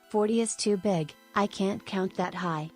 "40 is too big, I can't count that high."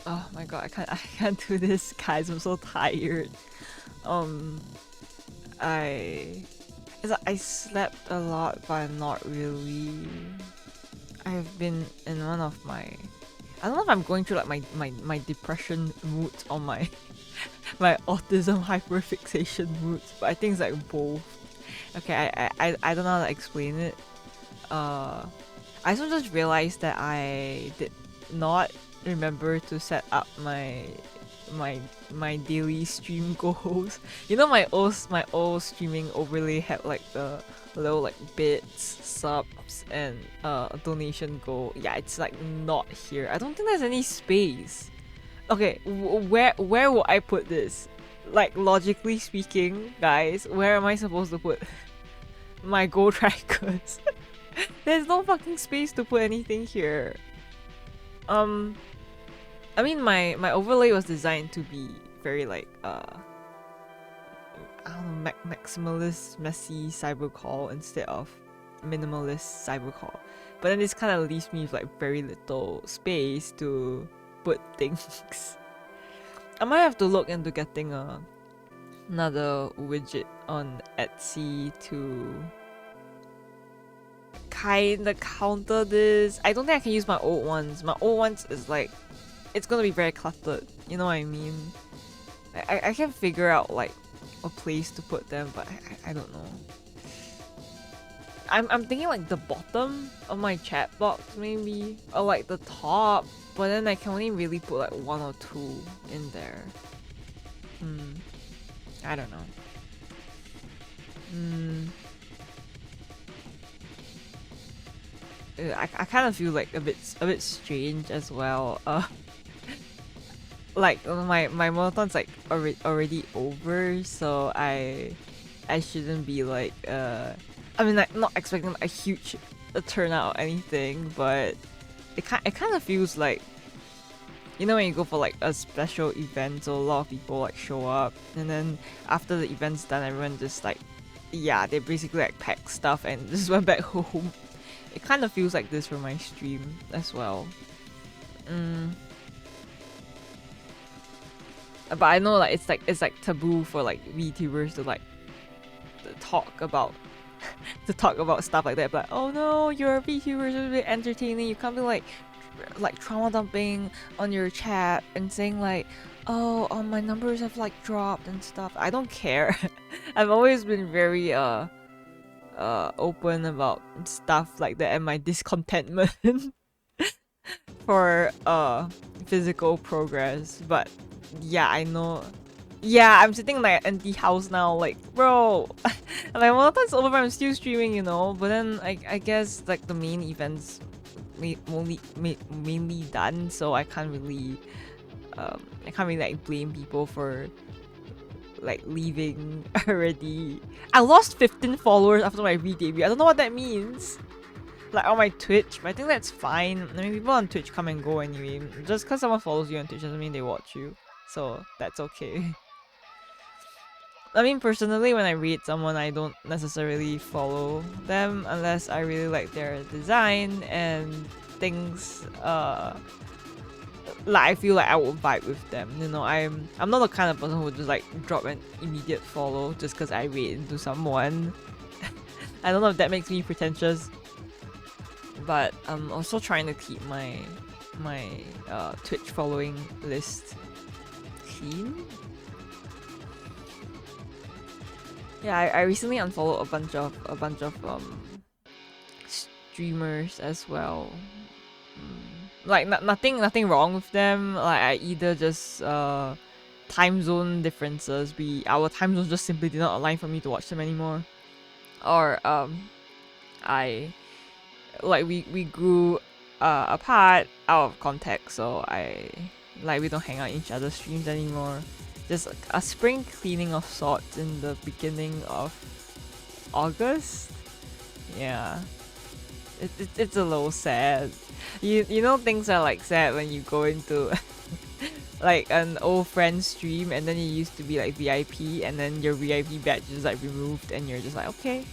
Oh my god, I can't do this, guys. I'm so tired. Um, I I slept a lot, but not really. I've been in one of my. I don't know if I'm going through like my depression moods or my my autism hyperfixation moods, but I think it's like both. Okay, I don't know how to explain it. I also just realized that I did not remember to set up my daily stream goals. You know, my old streaming overlay had like the little like bits, subs, and donation goal. Yeah, it's like not here. I don't think there's any space. Okay, where will I put this? Like logically speaking, guys, where am I supposed to put my goal trackers? There's no fucking space to put anything here. I mean, my overlay was designed to be very like I don't know, maximalist, messy cybercall instead of minimalist cybercall. But then this kind of leaves me with like very little space to put things. I might have to look into getting another widget on Etsy to kinda counter this. I don't think I can use my old ones. My old ones is like, it's gonna be very cluttered. You know what I mean? I can figure out like a place to put them, but I don't know. I'm thinking like the bottom of my chat box maybe, or like the top, but then I can only really put like one or two in there. I don't know. I kind of feel like a bit strange as well. Like my marathon's like already over, so I shouldn't be like I mean, like, not expecting a huge turnout or anything, but it kind of feels like, you know, when you go for like a special event, so a lot of people like show up, and then after the event's done, everyone just like, yeah, they basically like pack stuff and just went back home. It kind of feels like this for my stream as well. But I know like it's like taboo for like VTubers to like talk about stuff like that. But oh no, you're a VTuber, it's really entertaining. You can't be like trauma dumping on your chat and saying like, oh, my numbers have like dropped and stuff. I don't care. I've always been very open about stuff like that and my discontentment for physical progress. But yeah, I know. Yeah, I'm sitting in my empty house now, like, bro, like, well, that's over, but I'm still streaming, you know. But then I guess like the main events mainly done, so I can't really like blame people for like leaving already. I lost 15 followers after my re-debut. I don't know what that means. Like on my Twitch, but I think that's fine. I mean, people on Twitch come and go anyway. Just because someone follows you on Twitch doesn't mean they watch you, so that's okay. I mean, personally, when I read someone, I don't necessarily follow them unless I really like their design and things. Like I feel like I would vibe with them. You know, I'm not the kind of person who would just like drop an immediate follow just because I read into someone. I don't know if that makes me pretentious, but I'm also trying to keep my Twitch following list clean. Yeah, I recently unfollowed a bunch of streamers as well. Like nothing wrong with them. Like I either just time zone differences. Our time zones just simply did not align for me to watch them anymore, or I like we grew apart out of context. So we don't hang out in each other's streams anymore. Just a spring cleaning of sorts in the beginning of August. Yeah, it's a little sad. You know, things are like sad when you go into like an old friend stream and then you used to be like VIP and then your VIP badge is like removed and you're just like, okay.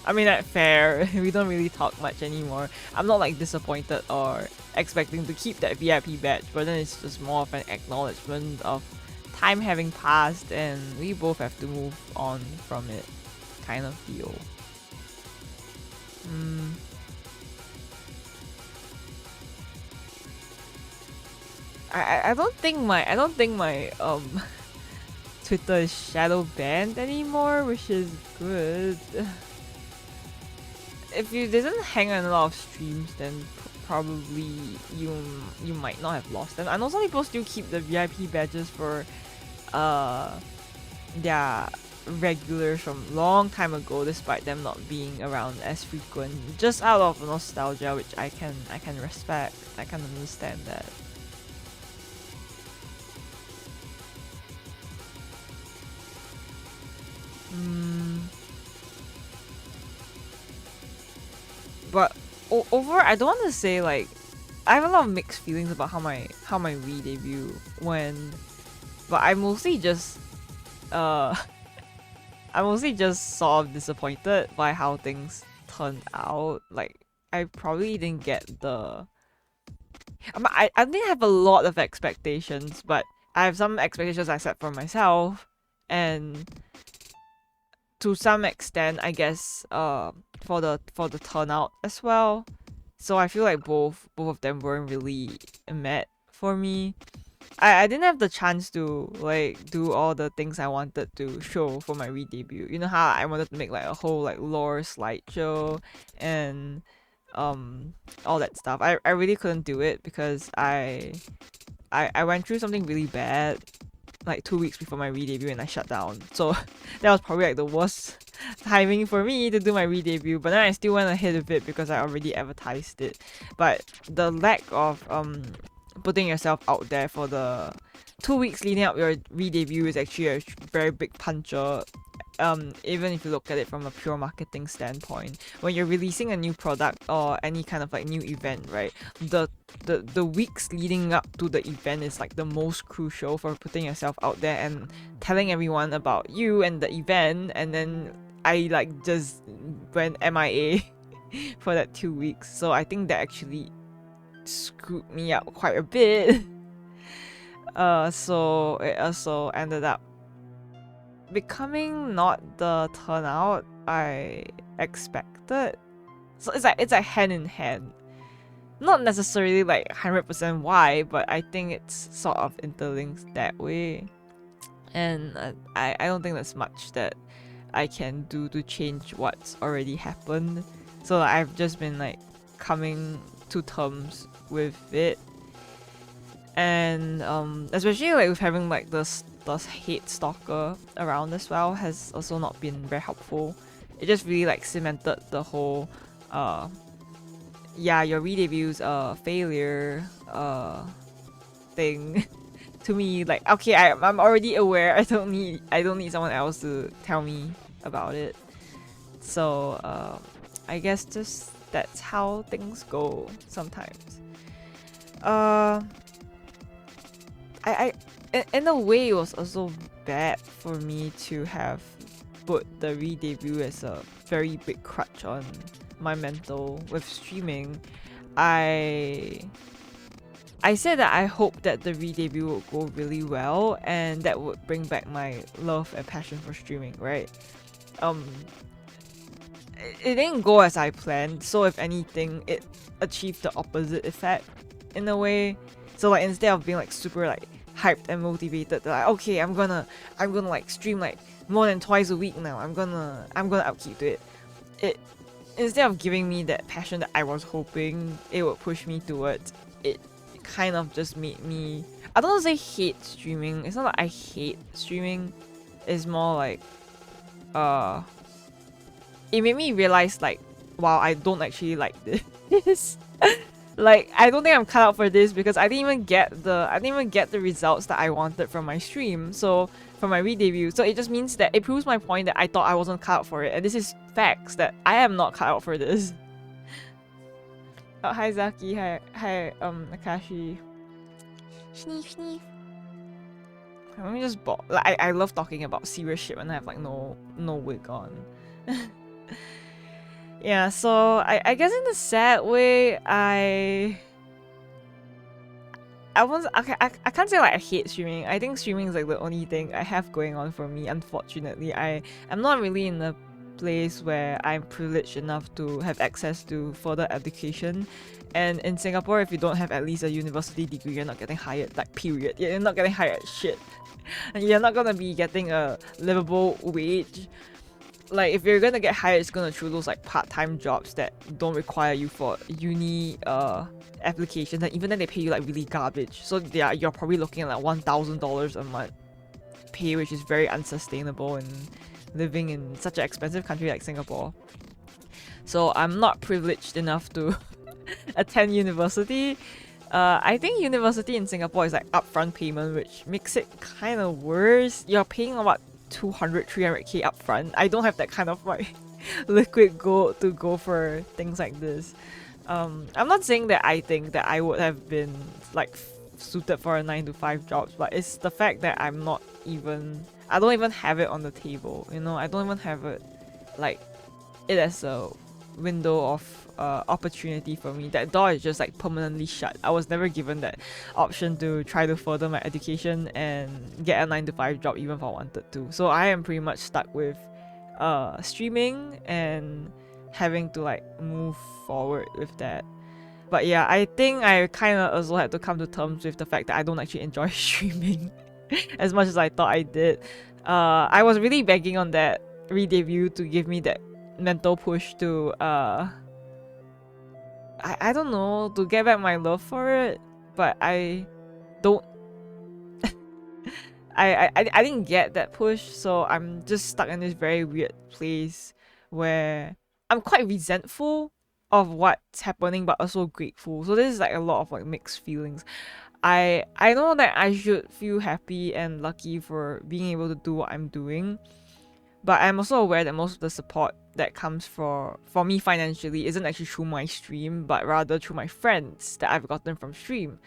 I mean, that's fair. We don't really talk much anymore. I'm not like disappointed or expecting to keep that VIP badge, but then it's just more of an acknowledgement of time having passed and we both have to move on from it, kind of deal. I don't think my Twitter is shadow banned anymore, which is good. If you didn't hang on a lot of streams, then probably you might not have lost them. I know some people still keep the VIP badges for their regulars from long time ago, despite them not being around as frequent, just out of nostalgia, which I can respect. I can understand that. But overall, I don't want to say like I have a lot of mixed feelings about how my re-debut went, but I mostly just sort of disappointed by how things turned out. Like I probably didn't get the I didn't have a lot of expectations, but I have some expectations I set for myself, and to some extent, I guess, for the turnout as well. So I feel like both of them weren't really met for me. I didn't have the chance to like do all the things I wanted to show for my re-debut. You know how I wanted to make like a whole like lore slideshow and um all that stuff. I really couldn't do it because I went through something really bad like 2 weeks before my re-debut and I shut down. So that was probably like the worst timing for me to do my re-debut. But then I still went ahead of it because I already advertised it. But the lack of putting yourself out there for the 2 weeks leading up your re-debut is actually a very big puncher. Even if you look at it from a pure marketing standpoint, when you're releasing a new product or any kind of like new event, right? The weeks leading up to the event is like the most crucial for putting yourself out there and telling everyone about you and the event. And then I like just went MIA for that 2 weeks, so I think that actually screwed me up quite a bit. So it also ended up becoming not the turnout I expected. So it's like hand in hand. Not necessarily like 100% why, but I think it's sort of interlinked that way. And I don't think there's much that I can do to change what's already happened. So I've just been like coming to terms with it. And especially like with having like this hate stalker around as well has also not been very helpful. It just really like cemented the whole yeah, your re-debuts failure thing to me. Like, okay, I'm already aware. I don't need someone else to tell me about it. So I guess just that's how things go sometimes. I in a way it was also bad for me to have put the re-debut as a very big crutch on my mental with streaming. I said that I hope that the re-debut would go really well and that would bring back my love and passion for streaming, right? It didn't go as I planned, so if anything, it achieved the opposite effect in a way. So like instead of being like super like hyped and motivated, like okay, I'm gonna like stream like more than twice a week now. I'm gonna upkeep to it. It instead of giving me that passion that I was hoping it would push me towards, it kind of just made me, I don't want to say hate streaming. It's not like I hate streaming. It's more like it made me realize like, wow, I don't actually like this. Like, I don't think I'm cut out for this because I didn't even get the results that I wanted from my stream. So from my re-debut, so it just means that it proves my point that I thought I wasn't cut out for it, and this is facts that I am not cut out for this. Oh, hi Zaki, hi Akashi. Sneef sneef. Let me just like I love talking about serious shit when I have like no wig on. Yeah, so I guess in a sad way, I can't say like I hate streaming. I think streaming is like the only thing I have going on for me. Unfortunately, I'm not really in a place where I'm privileged enough to have access to further education. And in Singapore, if you don't have at least a university degree, you're not getting hired. Like period, you're not getting hired. Shit, and you're not gonna be getting a livable wage. Like if you're gonna get hired, it's gonna through those like part-time jobs that don't require you for uni applications, and even then they pay you like really garbage. So you're probably looking at like $1,000 a month pay, which is very unsustainable in living in such an expensive country like Singapore. So I'm not privileged enough to attend university. I think university in Singapore is like upfront payment, which makes it kind of worse. You're paying about 200-300k upfront. I don't have that kind of like liquid gold to go for things like this. I'm not saying that I think that I would have been like suited for a 9 to 5 job, but it's the fact that I don't even have it on the table, you know. I don't even have it like it as a window of opportunity for me. That door is just like permanently shut. I was never given that option to try to further my education and get a 9 to 5 job even if I wanted to. So I am pretty much stuck with streaming and having to like move forward with that. But yeah, I think I kind of also had to come to terms with the fact that I don't actually enjoy streaming as much as I thought I did. I was really begging on that re-debut to give me that mental push to I don't know, to get back my love for it, but I don't I didn't get that push, so I'm just stuck in this very weird place where I'm quite resentful of what's happening but also grateful. So this is like a lot of like mixed feelings. I know that I should feel happy and lucky for being able to do what I'm doing, but I'm also aware that most of the support that comes for me financially isn't actually through my stream, but rather through my friends that I've gotten from stream.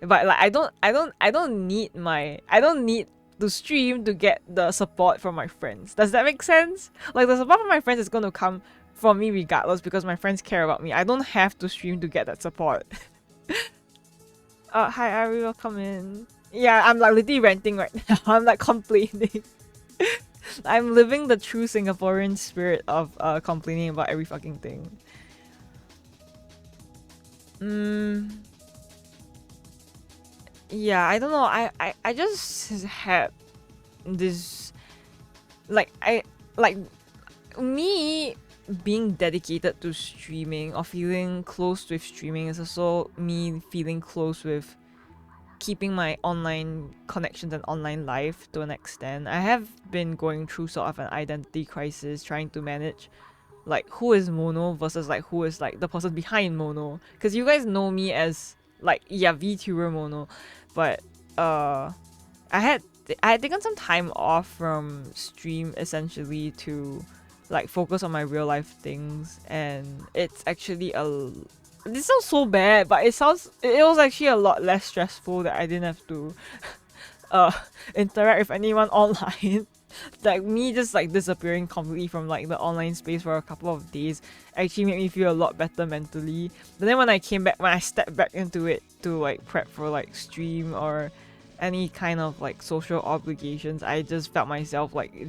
But like I don't need to stream to get the support from my friends. Does that make sense? Like the support from my friends is gonna come from me regardless because my friends care about me. I don't have to stream to get that support. Hi Ari, welcome in. Yeah, I'm like literally ranting right now. I'm like complaining. I'm living the true Singaporean spirit of complaining about every fucking thing. Yeah, I don't know. I just had this like me being dedicated to streaming or feeling close with streaming is also me feeling close with keeping my online connections and online life to an extent. I have been going through sort of an identity crisis trying to manage like who is Mono versus like who is like the person behind Mono, because you guys know me as like VTuber Mono, but I had taken some time off from stream essentially to like focus on my real life things, and it's actually this sounds so bad, but it was actually a lot less stressful that I didn't have to interact with anyone online. Like me just like disappearing completely from like the online space for a couple of days actually made me feel a lot better mentally. But then when I stepped back into it to like prep for like stream or any kind of like social obligations, I just felt myself like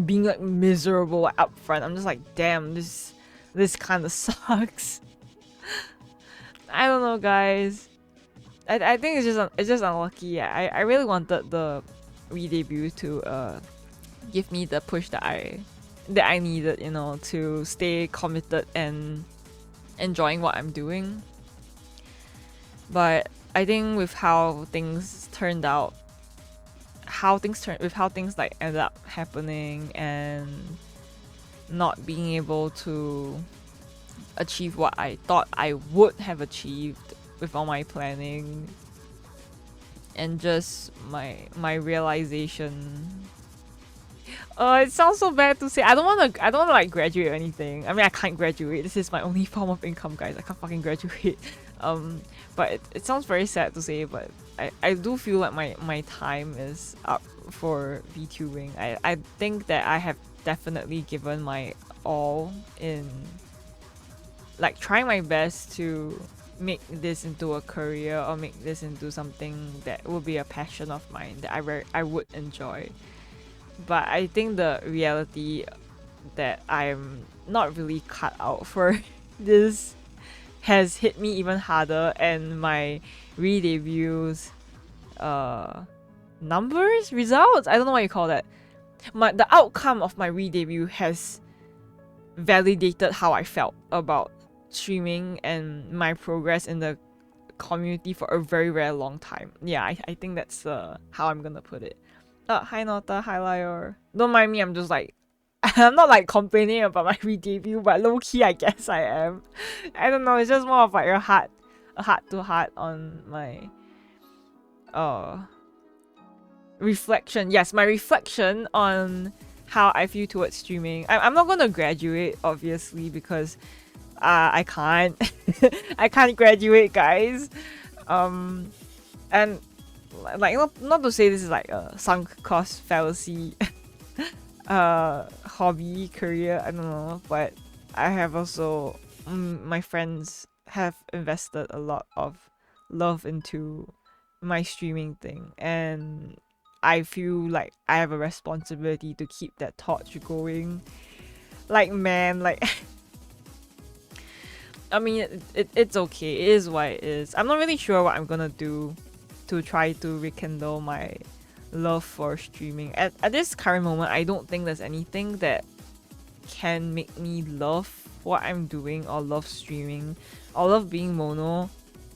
being like miserable up front. I'm just like, damn, this kind of sucks. I don't know, guys. I think it's just unlucky. I really wanted the re-debut to give me the push that I needed, you know, to stay committed and enjoying what I'm doing. But I think with how things turned out, with how things like ended up happening and not being able to achieve what I thought I would have achieved with all my planning, and just my realization. It sounds so bad to say. I don't want to like graduate or anything. I mean, I can't graduate. This is my only form of income, guys. I can't fucking graduate. But it sounds very sad to say, but I do feel like my time is up for VTubing. I think that I have definitely given my all in like trying my best to make this into a career or make this into something that will be a passion of mine that I would enjoy. But I think the reality that I'm not really cut out for this has hit me even harder, and my re-debuts results, I don't know what you call that. The outcome of my re-debut has validated how I felt about streaming and my progress in the community for a very, very long time. Yeah, I think that's how I'm gonna put it. Hi Nota, hi Lior. Don't mind me, I'm just like I'm not like complaining about my re-debut, but low-key I guess I am. I don't know, it's just more of like a heart to heart on my reflection. Yes, my reflection on how I feel towards streaming. I'm not gonna graduate obviously because I can't I can't graduate, guys. And like not to say this is like a sunk cost fallacy hobby career, I don't know, but I have also my friends have invested a lot of love into my streaming thing, and I feel like I have a responsibility to keep that torch going. Like man, like I mean, it's okay. It is what it is. I'm not really sure what I'm gonna do to try to rekindle my love for streaming. At this current moment, I don't think there's anything that can make me love what I'm doing or love streaming or love being mono,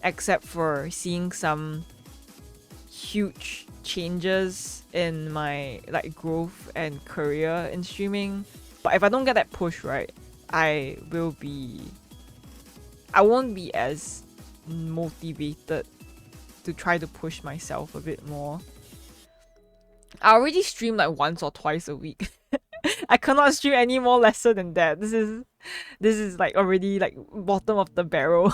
except for seeing some huge changes in my like growth and career in streaming. But if I don't get that push right, I won't be as motivated to try to push myself a bit more. I already stream like once or twice a week. I cannot stream any more lesser than that. This is like already like bottom of the barrel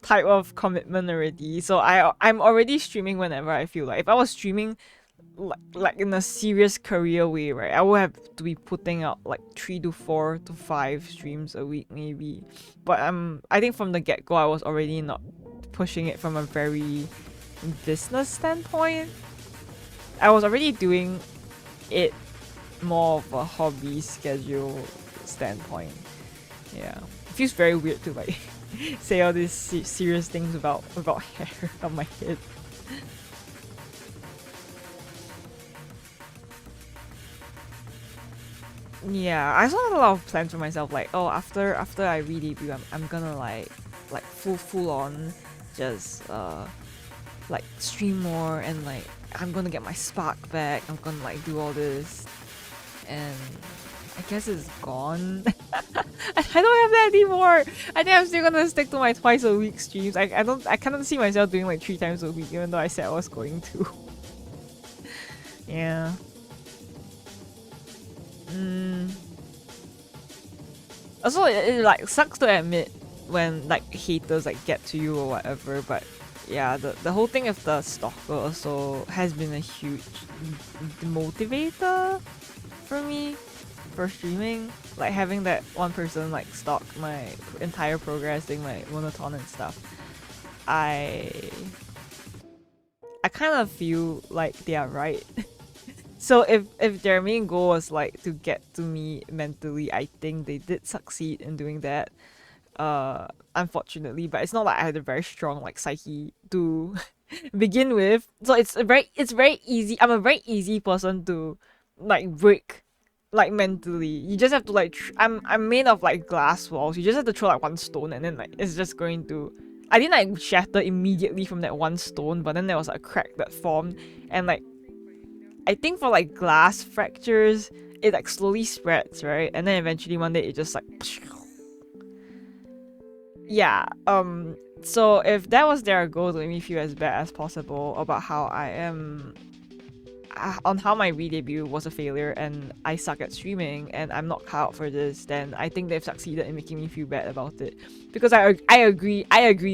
type of commitment already. So I'm already streaming whenever I feel like. If I was streaming like in a serious career way, right, I would have to be putting out like 3 to 4 to 5 streams a week maybe. But I think from the get-go I was already not pushing it from a very business standpoint. I was already doing it more of a hobby schedule standpoint. Yeah, it feels very weird to like say all these serious things without hair on my head. Yeah, I also had a lot of plans for myself. Like, oh, after I re-debut, I'm gonna like full on just like stream more, and like I'm gonna get my spark back. I'm gonna like do all this, and I guess it's gone. I don't have that anymore. I think I'm still gonna stick to my twice a week streams. I cannot see myself doing like 3 times a week, even though I said I was going to. Yeah. Also, it like sucks to admit when like haters like get to you or whatever, but yeah, the whole thing of the stalker also has been a huge motivator for me for streaming. Like having that one person like stalk my entire progress, doing my monoton and stuff. I kind of feel like they are right. So if their main goal was like to get to me mentally, I think they did succeed in doing that. Unfortunately, but it's not like I had a very strong like psyche to begin with. So it's very easy. I'm a very easy person to like break like mentally. You just have to like I'm made of like glass walls. You just have to throw like one stone and then like it's just going to I didn't like shatter immediately from that one stone, but then there was a crack that formed, and like I think for like glass fractures, it like slowly spreads, right? And then eventually one day it just like yeah. So if that was their goal to make me feel as bad as possible about how I am on how my re-debut was a failure and I suck at streaming and I'm not cut out for this, then I think they've succeeded in making me feel bad about it. Because I agree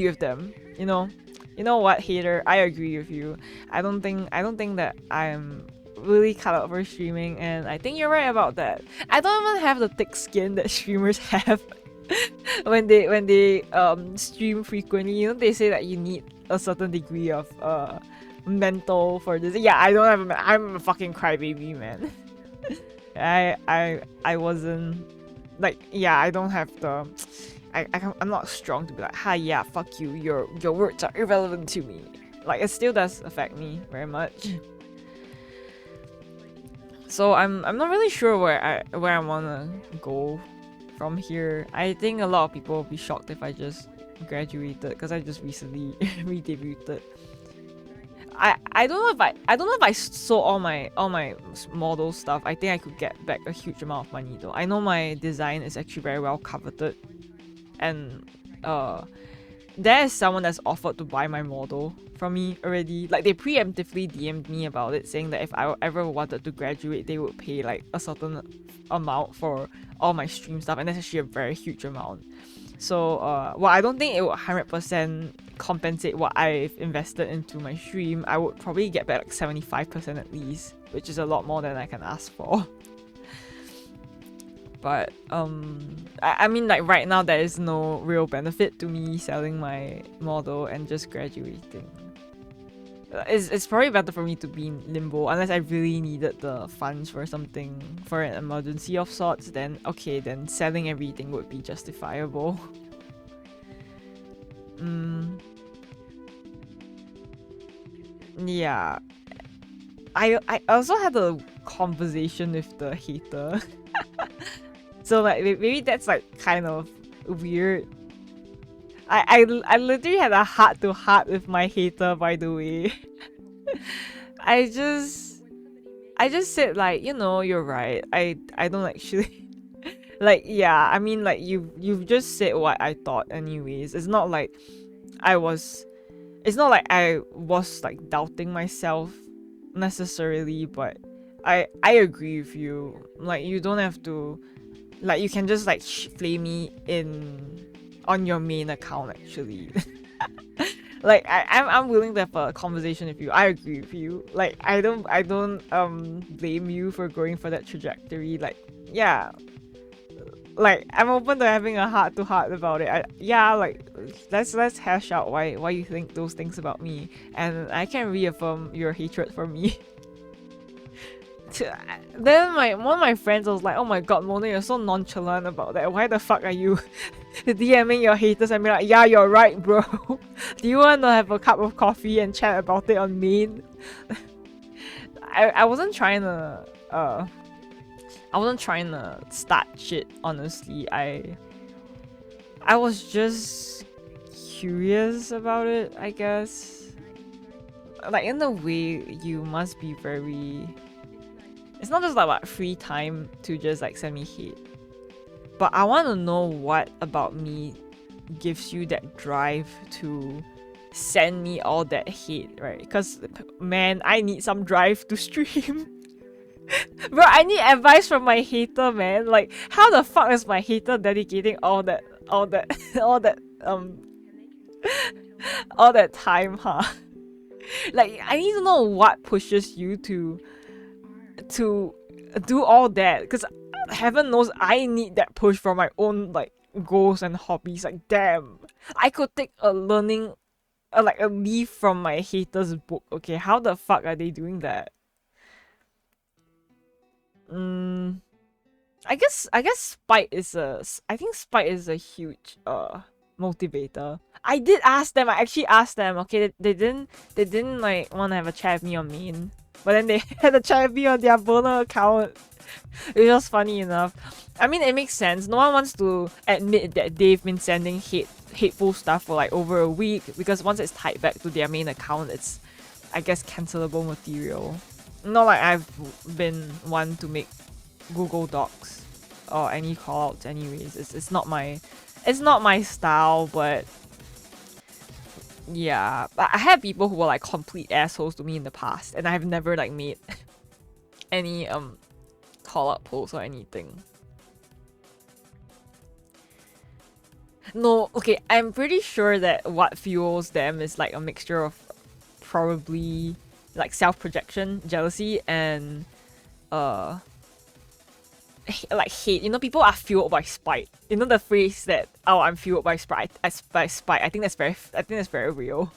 with them. You know what, hater? I agree with you. I don't think that I'm really cut out for streaming, and I think you're right about that. I don't even have the thick skin that streamers have when they stream frequently. You know, they say that you need a certain degree of mental for this. Yeah, I don't have I'm a fucking crybaby, man. I wasn't like, yeah, I don't have the I'm not strong to be like, hi, yeah, fuck you, your words are irrelevant to me. Like, it still does affect me very much. So I'm not really sure where I wanna go from here. I think a lot of people will be shocked if I just graduated, because I just recently re-debuted. I don't know if I sold all my model stuff. I think I could get back a huge amount of money though. I know my design is actually very well coveted, and there is someone that's offered to buy my model from me already. Like, they preemptively DM'd me about it, saying that if I ever wanted to graduate, they would pay like a certain amount for all my stream stuff, and that's actually a very huge amount. So well, I don't think it would 100% compensate what I've invested into my stream. I would probably get back like 75% at least, which is a lot more than I can ask for. But I mean, like, right now there is no real benefit to me selling my model and just graduating. It's probably better for me to be in limbo unless I really needed the funds for something, for an emergency of sorts. Then okay, then selling everything would be justifiable. Yeah. I also had a conversation with the hater. So like maybe that's like kind of weird. I literally had a heart to heart with my hater, by the way. I just said like, you're right. I don't actually like, yeah, I mean, like, you've just said what I thought anyways. I was it's not like I was like doubting myself necessarily, but I agree with you. Like, you don't have to, like, you can just like flame me in on your main account actually. Like, I'm willing to have a conversation with you. I agree with you. Like, I don't blame you for going for that trajectory. Like, yeah, like, I'm open to having a heart to heart about it. Yeah, like, let's hash out why you think those things about me, and I can reaffirm your hatred for me. Then one of my friends was like, "Oh my god, Mona, you're so nonchalant about that. Why the fuck are you DMing your haters?" And be like, "Yeah, you're right, bro. Do you want to have a cup of coffee and chat about it on main?" I wasn't trying to start shit, honestly. I was just curious about it, I guess. Like, in the way, you must be very... It's not just like what free time to just like send me hate, but I want to know what about me gives you that drive to send me all that hate, right? Because, man, I need some drive to stream. Bro, I need advice from my hater, man. Like, how the fuck is my hater dedicating all that all that all that time, huh? Like, I need to know what pushes you to do all that, because heaven knows I need that push for my own like goals and hobbies. Like, damn, I could take a learning like a leaf from my haters book. Okay, how the fuck are they doing that? I guess spite is a huge motivator. I actually asked them. Okay, they didn't like want to have a chat with me on main, but then they had a chat with me on their burner account. It was funny enough. I mean, it makes sense. No one wants to admit that they've been sending hateful stuff for like over a week, because once it's tied back to their main account, it's, I guess, cancelable material. Not like I've been one to make Google Docs or any callouts anyways. It's not my style, but yeah. But I had people who were like complete assholes to me in the past, and I've never like made any call out posts or anything. No, okay, I'm pretty sure that what fuels them is like a mixture of probably like self-projection, jealousy, and like hate. People are fueled by spite. The phrase that, "Oh, I'm fueled by spite." I think that's very real.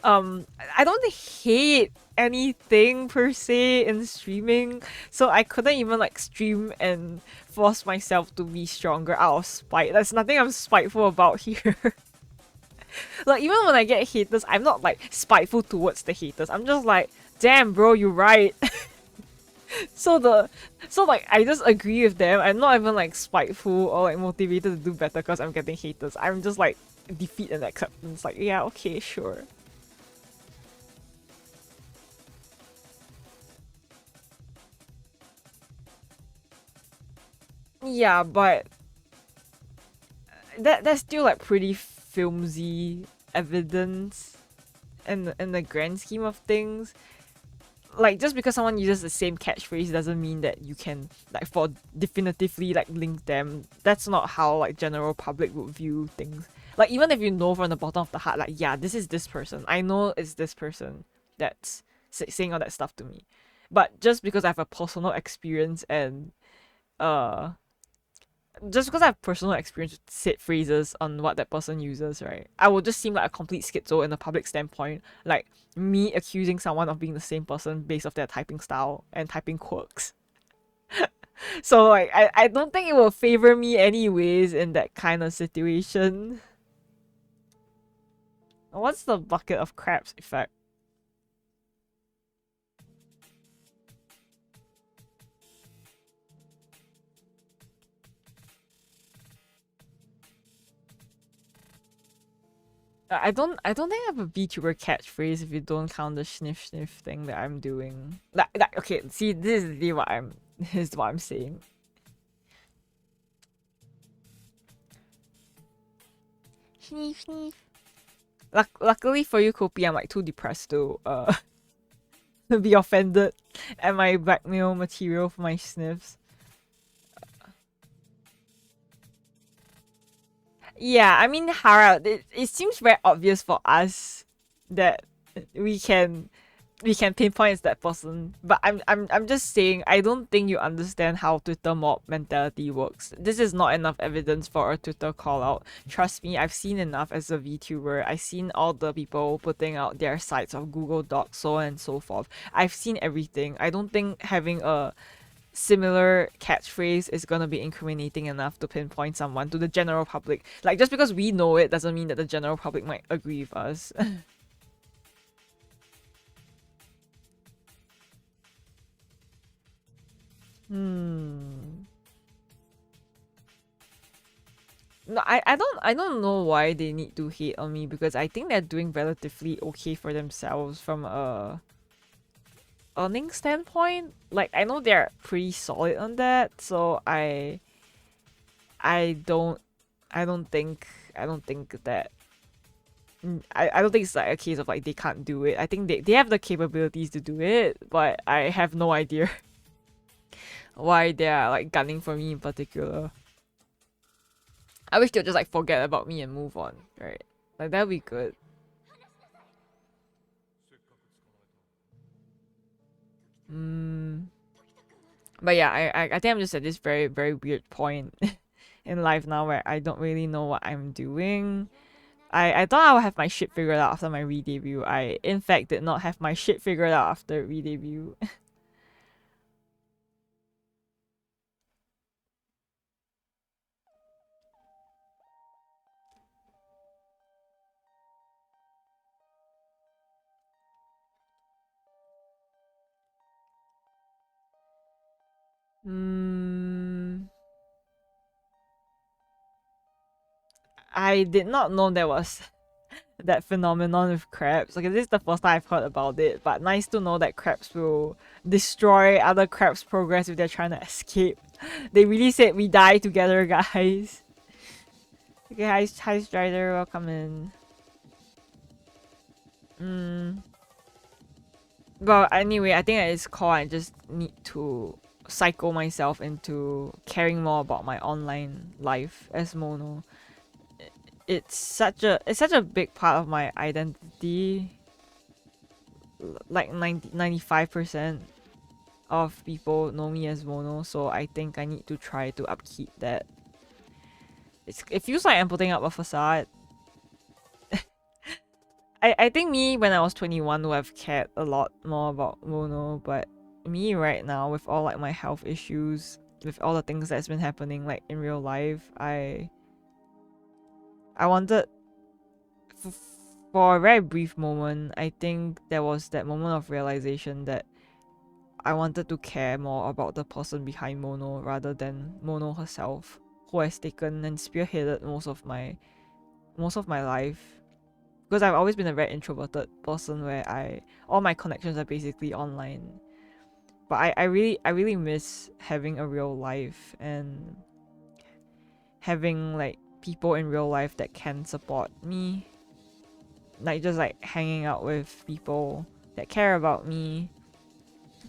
I don't hate anything per se in streaming, so I couldn't even like stream and force myself to be stronger out of spite. There's nothing I'm spiteful about here. Like, even when I get haters, I'm not like spiteful towards the haters. I'm just like, damn, bro, you're right. So like, I just agree with them. I'm not even like spiteful or like motivated to do better because I'm getting haters. I'm just like defeat and acceptance. Like, yeah, okay, sure. Yeah, but that's still like pretty filmsy evidence in the grand scheme of things. Like, just because someone uses the same catchphrase doesn't mean that you can like for definitively like link them. That's not how like general public would view things. Like, even if you know from the bottom of the heart, like, yeah, this is this person, I know it's this person that's saying all that stuff to me, but just because I have a personal experience and uh just because I have personal experience with said phrases on what that person uses, right? I will just seem like a complete schizo in a public standpoint. Like, me accusing someone of being the same person based off their typing style and typing quirks. So, like, I don't think it will favor me anyways in that kind of situation. What's the bucket of crabs effect? I don't think I have a VTuber catchphrase if you don't count the sniff sniff thing that I'm doing. Like okay, see, this is really what I'm this is what I'm saying. Sniff sniff. Luckily for you, Kopi, I'm like too depressed to to be offended at my blackmail material for my sniffs. Yeah, I mean, Hara, it seems very obvious for us that we can we can pinpoint it's that person. But I'm just saying I don't think you understand how Twitter mob mentality works. This is not enough evidence for a Twitter call out. Trust me, I've seen enough as a VTuber. I've seen all the people putting out their sites of Google Docs, so on and so forth. I've seen everything. I don't think having a similar catchphrase is gonna be incriminating enough to pinpoint someone to the general public. Like just because we know it doesn't mean that the general public might agree with us. Hmm. No, I don't know why they need to hate on me because I think they're doing relatively okay for themselves from a earning standpoint. Like I know they're pretty solid on that, so I don't I don't think that I don't think it's like a case of like they can't do it. I think they have the capabilities to do it, but I have no idea why they're like gunning for me in particular. I wish they'll just like forget about me and move on, right? Like that'd be good. Mm. But yeah, I think I'm just at this very very weird point in life now where I don't really know what I'm doing. I thought I would have my shit figured out after my re-debut. I in fact did not have my shit figured out after re-debut. Hmm. I did not know there was that phenomenon with crabs. Like this is the first time I've heard about it, but nice to know that crabs will destroy other crabs' progress if they're trying to escape. They really said we die together, guys. Okay, hi Strider, welcome in. Mm. But anyway, I think at its core, I just need to psycho myself into caring more about my online life as Mono. It's such a big part of my identity. Like 95% of people know me as Mono, so I think I need to try to upkeep that. It feels like I'm putting up a facade. I think me when I was 21 would have cared a lot more about Mono, but me right now with all like my health issues, with all the things that's been happening like in real life, I wanted f- for a very brief moment, I think there was that moment of realization that I wanted to care more about the person behind Mono rather than Mono herself, who has taken and spearheaded most of my life. Because I've always been a very introverted person where all my connections are basically online. But I really miss having a real life and having like people in real life that can support me. Like just like hanging out with people that care about me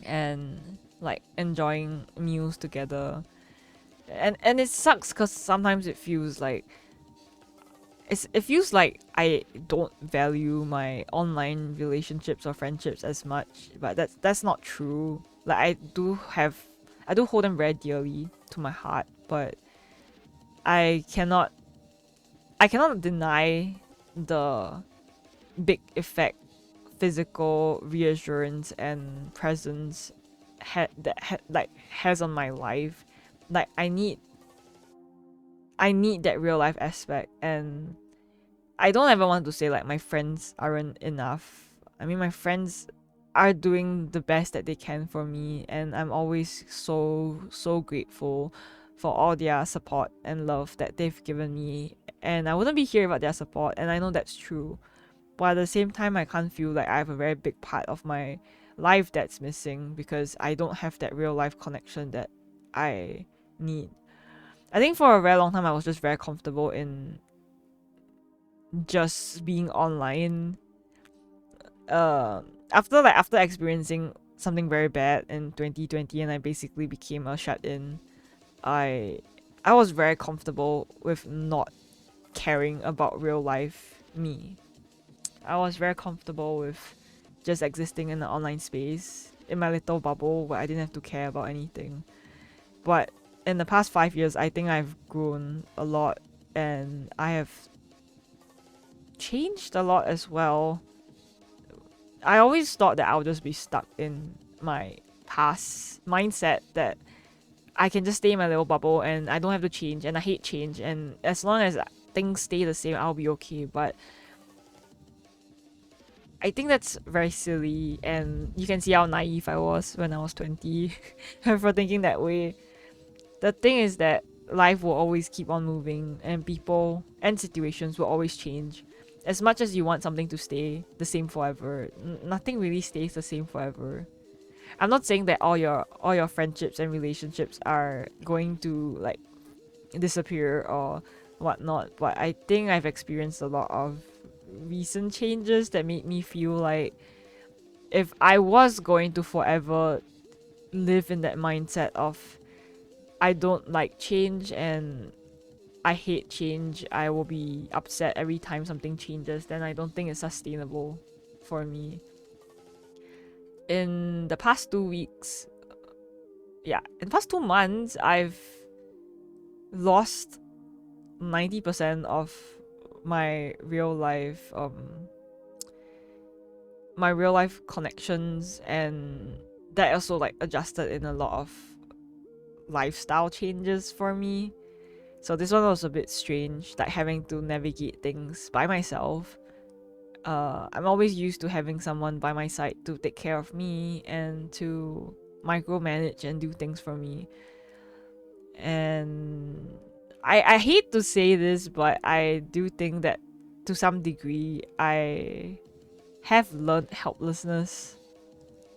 and like enjoying meals together. And it sucks because sometimes it feels like I don't value my online relationships or friendships as much, but that's not true. Like I do hold them very dearly to my heart, but I cannot I cannot deny the big effect physical reassurance and presence like has on my life. Like I need that real life aspect, and I don't ever want to say like my friends aren't enough. I mean, my friends are doing the best that they can for me, and I'm always so grateful for all their support and love that they've given me. And I wouldn't be here without their support, and I know that's true. But at the same time, I can't feel like I have a very big part of my life that's missing because I don't have that real life connection that I need. I think for a very long time I was just very comfortable in just being online. After experiencing something very bad in 2020 and I basically became a shut-in, I I was very comfortable with not caring about real life me. I was very comfortable with just existing in the online space in my little bubble where I didn't have to care about anything. But in the past 5 years, I think I've grown a lot and I have changed a lot as well. I always thought that I'll just be stuck in my past mindset that I can just stay in my little bubble and I don't have to change, and I hate change, and as long as things stay the same, I'll be okay. But I think that's very silly, and you can see how naive I was when I was 20 for thinking that way. The thing is that life will always keep on moving, and people and situations will always change. As much as you want something to stay the same forever, nothing really stays the same forever. I'm not saying that all your friendships and relationships are going to like disappear or whatnot, but I think I've experienced a lot of recent changes that made me feel like if I was going to forever live in that mindset of I don't like change and I hate change, I will be upset every time something changes, then I don't think it's sustainable for me. In the past 2 weeks, in the past 2 months, I've lost 90% of my real life connections, and that also like adjusted in a lot of lifestyle changes for me. So this one was a bit strange, like having to navigate things by myself. I'm always used to having someone by my side to take care of me and to micromanage and do things for me. And I hate to say this, but I do think that to some degree I have learned helplessness,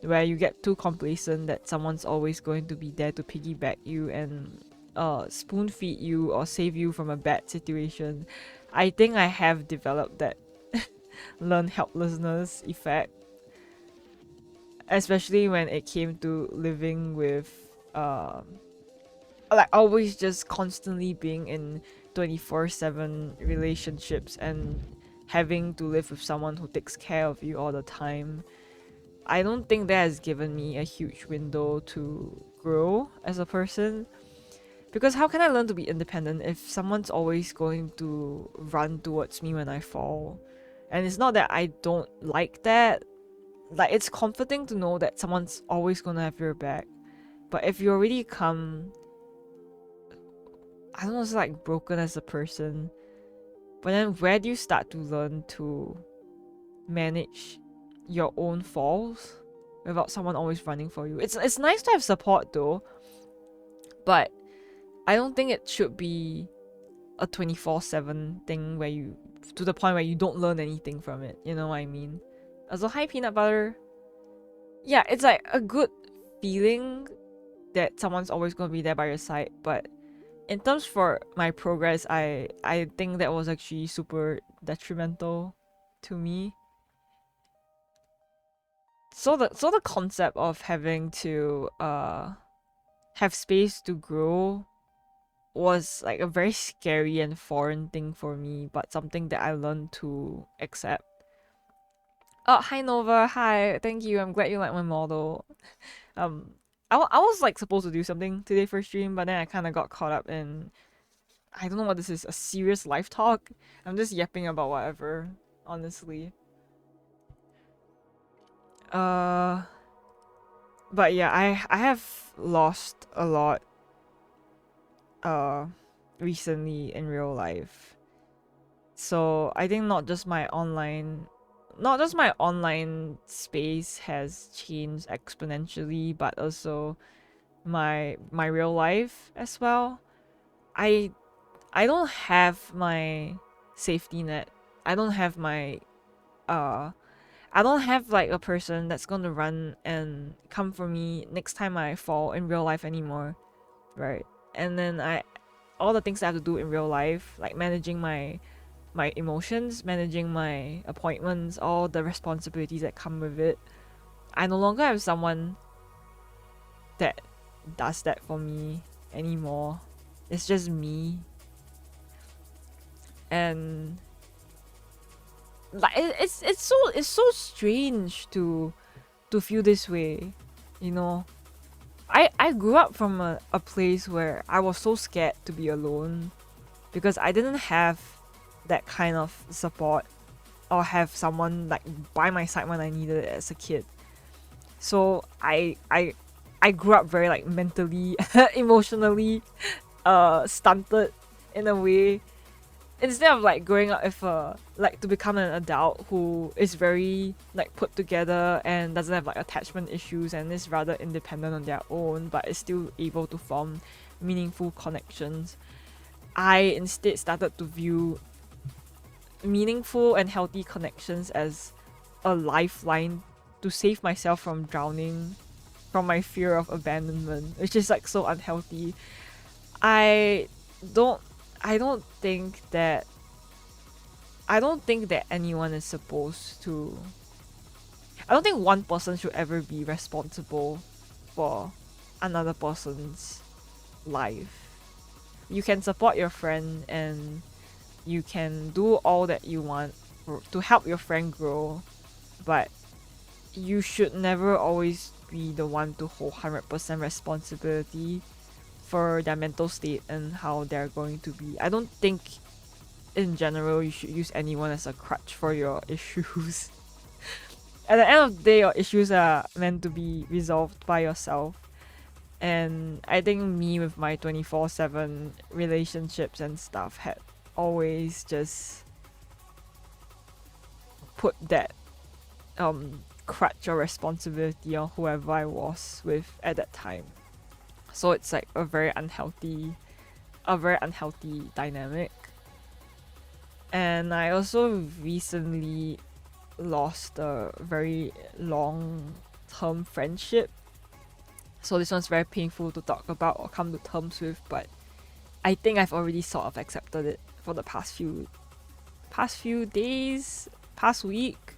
where you get too complacent that someone's always going to be there to piggyback you and spoon feed you or save you from a bad situation. I think I have developed that learned helplessness effect, especially when it came to living with like always just constantly being in 24/7 relationships and having to live with someone who takes care of you all the time. I don't think that has given me a huge window to grow as a person. Because how can I learn to be independent if someone's always going to run towards me when I fall? And it's not that I don't like that. Like, it's comforting to know that someone's always gonna have your back. But if you already come, I don't know, it's like broken as a person. But then where do you start to learn to manage your own falls without someone always running for you? It's nice to have support though, but I don't think it should be a 24/7 thing where you to the point where you don't learn anything from it. You know what I mean? Also, hi peanut butter. Yeah, it's like a good feeling that someone's always gonna be there by your side, but in terms for my progress, I think that was actually super detrimental to me. So the concept of having to have space to grow was like a very scary and foreign thing for me, but something that I learned to accept. Oh, hi Nova, hi, thank you. I'm glad you like my model. Um, I was like supposed to do something today for stream, but then I kind of got caught up in I don't know what this is, a serious life talk. I'm just yapping about whatever, honestly. Uh, but yeah, I have lost a lot uh recently in real life. So I think not just my online space has changed exponentially, but also my real life as well. I I don't have my safety net. I don't have my uh I don't have like a person that's gonna run and come for me next time I fall in real life anymore, right? And then all the things I have to do in real life, like managing my emotions, managing my appointments, all the responsibilities that come with it. I no longer have someone that does that for me anymore. It's just me. And like it's so strange to feel this way, you know. I grew up from a place where I was so scared to be alone because I didn't have that kind of support or have someone like by my side when I needed it as a kid. So I grew up very like mentally emotionally stunted in a way, instead of like growing up with like to become an adult who is very like put together and doesn't have like attachment issues and is rather independent on their own but is still able to form meaningful connections. I instead started to view meaningful and healthy connections as a lifeline to save myself from drowning from my fear of abandonment, which is like so unhealthy. I don't I don't think that anyone is supposed to. I don't think one person should ever be responsible for another person's life. You can support your friend and you can do all that you want to help your friend grow, but you should never always be the one to hold 100% responsibility for their mental state and how they're going to be. I don't think in general you should use anyone as a crutch for your issues. At the end of the day, your issues are meant to be resolved by yourself. And I think me with my 24/7 relationships and stuff had always just put that crutch or responsibility on whoever I was with at that time. So it's like a very unhealthy dynamic. And I also recently lost a very long term friendship. So this one's very painful to talk about or come to terms with, but I think I've already sort of accepted it for the past few days, past week.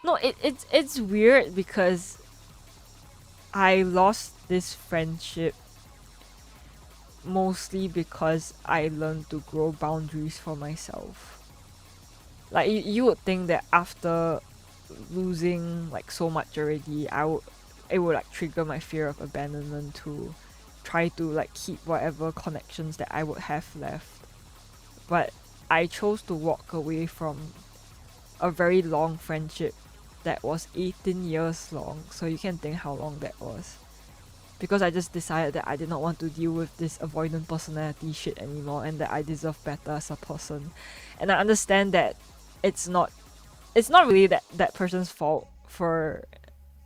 It's weird because I lost this friendship mostly because I learned to grow boundaries for myself. Like you would think that after losing like so much already, it would like trigger my fear of abandonment to try to like keep whatever connections that I would have left. But I chose to walk away from a very long friendship that was 18 years long, so you can think how long that was. Because I just decided that I did not want to deal with this avoidant personality shit anymore and that I deserve better as a person. And I understand that it's not really that person's fault for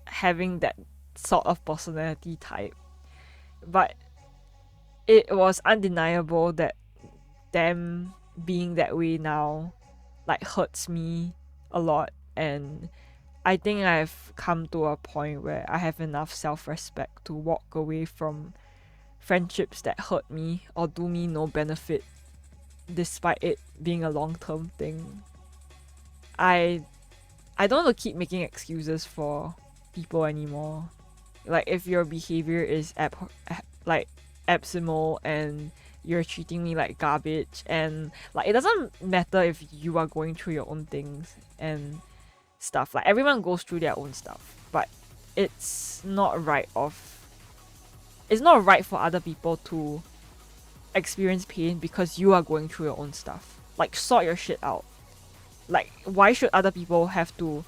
having that sort of personality type. But it was undeniable that them being that way now like hurts me a lot, and I think I've come to a point where I have enough self-respect to walk away from friendships that hurt me or do me no benefit despite it being a long-term thing. I don't want to keep making excuses for people anymore. Like if your behavior is abysmal and you're treating me like garbage, and like it doesn't matter if you are going through your own things and stuff. Like everyone goes through their own stuff, but it's not right for other people to experience pain because you are going through your own stuff. Like sort your shit out. Like why should other people have to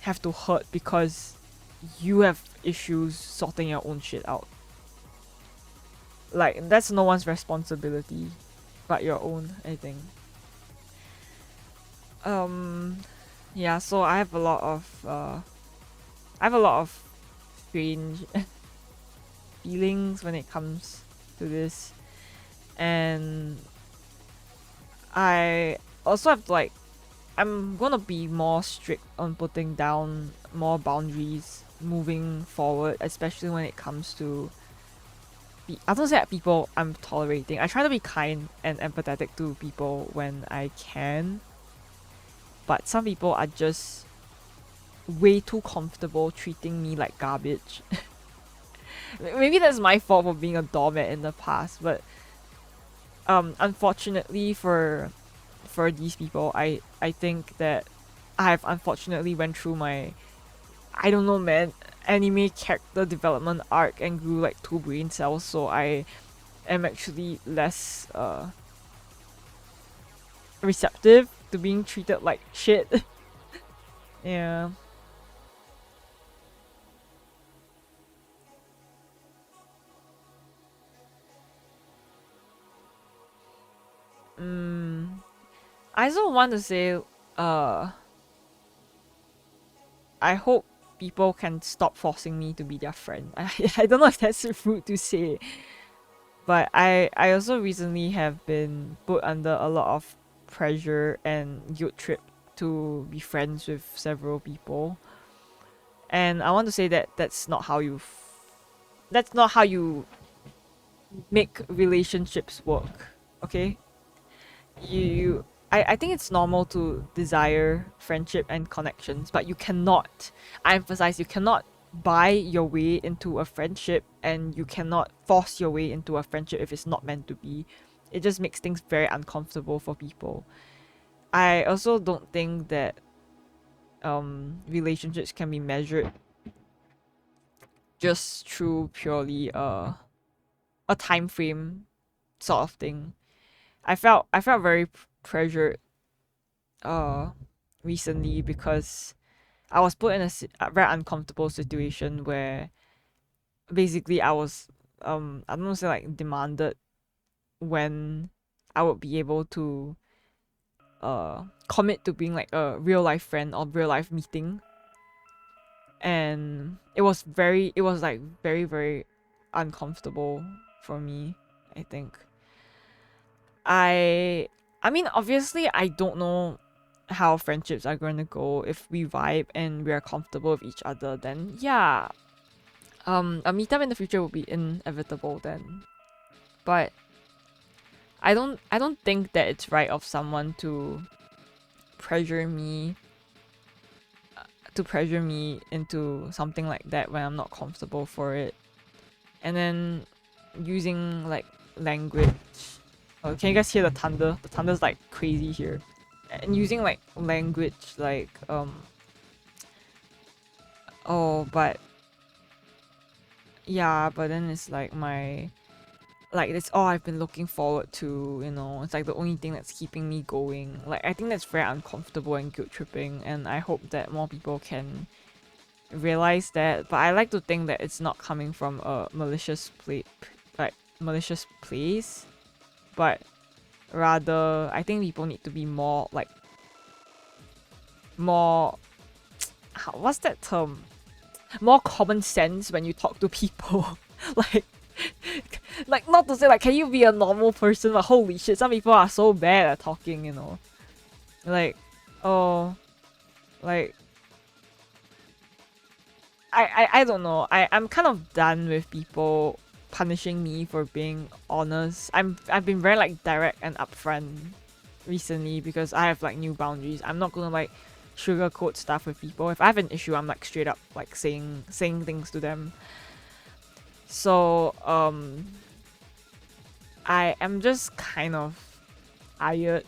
hurt because you have issues sorting your own shit out? Like that's no one's responsibility but your own, I think. Yeah, so I have a lot of strange feelings when it comes to this, and I also have to, like, I'm gonna be more strict on putting down more boundaries moving forward, especially when it comes to I don't say people I'm tolerating. I try to be kind and empathetic to people when I can, but some people are just way too comfortable treating me like garbage. Maybe that's my fault for being a doormat in the past, but unfortunately for these people, I think that I've unfortunately went through my, I don't know, man, anime character development arc and grew like 2 brain cells, so I am actually less receptive to being treated like shit. Yeah. I also want to say, I hope people can stop forcing me to be their friend. I don't know if that's rude to say, but I also recently have been put under a lot of pressure and guilt trip to be friends with several people, and I want to say that that's not how you make relationships work. Okay, I think it's normal to desire friendship and connections, but you cannot, I emphasize, you cannot buy your way into a friendship, and you cannot force your way into a friendship if it's not meant to be. It just makes things very uncomfortable for people. I also don't think that relationships can be measured just through purely a time frame sort of thing. I felt very pressured uh recently because I was put in a very uncomfortable situation where basically I was I don't know, say, like, demanded when I would be able to commit to being like a real life friend or real life meeting, and it was like very, very uncomfortable for me, I think. I mean, obviously I don't know how friendships are going to go. If we vibe and we are comfortable with each other, then yeah, a meetup in the future will be inevitable then. But I don't think that it's right of someone to pressure me into something like that when I'm not comfortable for it. And then using like language. Oh, can you guys hear the thunder? The thunder's like crazy here. And using like language like oh, but yeah, but then it's like it's all I've been looking forward to, you know. It's like the only thing that's keeping me going. Like, I think that's very uncomfortable and guilt tripping, and I hope that more people can realize that. But I like to think that it's not coming from a malicious place, but rather I think people need to be more like more what's that term? More common sense when you talk to people. like like, not to say like, can you be a normal person, but holy shit, some people are so bad at talking, you know. Like, oh, like I don't know. I'm kind of done with people punishing me for being honest. I've been very like direct and upfront recently because I have like new boundaries. I'm not gonna like sugarcoat stuff with people. If I have an issue, I'm like straight up like saying things to them. So I am just kind of tired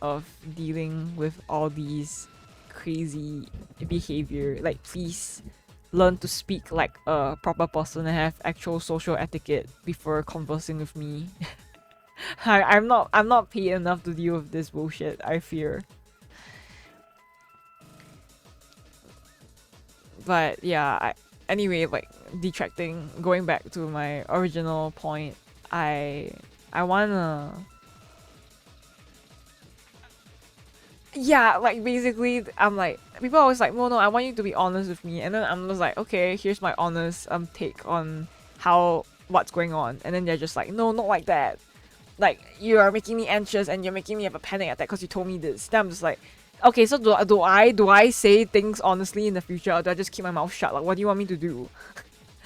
of dealing with all these crazy behavior. Like, please learn to speak like a proper person and have actual social etiquette before conversing with me. I'm not paid enough to deal with this bullshit, I fear. But yeah, anyway, like, going back to my original point, I wanna yeah, like basically, I'm like, people are always like, well, no, I want you to be honest with me, and then I'm just like, okay, here's my honest take on how what's going on, and then they're just like, no, not like that. Like, you are making me anxious and you're making me have a panic attack because you told me this. Then I'm just like, okay, so do I say things honestly in the future, or do I just keep my mouth shut? Like, what do you want me to do?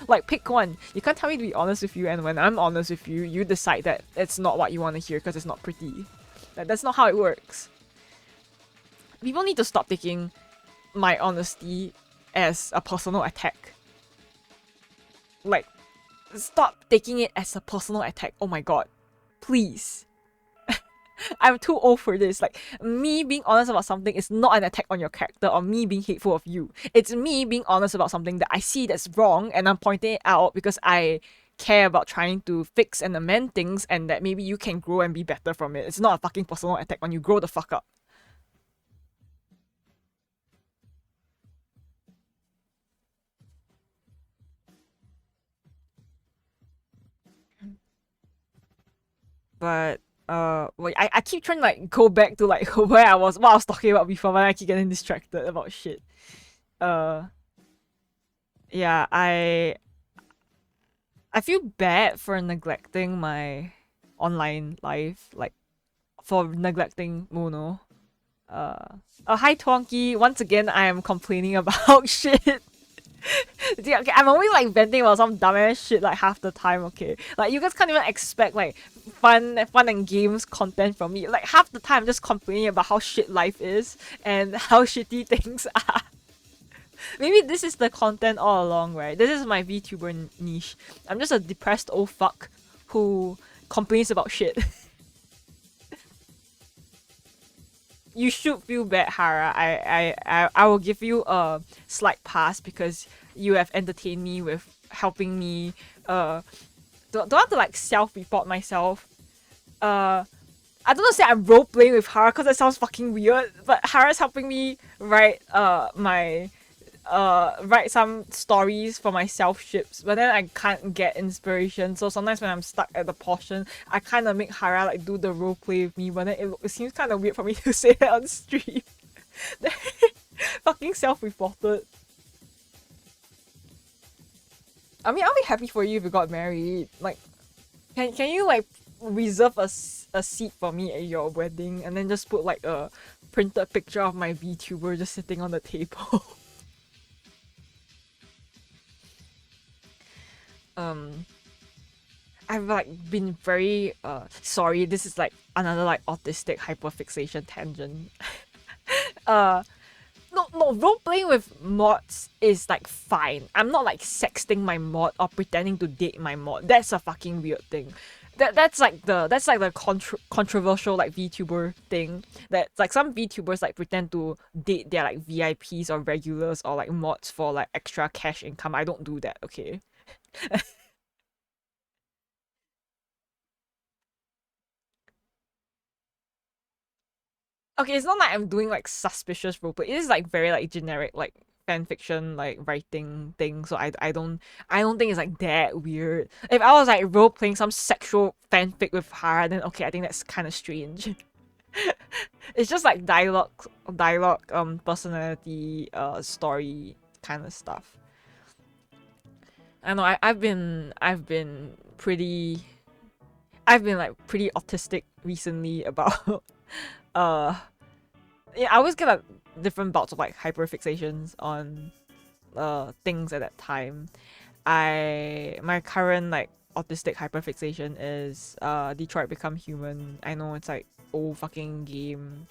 Like, pick one. You can't tell me to be honest with you, and when I'm honest with you, you decide that it's not what you want to hear because it's not pretty. Like, that's not how it works. People need to stop taking my honesty as a personal attack. Like, stop taking it as a personal attack. Oh my god. Please. I'm too old for this. Like, me being honest about something is not an attack on your character or me being hateful of you. It's me being honest about something that I see that's wrong and I'm pointing it out because I care about trying to fix and amend things and that maybe you can grow and be better from it. It's not a fucking personal attack when you grow the fuck up. But wait, I keep trying to like go back to like where what I was talking about before, but I keep getting distracted about shit. Uh yeah, I feel bad for neglecting my online life, like for neglecting Mono. Hi Twonky. Once again, I am complaining about shit. Yeah, okay, I'm always like venting about some dumbass shit like half the time. Okay, like you guys can't even expect like fun and games content from me. Like half the time, I'm just complaining about how shit life is and how shitty things are. Maybe this is the content all along, right? This is my VTuber niche. I'm just a depressed old fuck who complains about shit. You should feel bad, Hara. I will give you a slight pass because you have entertained me with helping me. Don't want to like self-report myself. I don't know, say I'm role playing with Hara because that sounds fucking weird. But Hara's helping me write write some stories for my self ships, but then I can't get inspiration. So sometimes when I'm stuck at the portion, I kind of make Hara like do the role play with me, but then it seems kind of weird for me to say that on stream. Fucking self-reported. I mean, I'll be happy for you if you got married. Like, can you like reserve a seat for me at your wedding and then just put like a printed picture of my VTuber just sitting on the table? I've like been very sorry, this is like another like autistic hyperfixation tangent. uh no, role playing with mods is like fine. I'm not like sexting my mod or pretending to date my mod. That's a fucking weird thing. That's like the controversial like VTuber thing. That like some VTubers like pretend to date their like VIPs or regulars or like mods for like extra cash income. I don't do that, okay? Okay, it's not like I'm doing like suspicious roleplay. It is like very like generic like fan fiction like writing thing. So I don't think it's like that weird. If I was like role playing some sexual fanfic with Hara, then okay, I think that's kind of strange. It's just like dialogue, personality, story kind of stuff. I know I've been like pretty autistic recently about uh yeah, I always get like different bouts of like hyperfixations on things at that time. My current like autistic hyperfixation is Detroit Become Human. I know it's like old fucking game.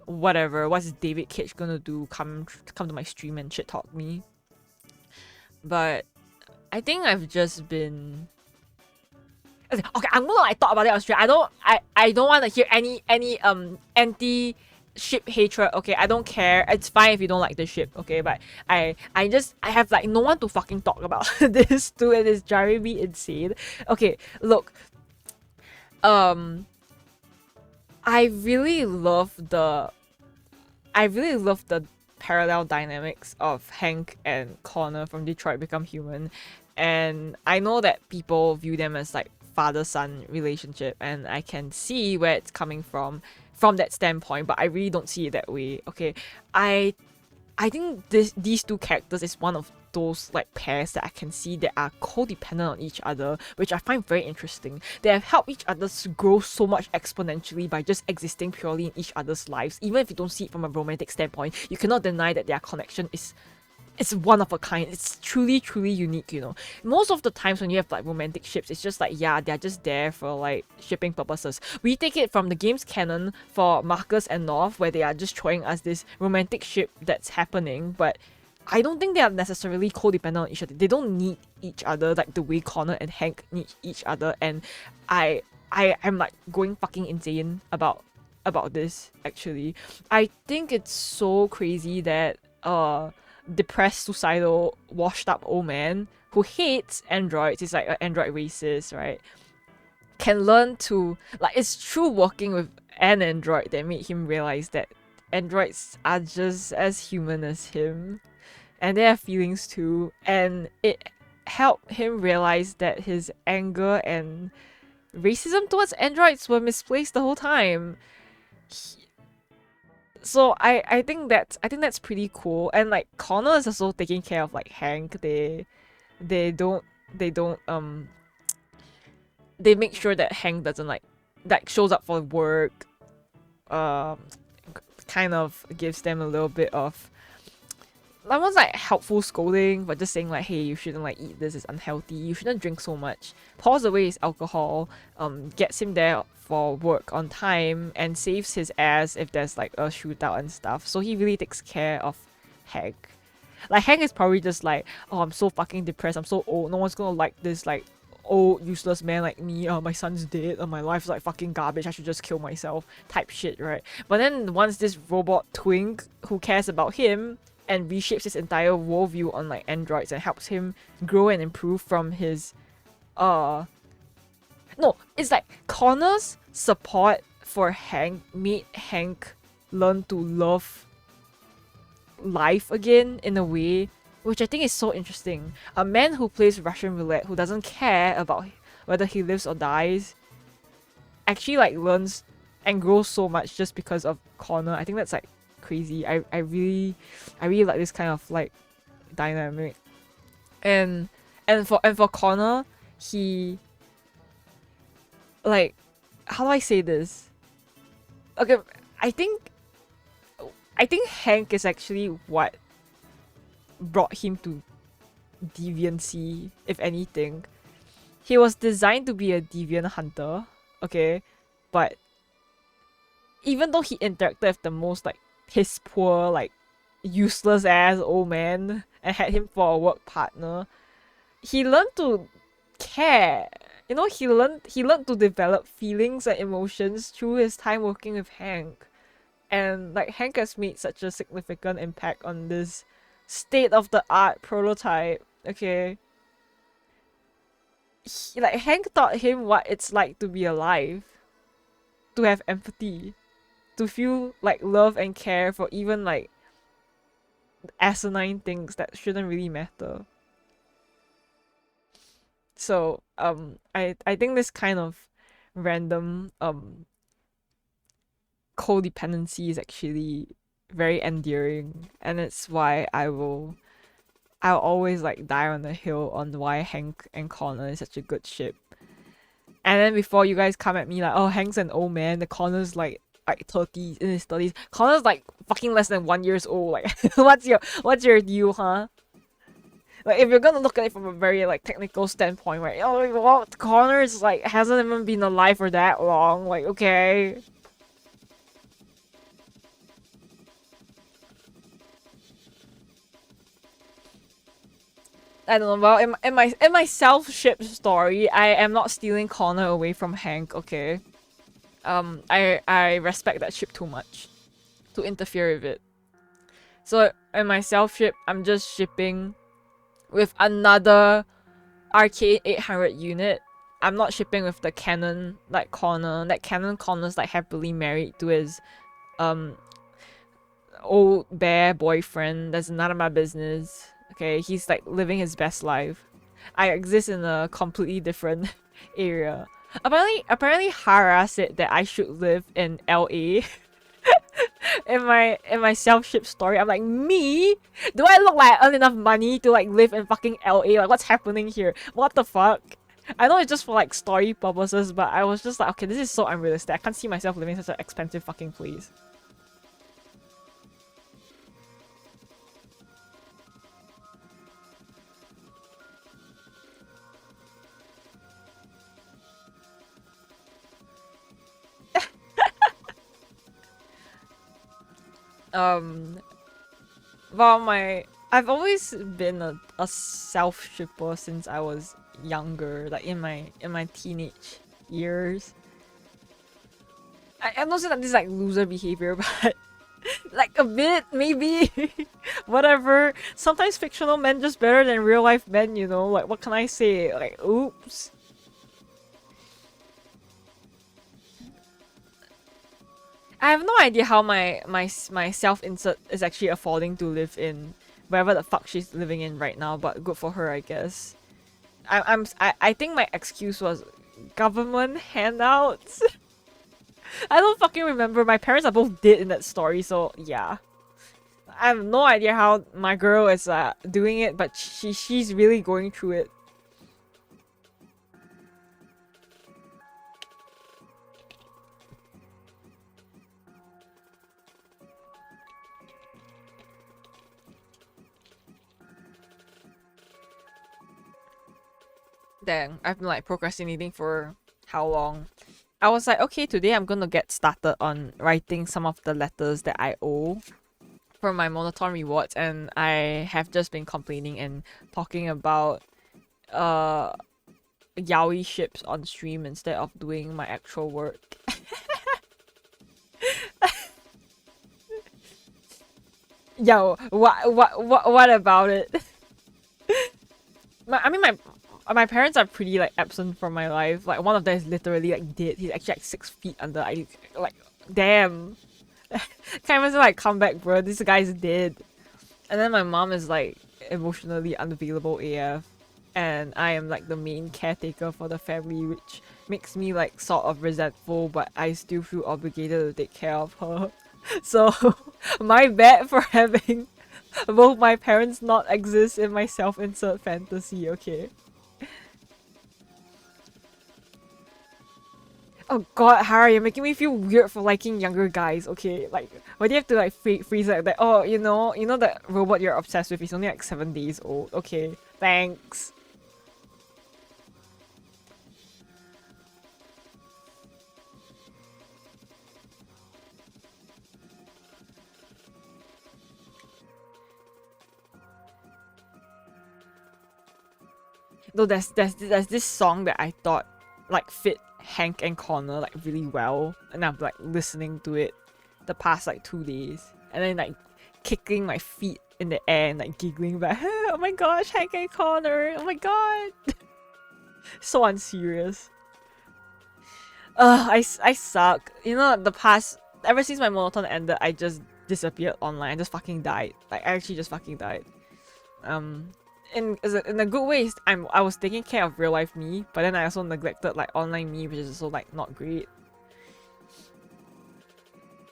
Whatever. What's David Cage gonna do? Come to my stream and shit talk me. But I think I've just been okay. I'm gonna like talk about it on stream. I don't want to hear any anti ship hatred. Okay, I don't care. It's fine if you don't like the ship. Okay, but I have like no one to fucking talk about this too. It is driving me insane. Okay, look. Um, I really love the I really love the parallel dynamics of Hank and Connor from Detroit Become Human. And I know that people view them as like father-son relationship, and I can see where it's coming from. from that standpoint, but I really don't see it that way. Okay, I think these two characters is one of those like pairs that I can see that are codependent on each other, which I find very interesting. They have helped each other to grow so much exponentially by just existing purely in each other's lives. Even if you don't see it from a romantic standpoint, you cannot deny that their connection is it's one of a kind. It's truly, truly unique, you know. Most of the times when you have like romantic ships, it's just like, yeah, they're just there for like shipping purposes. We take it from the game's canon for Marcus and North, where they are just showing us this romantic ship that's happening, but I don't think they are necessarily codependent on each other. They don't need each other like the way Connor and Hank need each other, and I am like going fucking insane about this actually. I think it's so crazy that depressed, suicidal, washed up old man who hates androids, is like an android racist, right? Can learn to like, it's true working with an android that made him realize that androids are just as human as him and they have feelings too, and it helped him realize that his anger and racism towards androids were misplaced the whole time. So I think that's pretty cool. And like Connor is also taking care of like Hank. They don't they make sure that Hank doesn't like shows up for work, kind of gives them a little bit of almost like helpful scolding, but just saying like, hey, you shouldn't like eat this, it's unhealthy, you shouldn't drink so much. Pours away his alcohol, gets him there for work on time, and saves his ass if there's like a shootout and stuff. So he really takes care of Hank. Like Hank is probably just like, oh, I'm so fucking depressed, I'm so old, no one's gonna like this like old useless man like me, my son's dead, my life's like fucking garbage, I should just kill myself type shit, right? But then once this robot twink who cares about him and reshapes his entire worldview on like androids and helps him grow and improve from his no, it's like Connor's support for Hank made Hank learn to love life again in a way which I think is so interesting. A man who plays Russian roulette, who doesn't care about whether he lives or dies, actually like learns and grows so much just because of Connor. I think that's like crazy. I really like this kind of like dynamic. And for Connor, he like, how do I say this? Okay, I think Hank is actually what brought him to deviancy, if anything. He was designed to be a deviant hunter, okay? But even though he interacted with the most like piss poor, like useless ass old man and had him for a work partner, he learned to care. You know, he learned to develop feelings and emotions through his time working with Hank. And like Hank has made such a significant impact on this state-of-the-art prototype, okay? Like Hank taught him what it's like to be alive, to have empathy, to feel like love and care for even like asinine things that shouldn't really matter. So I think this kind of random codependency is actually very endearing, and it's why I'll always like die on the hill on why Hank and Connor is such a good ship. And then before you guys come at me like, oh, Hank's an old man, the Connor's like 30s, in his 30s. Connor's like fucking less than 1 year old. Like what's your deal, huh? Like if you're gonna look at it from a very like technical standpoint, right? Oh, well, Connor's like hasn't even been alive for that long. Like, okay. I don't know. Well, in my self-ship story, I am not stealing Connor away from Hank. Okay. I respect that ship too much to interfere with it. So in my self-ship, I'm just shipping with another Arcade 800 unit. I'm not shipping with the canon like Connor. That canon Connor's like happily married to his old bear boyfriend. That's none of my business. Okay, he's like living his best life. I exist in a completely different area. Apparently Hara said that I should live in LA. in my self-ship story. I'm like, me? Do I look like I earn enough money to like live in fucking LA? Like, what's happening here? What the fuck? I know it's just for like story purposes, but I was just like, okay, this is so unrealistic. I can't see myself living in such an expensive fucking place. Well, I've always been a self-shipper since I was younger, like in my teenage years. I'm not saying that this is like loser behavior, but like a bit, maybe. Whatever. Sometimes fictional men just better than real life men, you know? Like, what can I say? Like, oops. I have no idea how my self-insert is actually affording to live in wherever the fuck she's living in right now, but good for her, I guess. I think my excuse was government handouts. I don't fucking remember. My parents are both dead in that story, so yeah. I have no idea how my girl is doing it, but she's really going through it. Then I've been like procrastinating for how long? I was like, okay, today I'm gonna get started on writing some of the letters that I owe for my Monoton rewards, and I have just been complaining and talking about yaoi ships on stream instead of doing my actual work. Yo, what about it? My parents are pretty like absent from my life. Like one of them is literally like dead. He's actually like 6 feet under. I like, damn. Can't even like come back, bro. This guy's dead. And then my mom is like emotionally unavailable AF, and I am like the main caretaker for the family, which makes me like sort of resentful, but I still feel obligated to take care of her. So my bad for having both my parents not exist in my self-insert fantasy, okay? Oh god, Harry, you're making me feel weird for liking younger guys, okay? Like, why do you have to like freeze like that? Oh, you know that robot you're obsessed with is only like 7 days old. Okay, thanks. No, there's this song that I thought like fit Hank and Connor like really well, and I'm like listening to it the past like 2 days, and then like kicking my feet in the air and like giggling back. Oh my gosh, Hank and Connor! Oh my god, so unserious. I suck. You know, the past ever since my Monoton ended, I just disappeared online. I just fucking died. Like I actually just fucking died. In a good way, I was taking care of real life me, but then I also neglected like online me, which is also like not great.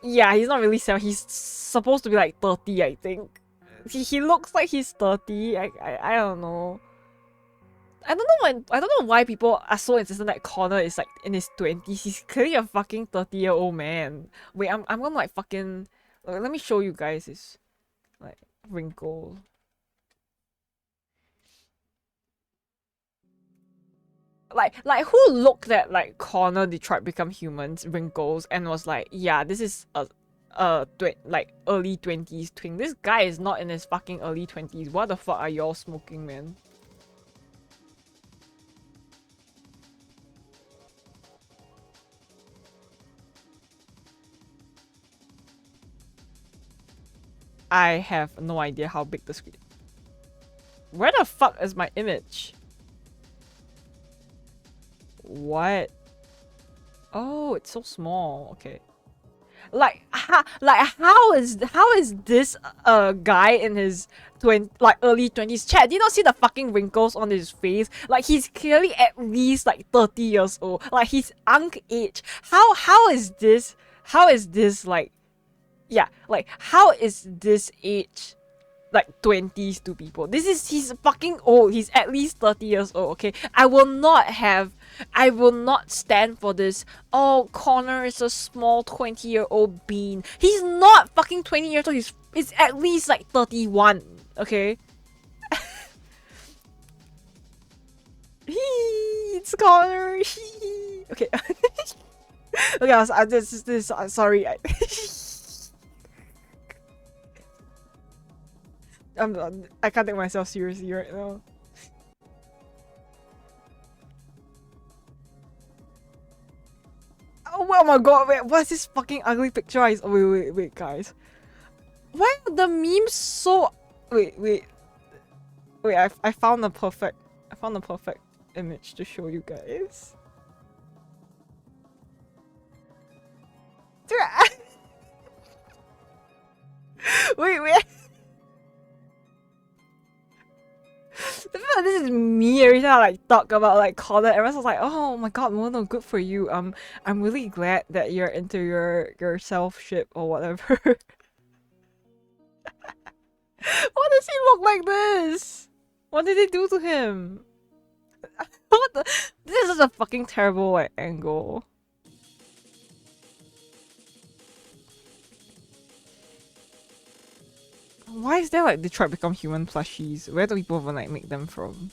Yeah, he's not really 7. He's supposed to be like 30, I think. He looks like he's 30. I don't know. I don't know why people are so insistent that Connor is like in his 20s. He's clearly a fucking 30-year-old man. Wait, I'm gonna like fucking let me show you guys his like wrinkle. Like who looked at like Connor Detroit Become Humans wrinkles and was like, yeah, this is a like early 20s twin. This guy is not in his fucking early 20s. What the fuck are y'all smoking, man? I have no idea how big the screen. Where the fuck is my image? What? Oh, it's so small. Okay. Like how is this guy in his early 20s? Chat, do you not see the fucking wrinkles on his face? Like he's clearly at least like 30 years old. Like he's unk age. How is this like, yeah, like how is this age like 20s to people? He's fucking old. He's at least 30 years old, okay? I will not stand for this. Oh, Connor is a small 20-year-old bean. He's not fucking 20 years old. He's at least like 31, okay? It's Connor. Okay. Okay, sorry. I can't take myself seriously right now. Oh my god, wait, what's this fucking ugly picture? Wait, guys. Why are the memes so... Wait, I found the perfect image to show you guys. Dude, wait. I feel like this is me every time I like talk about like Connor. Everyone's like, "Oh my god, Mono, good for you. I'm really glad that you're into your self ship or whatever." Why does he look like this? What did they do to him? What the? This is a fucking terrible like angle. Why is there like Detroit Become Human plushies? Where do people even like make them from?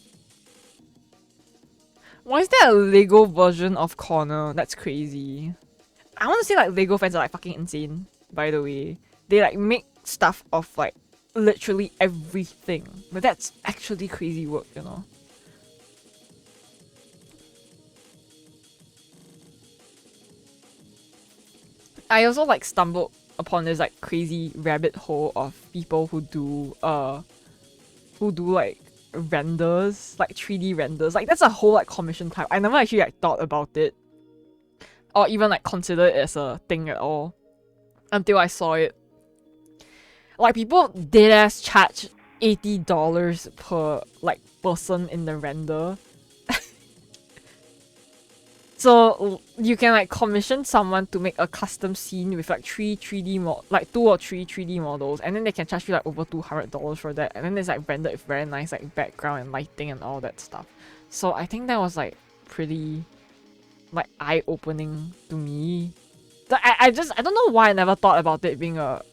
Why is there a Lego version of Connor? That's crazy. I want to say like Lego fans are like fucking insane, by the way. They like make stuff of like literally everything. But that's actually crazy work, you know? I also like stumbled upon this like crazy rabbit hole of people who do like renders, like 3D renders. Like that's a whole like commission type. I never actually like thought about it or even like consider it as a thing at all until I saw it. Like people deadass charge $80 per like person in the render. So you can like commission someone to make a custom scene with like 2 or 3 3D models, and then they can charge you like over $200 for that, and then it's like rendered with very nice like background and lighting and all that stuff. So I think that was like pretty like eye-opening to me. I don't know why I never thought about it being a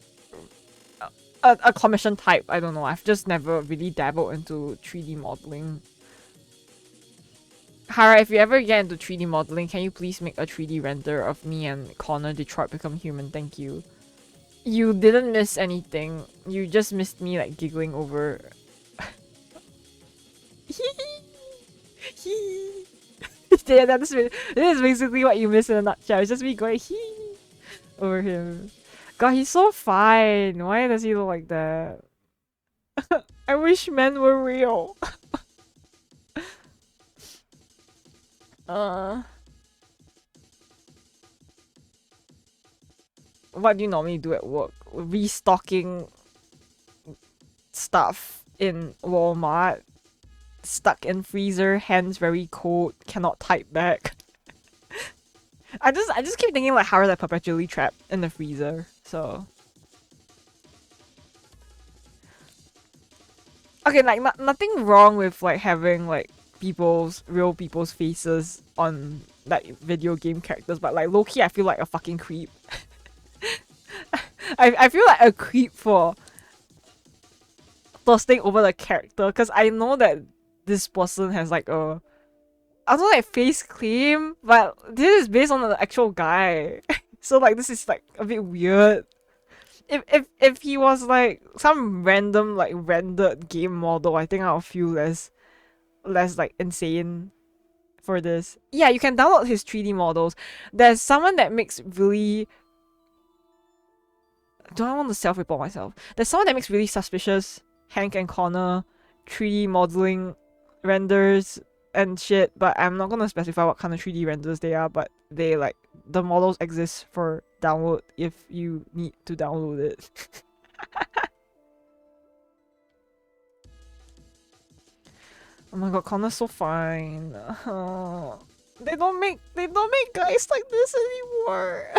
commission type. I don't know. I've just never really dabbled into 3D modeling. Hara, if you ever get into 3D modeling, can you please make a 3D render of me and Connor Detroit Become Human? Thank you. You didn't miss anything. You just missed me like giggling over. Yeah, this is basically what you miss in a nutshell. It's just me going hee over him. God, he's so fine. Why does he look like that? I wish men were real. What do you normally do at work? Restocking stuff in Walmart. Stuck in freezer, hands very cold, cannot type back. I just keep thinking like how are they perpetually trapped in the freezer, so. Okay, like nothing wrong with like having like real people's faces on like video game characters, but like low-key I feel like a fucking creep. I feel like a creep for thirsting over the character, because I know that this person has like a, I don't know, like face claim, but this is based on the actual guy. So like this is like a bit weird. If he was like some random like rendered game model, I think I'll feel less like insane for this. Yeah, you can download his 3D models. There's someone that makes really... Do I want to self-report myself? There's someone that makes really suspicious Hank and Connor 3D modeling renders and shit, but I'm not gonna specify what kind of 3D renders they are, but they like the models exist for download if you need to download it. Oh my god, Connor's so fine. They don't make guys like this anymore.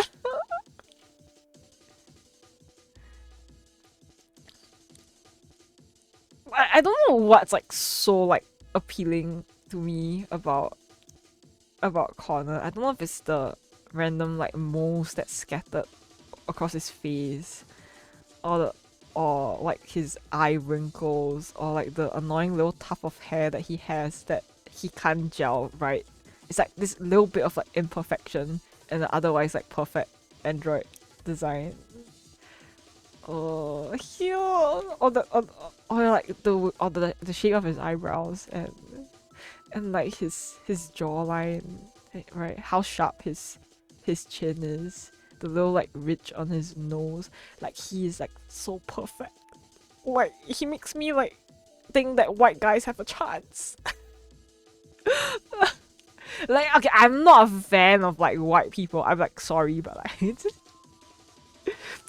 I don't know what's like so like appealing to me about Connor. I don't know if it's the random like moles that's scattered across his face, or like his eye wrinkles, or like the annoying little tuft of hair that he has that he can't gel right. It's like this little bit of like imperfection and the otherwise like perfect android design. Oh, cute! Or like the shape of his eyebrows and like his jawline, right? How sharp his chin is, the little like ridge on his nose. Like he is like so perfect. Like he makes me like think that white guys have a chance. Like okay, I'm not a fan of like white people. I'm like sorry, but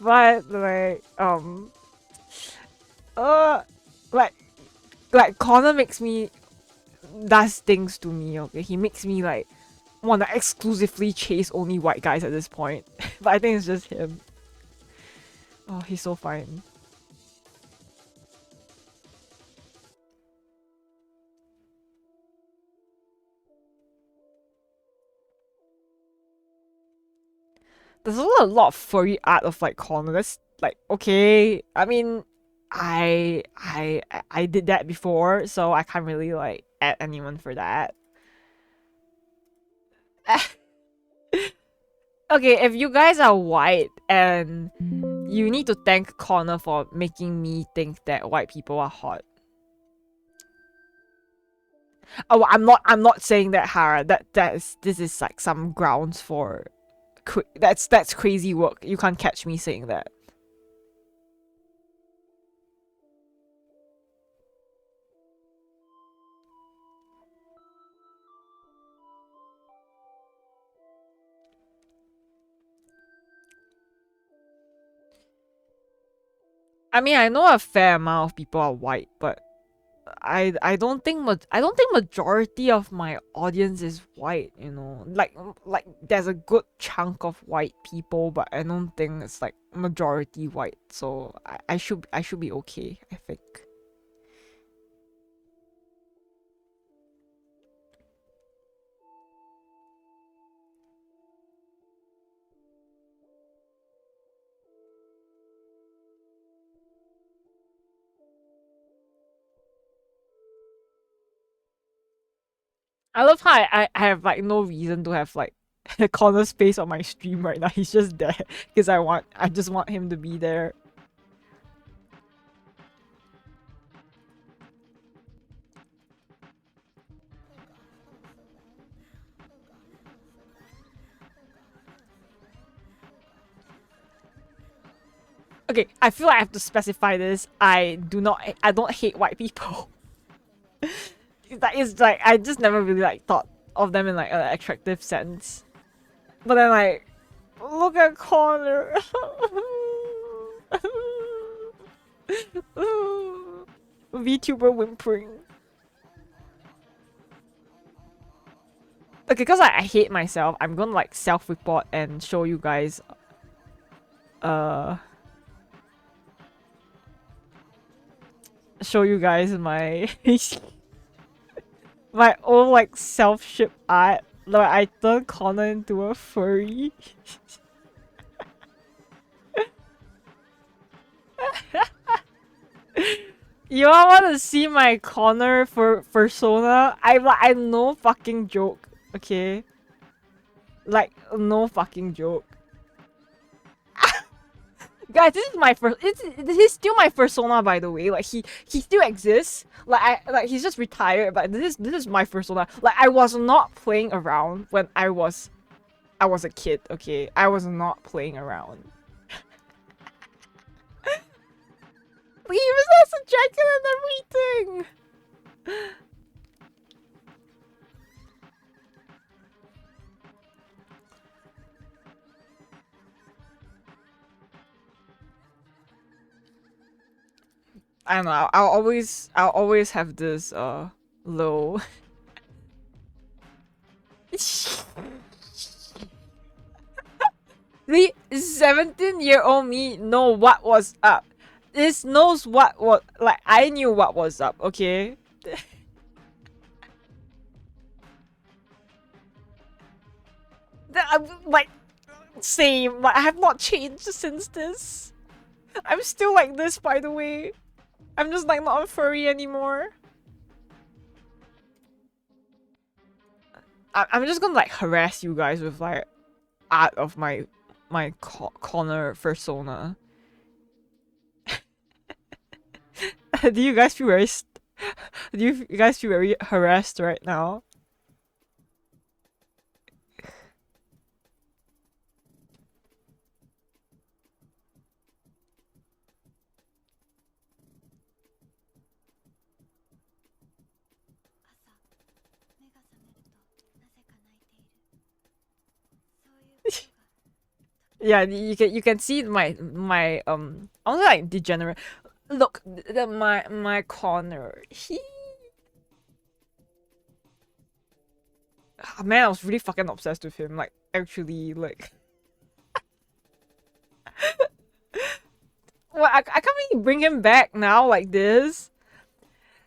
like but like Connor makes me does things to me, okay? He makes me like wanna exclusively chase only white guys at this point. But I think it's just him. Oh, he's so fine. There's also a lot of furry art of like Connor. That's like okay. I mean, I did that before, so I can't really like add anyone for that. Okay, if you guys are white and you need to thank Connor for making me think that white people are hot. Oh, I'm not saying that, Hara. This is like some grounds for that's crazy work. You can't catch me saying that. I mean, I know a fair amount of people are white, but I don't think majority of my audience is white, you know. Like there's a good chunk of white people, but I don't think it's like majority white. So I should be okay, I think. I love how I have like no reason to have like a corner space on my stream right now. He's just there because I just want him to be there. Okay, I feel like I have to specify this. I don't hate white people. It's like I just never really like thought of them in like an attractive sense. But then like look at Connor. VTuber whimpering. Okay, because I hate myself, I'm gonna like self-report and show you guys my my old like self-ship art. Like I turned Connor into a furry. You all want to see my Connor for persona? I no fucking joke, okay? Like no fucking joke. Guys, this is my first. He's still my persona, by the way. Like he still exists. Like he's just retired, but this is my persona. Like I was not playing around when I was a kid. Okay, I was not playing around. He even has a jacket and everything. I don't know. I'll always have this low. The 17-year-old me know what was up. This knows what like I knew what was up. Okay. Like same. Like I have not changed since this. I'm still like this, by the way. I'm just like not a furry anymore. I'm just gonna like harass you guys with like art of my Connor persona. Do you guys feel very do you guys feel very harassed right now? Yeah, you can see my I was like degenerate. Look, my Connor. Man, I was really fucking obsessed with him. Like actually, like. Well, I can't really bring him back now like this.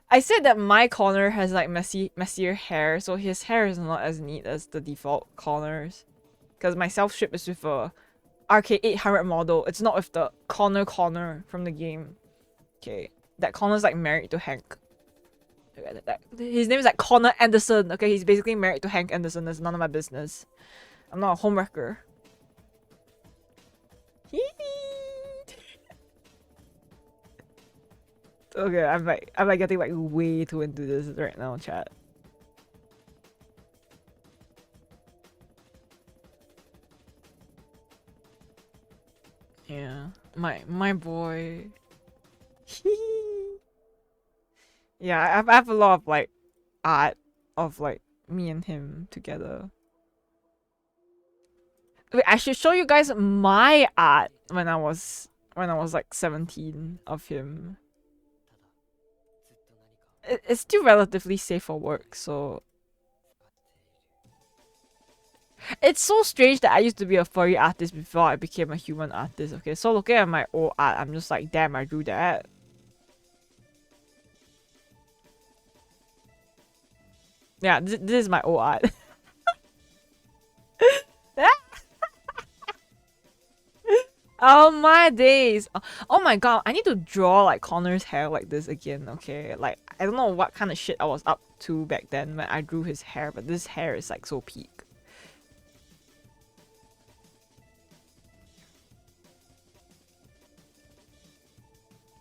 I said that my Connor has like messier hair, so his hair is not as neat as the default Connors. Because my self strip is with a RK800 model. It's not with the Connor from the game. Okay, that Connor's like married to Hank. His name is like Connor Anderson. Okay, he's basically married to Hank Anderson. That's none of my business. I'm not a homewrecker. Okay, I'm like getting like way too into this right now, chat. Yeah, my boy. Yeah, I have a lot of like art of like me and him together. Wait, I should show you guys my art when I was like 17 of him. It's still relatively safe for work, so it's so strange that I used to be a furry artist before I became a human artist. Okay, so looking at my old art, I'm just like, damn, I drew that. Yeah, this is my old art. Oh my days. Oh my god, I need to draw like Connor's hair like this again, okay? Like, I don't know what kind of shit I was up to back then when I drew his hair, but this hair is like so peak.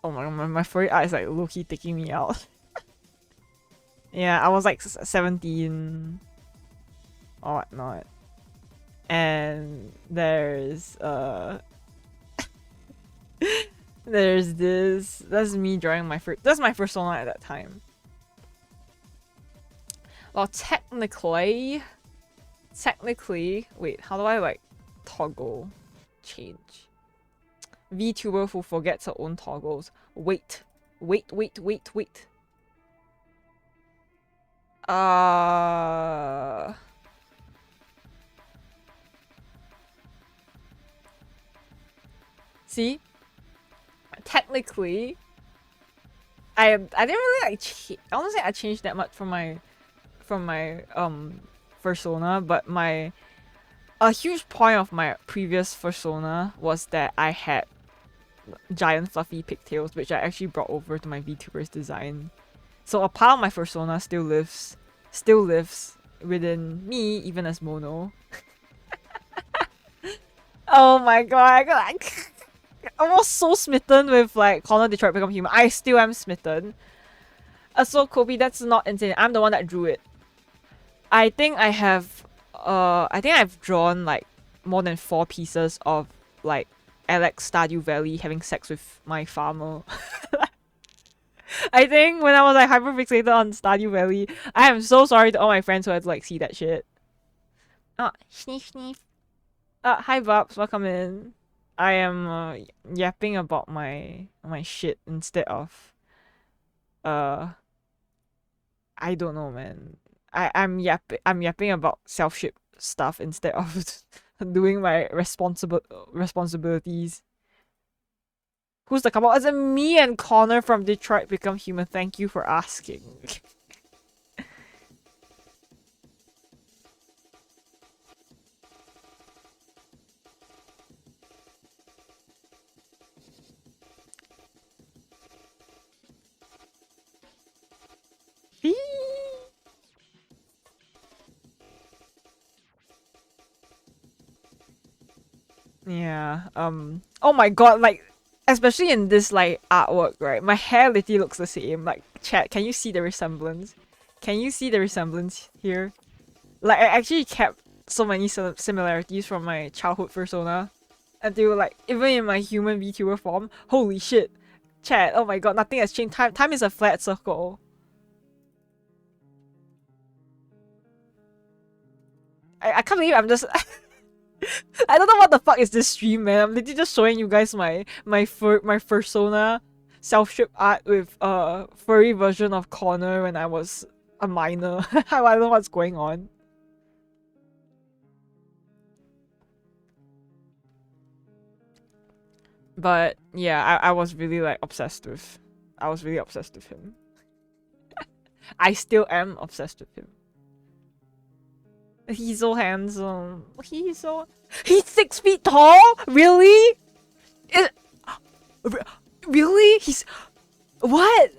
Oh my god, my furry art is like low-key taking me out. Yeah, I was like 17 or whatnot. And there's there's this. That's me drawing my first. That's my persona at that time. Well, technically, wait. How do I like toggle change? VTuber who forgets her own toggles. Wait. See, technically, I didn't really like. I don't say I changed that much from my persona, but a huge point of my previous persona was that I had giant fluffy pigtails, which I actually brought over to my VTubers design. So a part of my persona still lives within me, even as Mono. Oh my god, I was so smitten with like Connor Detroit Become Human. I still am smitten. So Kobe, that's not insane. I'm the one that drew it. I think I've drawn like more than 4 pieces of like Alex Stardew Valley having sex with my farmer. I think when I was like hyperfixated on Stardew Valley, I am so sorry to all my friends who had to like see that shit. Sniff sniff. Hi Bubs, welcome in. I am yapping about my shit instead of I don't know, man. I'm yapping about self-ship stuff instead of doing my responsibilities. Who's the couple? As in me and Connor from Detroit Become Human. Thank you for asking. Yeah. Oh my god, like especially in this like artwork, right? My hair literally looks the same. Like chat, can you see the resemblance? Can you see the resemblance here? Like I actually kept so many similarities from my childhood persona until like even in my human VTuber form. Holy shit. Chat, oh my god, nothing has changed. Time is a flat circle. I can't believe I'm just I don't know what the fuck is this stream, man. I'm literally just showing you guys my persona self-strip art with a furry version of Connor when I was a minor. I don't know what's going on. But yeah, I was really like obsessed with him. I still am obsessed with him. He's so handsome. He's 6 feet tall? Really? Really? He's what?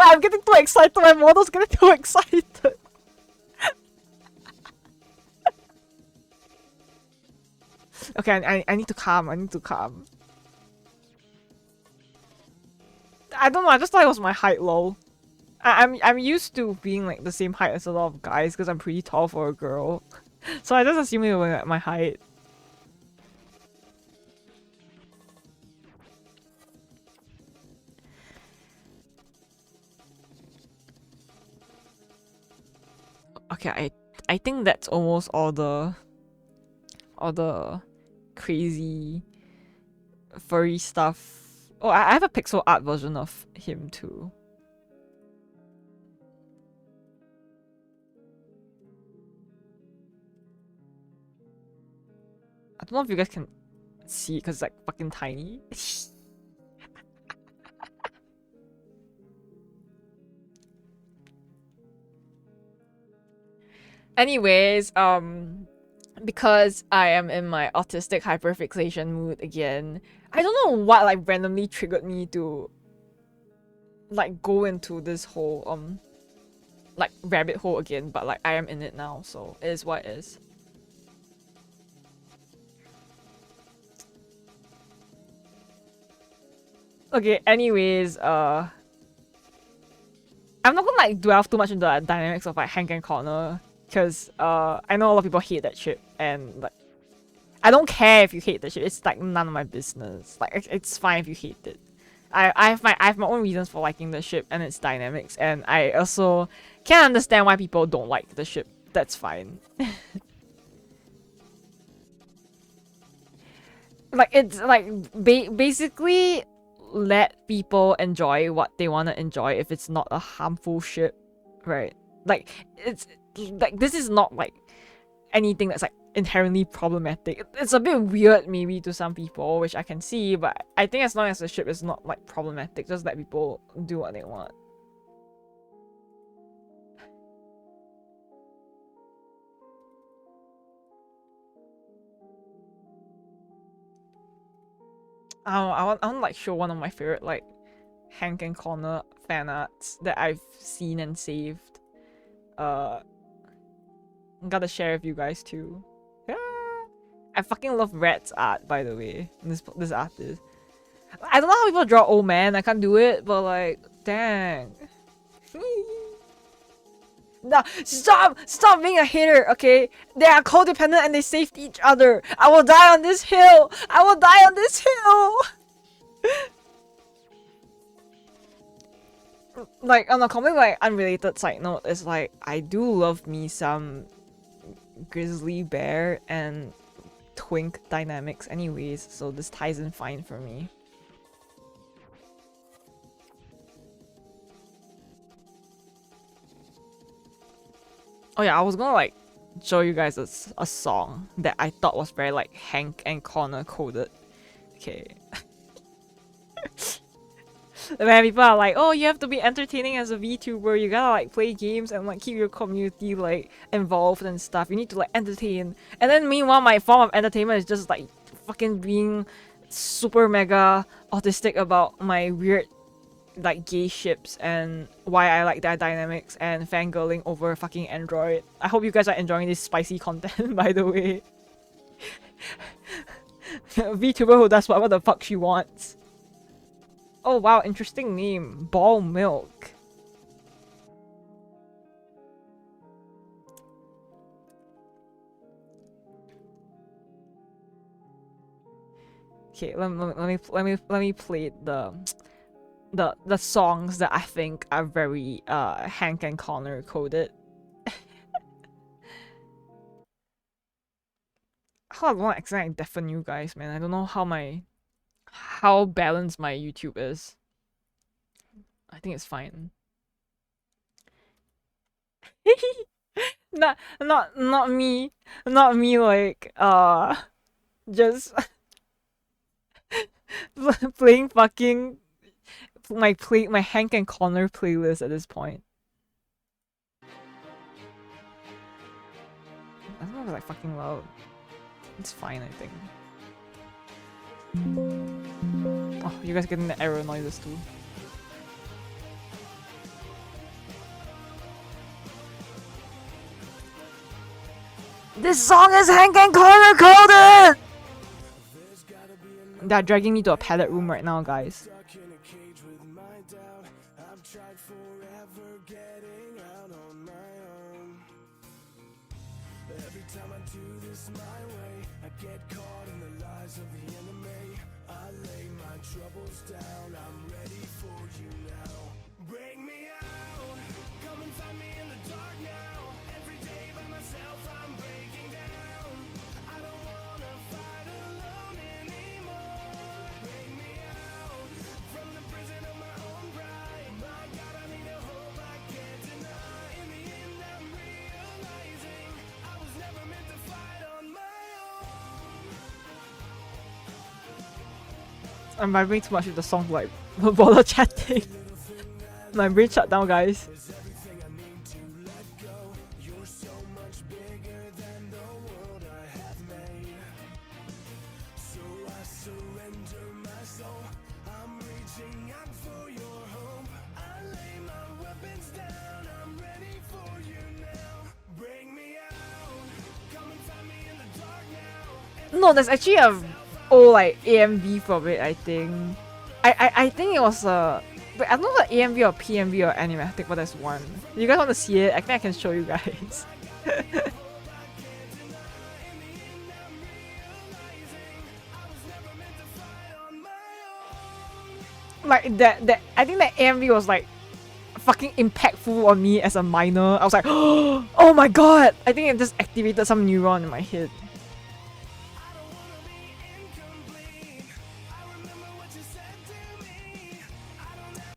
I'm getting too excited. My model's getting too excited. Okay, I need to calm. I don't know. I just thought it was my height, lol. I'm used to being like the same height as a lot of guys because I'm pretty tall for a girl. So I just assumed it was my height. Okay, I think that's almost all the crazy furry stuff. Oh, I have a pixel art version of him too. I don't know if you guys can see because it's like fucking tiny. Anyways, because I am in my autistic hyperfixation mood again, I don't know what like randomly triggered me to like go into this whole like rabbit hole again, but like I am in it now, so it is what it is. Okay, anyways, I'm not gonna like delve too much into the dynamics of like Hank and Connor, because I know a lot of people hate that shit, and like I don't care if you hate the shit. It's like none of my business. Like it's fine if you hate it. I have my own reasons for liking the ship and its dynamics, and I also can understand why people don't like the ship. That's fine. Like it's like basically let people enjoy what they want to enjoy if it's not a harmful ship, right? Like it's like this is not like anything that's like inherently problematic. It's a bit weird maybe to some people, which I can see, but I think as long as the ship is not like problematic, just let people do what they want. I want to like show one of my favorite like Hank and Connor fan arts that I've seen and saved. I'm gotta share with you guys too. Yeah. I fucking love Red's art, by the way. This artist. I don't know how people draw old man. I can't do it, but like, dang. No, stop being a hater, okay? They are codependent and they saved each other. I will die on this hill. I will die on this hill. Like on a completely like unrelated side note, is like I do love me some grizzly bear and twink dynamics anyways, so this ties in fine for me. Oh yeah, I was gonna like show you guys a song that I thought was very like Hank and Connor coded. Okay. When people are like, oh, you have to be entertaining as a VTuber, you gotta like play games and like keep your community like involved and stuff. You need to like entertain. And then meanwhile, my form of entertainment is just like fucking being super mega autistic about my weird like gay ships and why I like their dynamics and fangirling over fucking Android. I hope you guys are enjoying this spicy content, by the way. VTuber who does whatever the fuck she wants. Oh wow, interesting name. Ball Milk. Okay, let me play the songs that I think are very Hank and Connor coded. How I want to accidentally deafen you guys, man. I don't know how balanced my YouTube is. I think it's fine. Not me. Not me like just playing fucking my Hank and Connor playlist at this point. I don't know if it's like fucking loud. It's fine, I think. Oh, you guys getting the error noises too. This song is Hank and Connor coded! They're dragging me to a pallet room right now, guys. I'm vibing too much with the song, like, bother chatting. My brain shut down, guys. No, there's actually a old like AMV from it, I think. I think it was but I don't know the AMV or PMV or animatic, but there's one. You guys want to see it? I think I can show you guys. Like that I think that AMV was like fucking impactful on me as a minor. I was like, oh my god! I think it just activated some neuron in my head.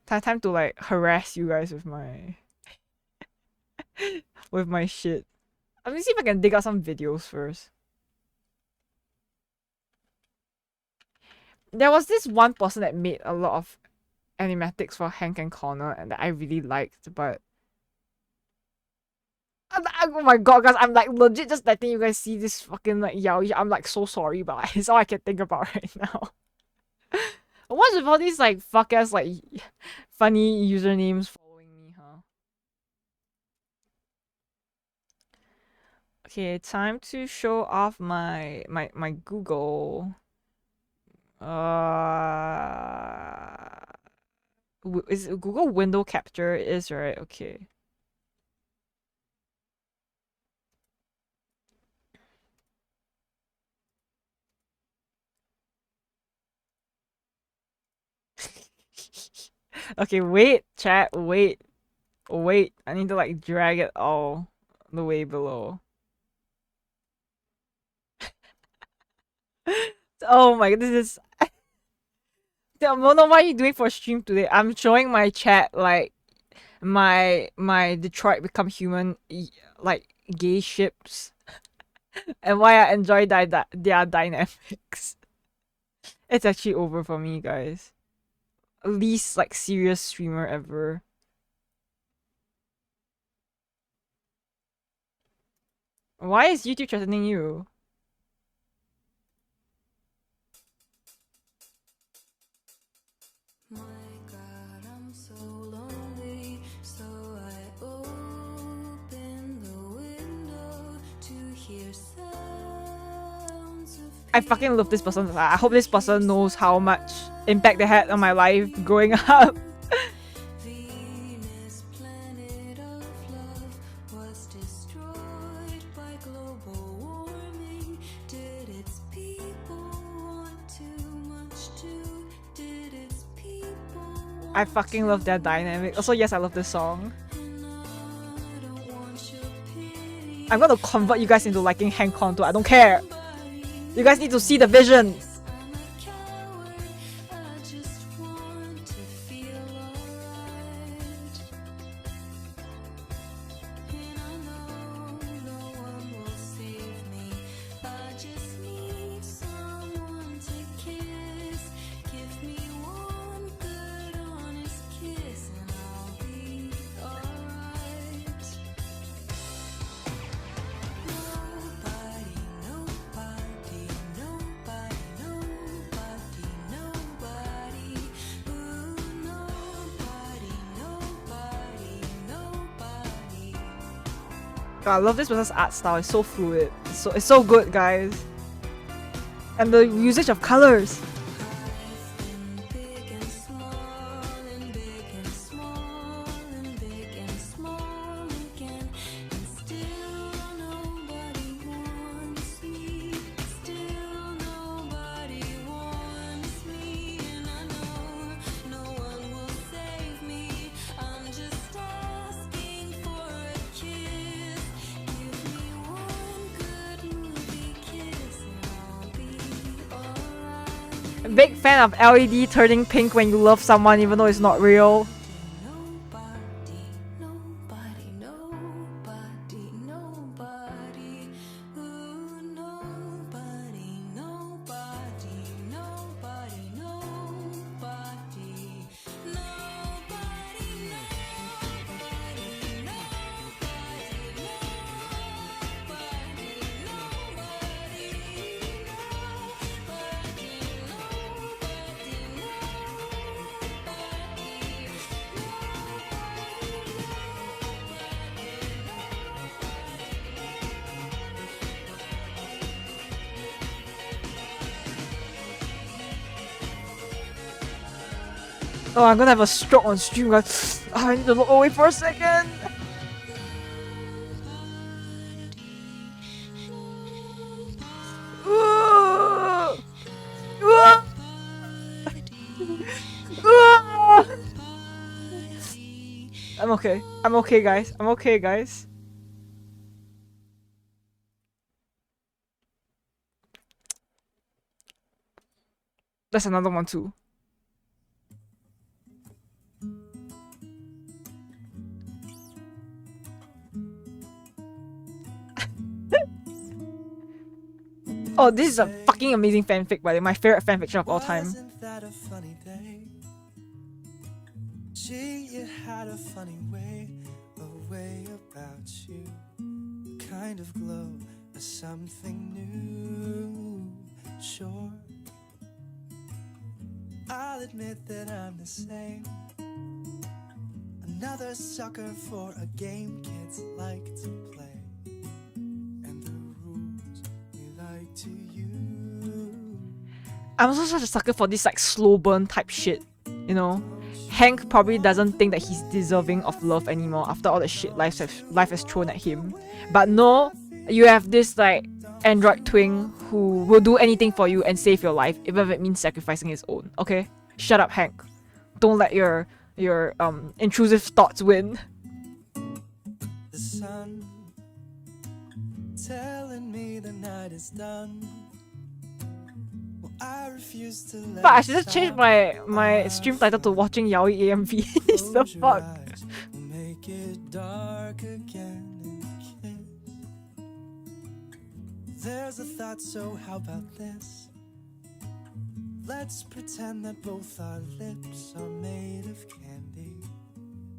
Time to like harass you guys with my with my shit. Let me see if I can dig out some videos first. There was this one person that made a lot of animatics for Hank and Connor and that I really liked, but oh my god, guys, I'm like legit just letting you guys see this fucking like yaoi. I'm like so sorry, but like, it's all I can think about right now. What's with all these like fuck ass like funny usernames following me, huh? Okay, time to show off my Google. Is Google window capture is right? Okay. Okay, wait, chat, wait. I need to like drag it all the way below. Oh my god, this is Mono, what are you doing for stream today? I'm showing my chat like my Detroit Become Human like gay ships and why I enjoy their dynamics. It's actually over for me, guys. Least like serious streamer ever. Why is YouTube threatening you? I fucking love this person. I hope this person knows how much impact they had on my life growing up. I fucking love their dynamic. Also, yes, I love this song. I'm gonna convert you guys into liking Hank Conto. I don't care. You guys need to see the vision. I love this person's art style. It's so fluid. It's so good, guys. And the usage of colors. Big fan of LED turning pink when you love someone even though it's not real. Oh, I'm gonna have a stroke on stream, guys. Oh, I need to look away for a second. I'm okay. I'm okay, guys. I'm okay, guys. That's another one too. Oh, this is a fucking amazing fanfic, by the way. My favorite fanfiction of all time. Wasn't that a funny day? Gee, you had a funny way about you. Kind of glow, or something new. Sure, I'll admit that I'm the same. Another sucker for a game kids like to play. To you. I'm also such a sucker for this like slow burn type shit, you know. Hank probably doesn't think that he's deserving of love anymore after all the shit life has thrown at him. But no, you have this like android twin who will do anything for you and save your life, even if it means sacrificing his own. Okay, shut up, Hank. Don't let your intrusive thoughts win. The sun telling me the night is done. Well, I refuse to let But I should just change my stream title to watching Yaoi AMV. It's the fuck. Make it dark again and kiss. There's a thought, so how about this? Let's pretend that both our lips are made of candy.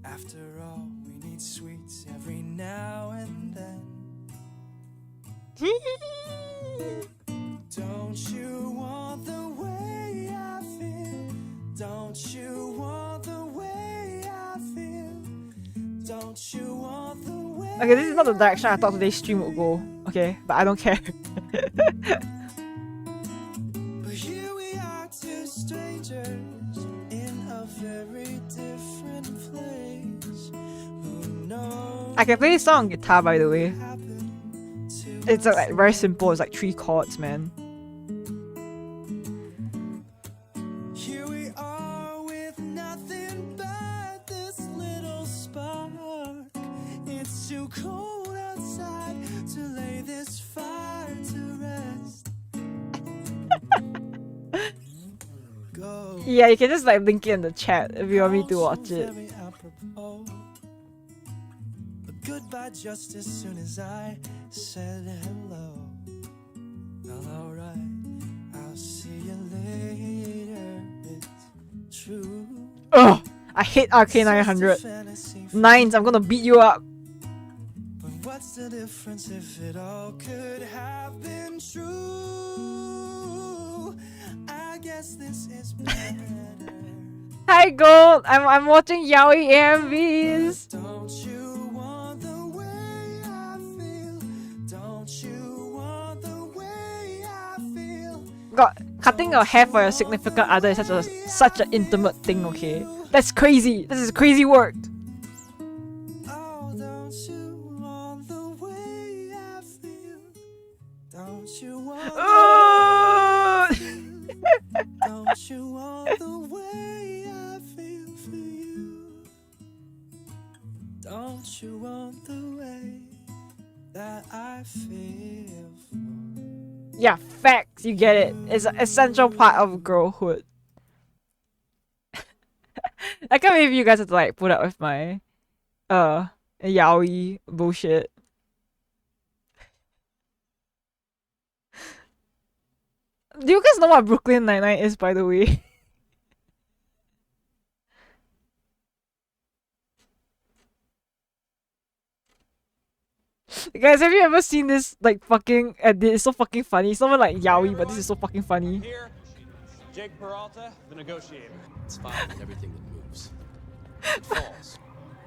After all, we need sweets every now and then. Don't you want the way I feel? Don't you want the way I feel? Don't you want the way? Okay, this is not the direction I thought today's stream would go. Okay, but I don't care. But here we are, two strangers in a very different place. Who knows I can play this song on guitar, by the way. what happened to It's like us? very simple. It's like 3 chords, man. Here we are with nothing but this little spark. It's too cold outside to lay this fire to rest. Go. Yeah, you can just like link it in the chat if you want me to watch it. Very apropos. But goodbye just as soon as I said hello. Well, alright, I'll see you later. It's true. Ugh! I hate RK It's just a 900. fantasy for Nines, I'm gonna beat you up. But what's the difference if it all could have been true? I guess this is better. Hi Gold! I'm watching Yaoi AMVs! Don't you want the way I feel? Don't you want the way I feel? God, cutting your hair for your significant other is such an intimate thing, okay? That's crazy! This is crazy work! Oh, don't you want the way I feel? Don't you want Ugh! Don't you want the way I feel for you? Don't you want the way that I feel for Yeah, facts, you get it. It's an essential part of girlhood. I can't believe you guys have to like put up with my yaoi bullshit. Do you guys know what Brooklyn Nine-Nine is, by the way? Guys, have you ever seen this like fucking edit? It's so fucking funny. It's not even like yaoi, but this is so fucking funny. Here, Jake Peralta, the negotiator. It's fine with everything that moves. If it falls,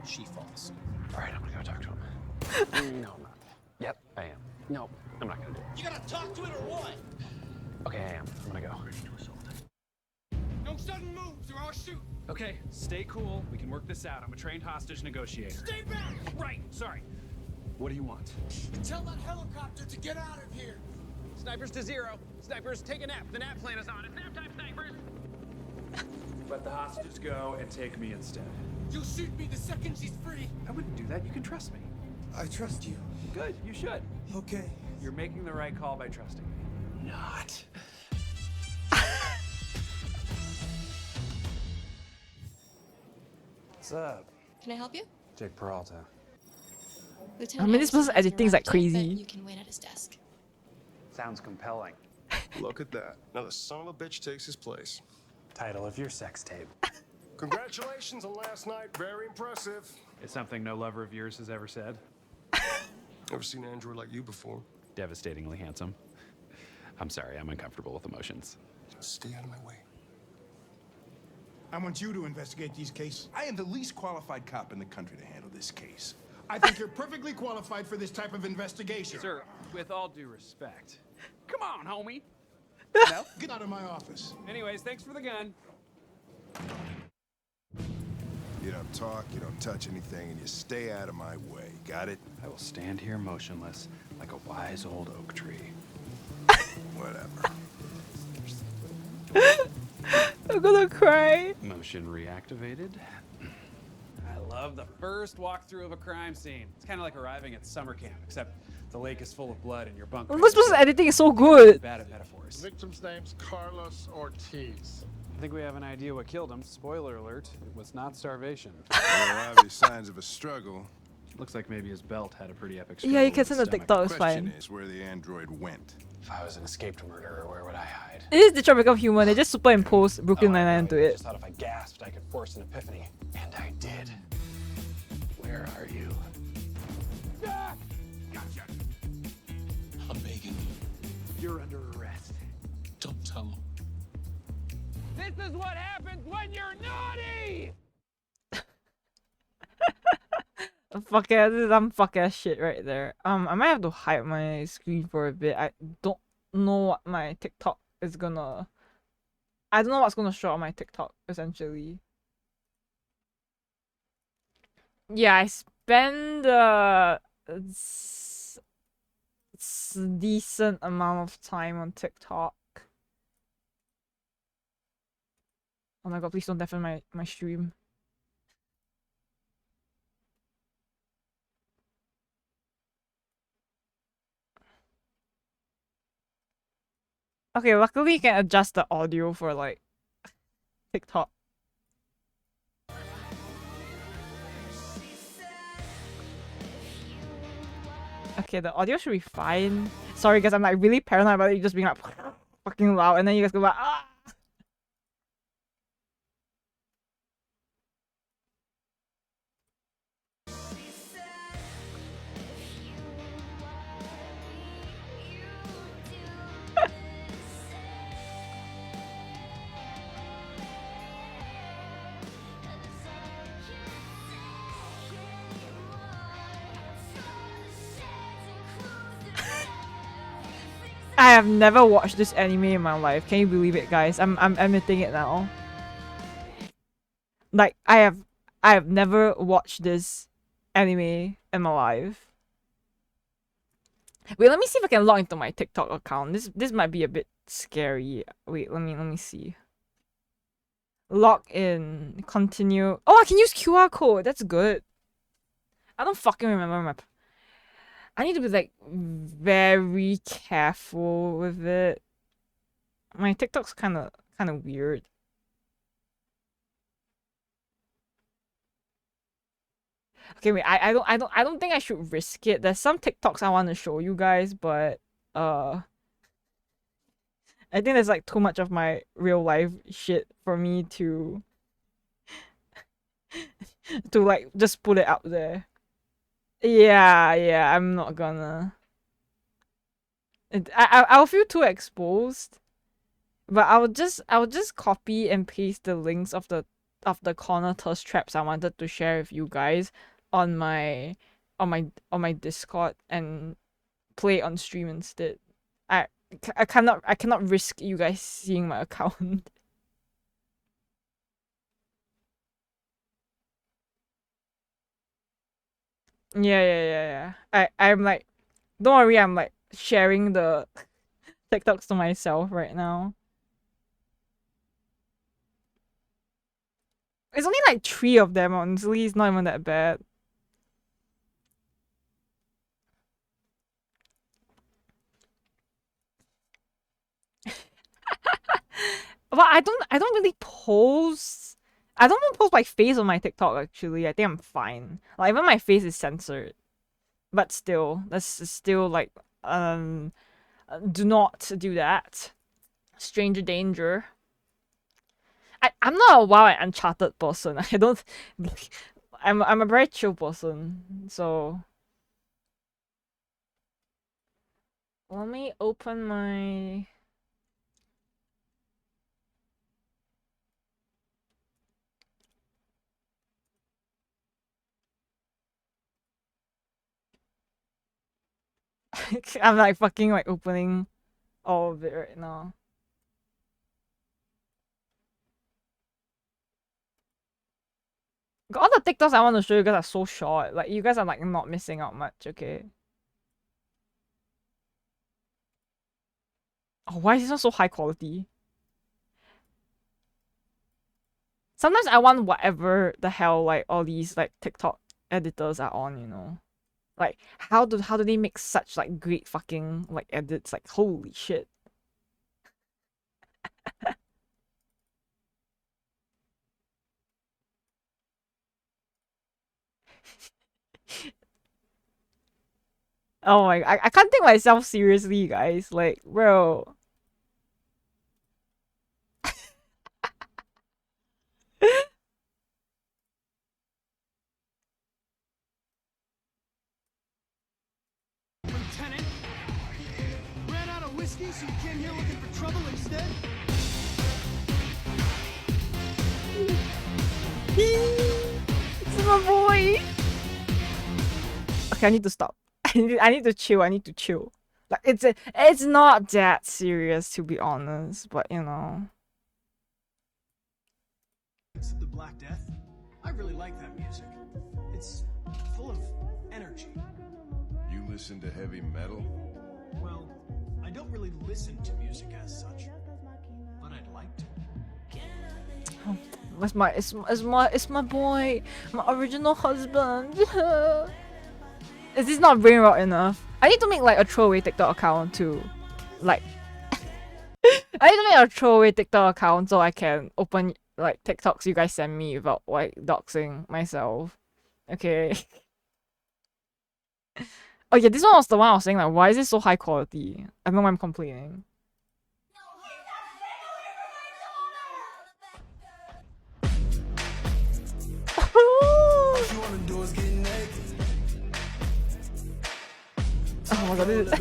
she falls. All right, I'm gonna go talk to him. No, I'm not. Yep, I am. No, I'm not gonna do it. You gotta talk to it or what? Okay, I am. I'm gonna go. No sudden moves or I'll shoot. Okay, stay cool. We can work this out. I'm a trained hostage negotiator. Stay back! Right, sorry. What do you want? Tell that helicopter to get out of here. Snipers to 0. Snipers, take a nap. The nap plan is on. It's nap time, snipers! Let the hostages go and take me instead. You'll shoot me the second she's free. I wouldn't do that. You can trust me. I trust you. Good, you should. Okay. You're making the right call by trusting me. Not. What's up? Can I help you? Jake Peralta. Lieutenant this person's Anderson editing is, like, hasn't arrived yet, crazy. but you can wait at his desk. Sounds compelling. Look at that. Now the son of a bitch takes his place. Title of your sex tape. Congratulations on last night. Very impressive. It's something no lover of yours has ever said. Never seen an android like you before. Devastatingly handsome. I'm sorry, I'm uncomfortable with emotions. Stay out of my way. I want you to investigate these cases. I am the least qualified cop in the country to handle this case. I think you're perfectly qualified for this type of investigation. Sir, with all due respect. Come on, homie. No? Get out of my office. Anyways, thanks for the gun. You don't talk, you don't touch anything, and you stay out of my way. Got it? I will stand here motionless like a wise old oak tree. Whatever. I'm gonna cry. Motion reactivated. I love the first walkthrough of a crime scene. It's kind of like arriving at summer camp, except the lake is full of blood and your bunk. This person's editing is so good. Bad at metaphors. Victim's name's Carlos Ortiz. I think we have an idea what killed him. Spoiler alert, it was not starvation. There are obvious signs of a struggle. Looks like maybe his belt had a pretty epic Yeah, you struggle can with send his the stomach. TikTok, it's Question fine. is where the android went. If I was an escaped murderer, where would I hide? It is Detroit Become Human, they just superimpose Brooklyn I Nine-Nine know, to I it. just thought if I gasped, I could force an epiphany. And I did. Where are you? Jack! Gotcha! I'm begging you. You're under arrest. Don't tell him. This is what happens when you're naughty! Fuck ass, this is some fuck ass shit right there. I might have to hide my screen for a bit. I don't know what my TikTok is gonna. I don't know what's gonna show on my TikTok essentially. Yeah, I spend decent amount of time on TikTok. Oh my god, please don't deafen my stream. Okay, luckily you can adjust the audio for like TikTok. Okay, the audio should be fine. Sorry guys, I'm like really paranoid about it just being like fucking loud and then you guys go like ah. I have never watched this anime in my life. Can you believe it, guys? I'm admitting it now. Like I have never watched this anime in my life. Wait, let me see if I can log into my TikTok account. This might be a bit scary. Wait, let me see. Log in, continue. Oh, I can use QR code. That's good. I don't fucking remember my. I need to be like very careful with it. My TikTok's kind of weird. Okay, wait. I don't think I should risk it. There's some TikToks I want to show you guys, but I think there's like too much of my real life shit for me to to like just put it out there. Yeah, I'm not gonna. I'll feel too exposed. But I would just copy and paste the links of the corner thirst traps I wanted to share with you guys on my Discord and play on stream instead. I cannot risk you guys seeing my account. Yeah. I'm like, don't worry, I'm like sharing the TikToks to myself right now. It's only like 3 of them, honestly. It's not even that bad. But I don't really post. I don't even post my face on my TikTok actually. I think I'm fine. Like even my face is censored. But still, that's still like do not do that. Stranger danger. I'm not a WoW and Uncharted person. I don't. I'm a very chill person. So let me open my. I'm like fucking like opening all of it right now. All the TikToks I want to show you guys are so short. Like you guys are like not missing out much, okay? Oh, why is this one so high quality? Sometimes I want whatever the hell like all these like TikTok editors are on, you know? Like how do they make such like great fucking like edits? Like holy shit. Oh my, I can't take myself seriously, guys. Like, bro. Lieutenant, ran out of whiskey, so you came here looking for trouble instead? It's my boy. Okay, I need to stop. I need to chill. I need to chill. Like it's not that serious, to be honest, but you know. The Black Death? I really like that music. It's full of energy. You listen to heavy metal? Well, I don't really listen to music as such, but I'd like to. It's my boy, my original husband. Is this not brain rot enough? I need to make like a throwaway TikTok account too, like. I need to make a throwaway TikTok account so I can open like TikToks you guys send me without like doxing myself. Okay. Oh yeah, this one was the one I was saying like, why is it so high quality? I don't know why I'm complaining. Oh my god, this is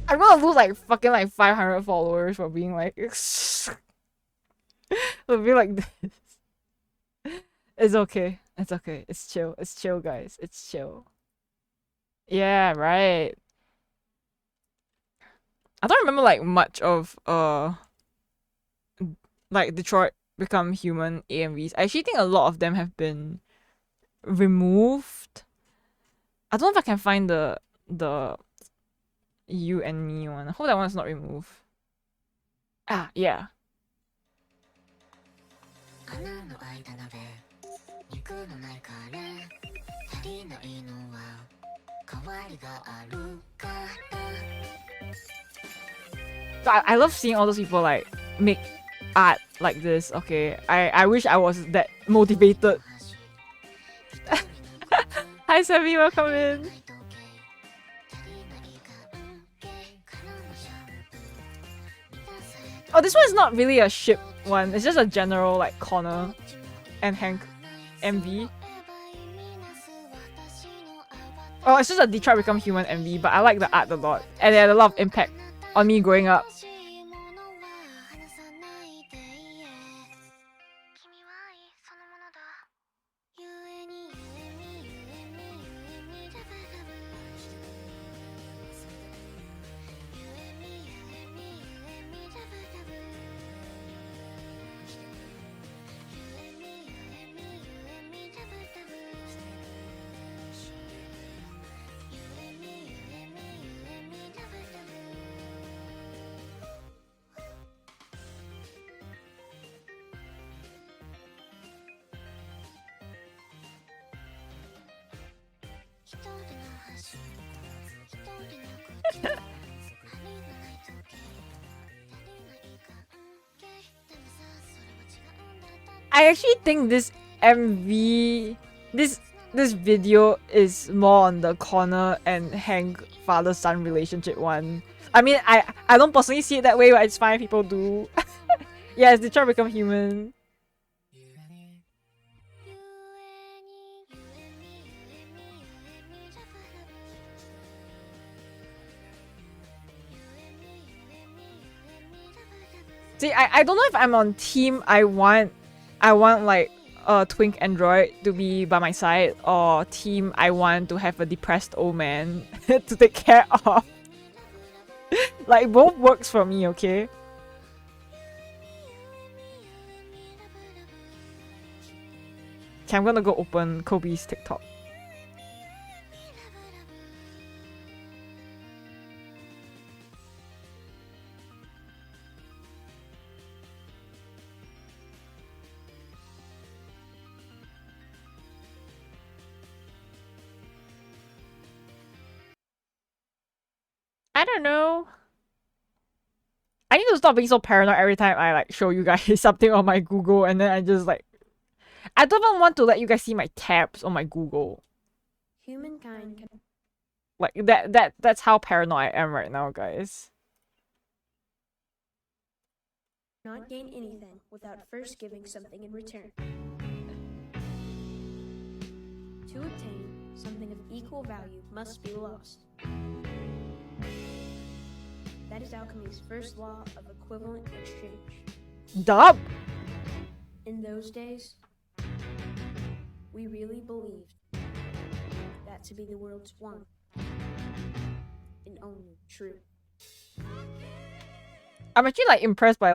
I'm gonna lose like fucking like 500 followers for being like for being like this. It's okay. It's okay. It's chill. It's chill, guys. It's chill. Yeah, right. I don't remember like much of like Detroit Become Human AMVs. I actually think a lot of them have been removed. I don't know if I can find the You and Me one. I hope that one's not removed. Ah, yeah. I love seeing all those people like make art like this. Okay, I wish I was that motivated. Hi Sammy, welcome in. Oh, this one is not really a ship one. It's just a general like Connor and Hank MV. Oh, it's just a Detroit Become Human MV, but I like the art a lot, and it had a lot of impact on me growing up. I actually think this MV, this video is more on the Connor and Hank father-son relationship one. I mean, I don't personally see it that way, but it's fine, people do. Yeah, it's Detroit Become Human. See, I don't know if I'm on team I want like a twink android to be by my side, or team I want to have a depressed old man to take care of. Like, both works for me, okay? Okay, I'm gonna go open Kobe's TikTok. I don't know. I need to stop being so paranoid every time I like show you guys something on my Google, and then I just like I don't even want to let you guys see my tabs on my Google. Humankind can Like that's how paranoid I am right now, guys. not gain anything without first giving something in return. To obtain something of equal value must be lost. That is alchemy's first law of equivalent exchange. Duh. In those days, we really believed that to be the world's one and only true. I'm actually like impressed by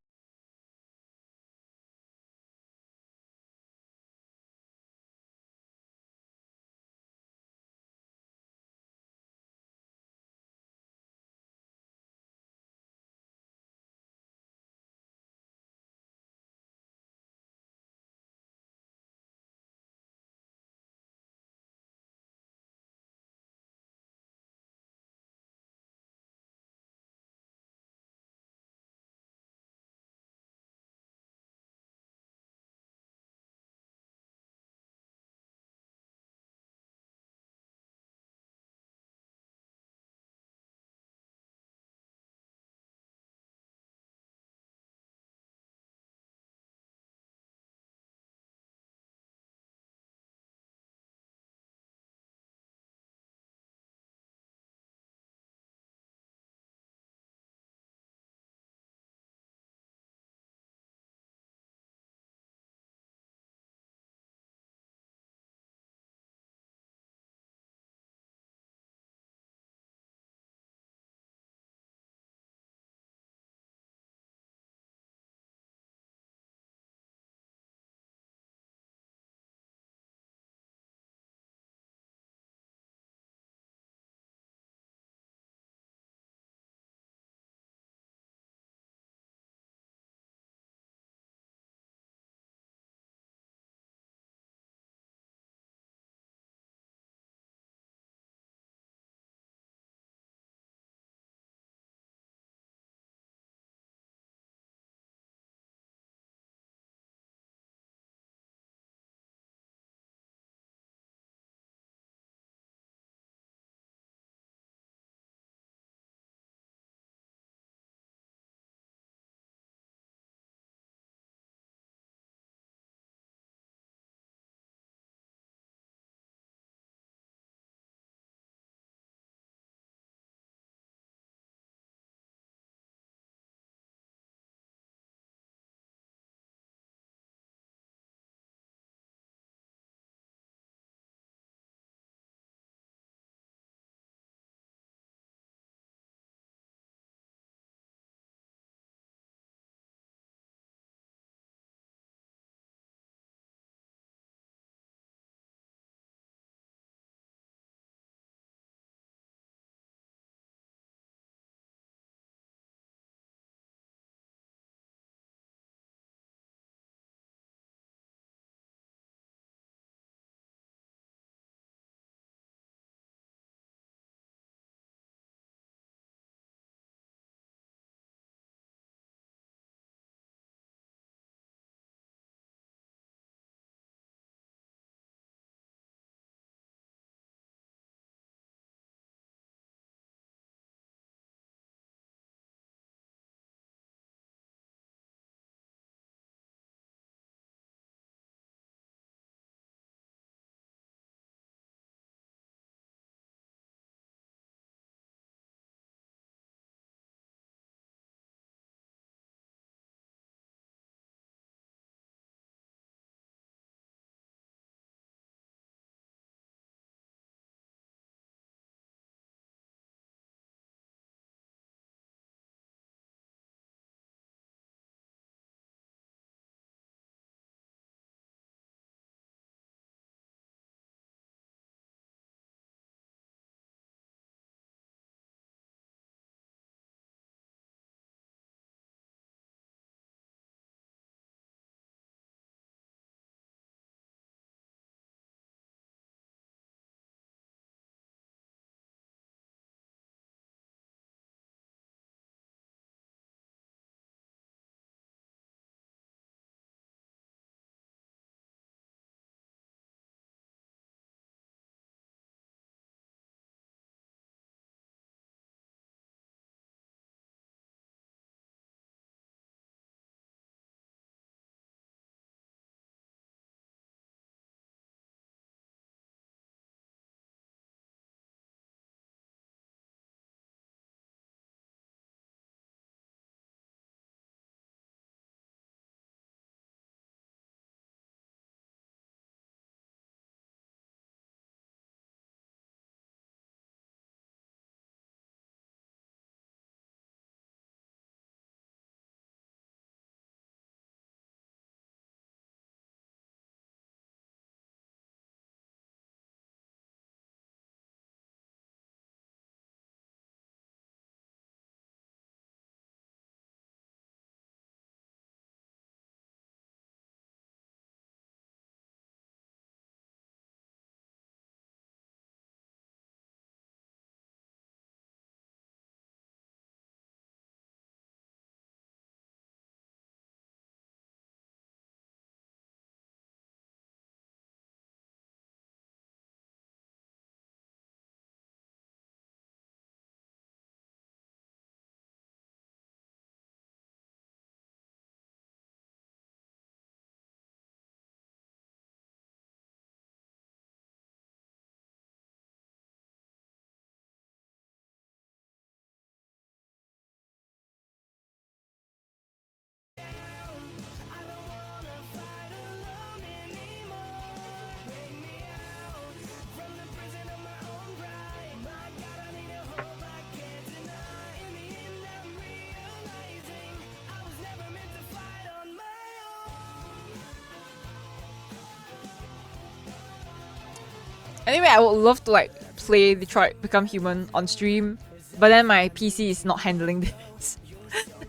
Anyway, I would love to like play Detroit Become Human on stream, but then my PC is not handling this.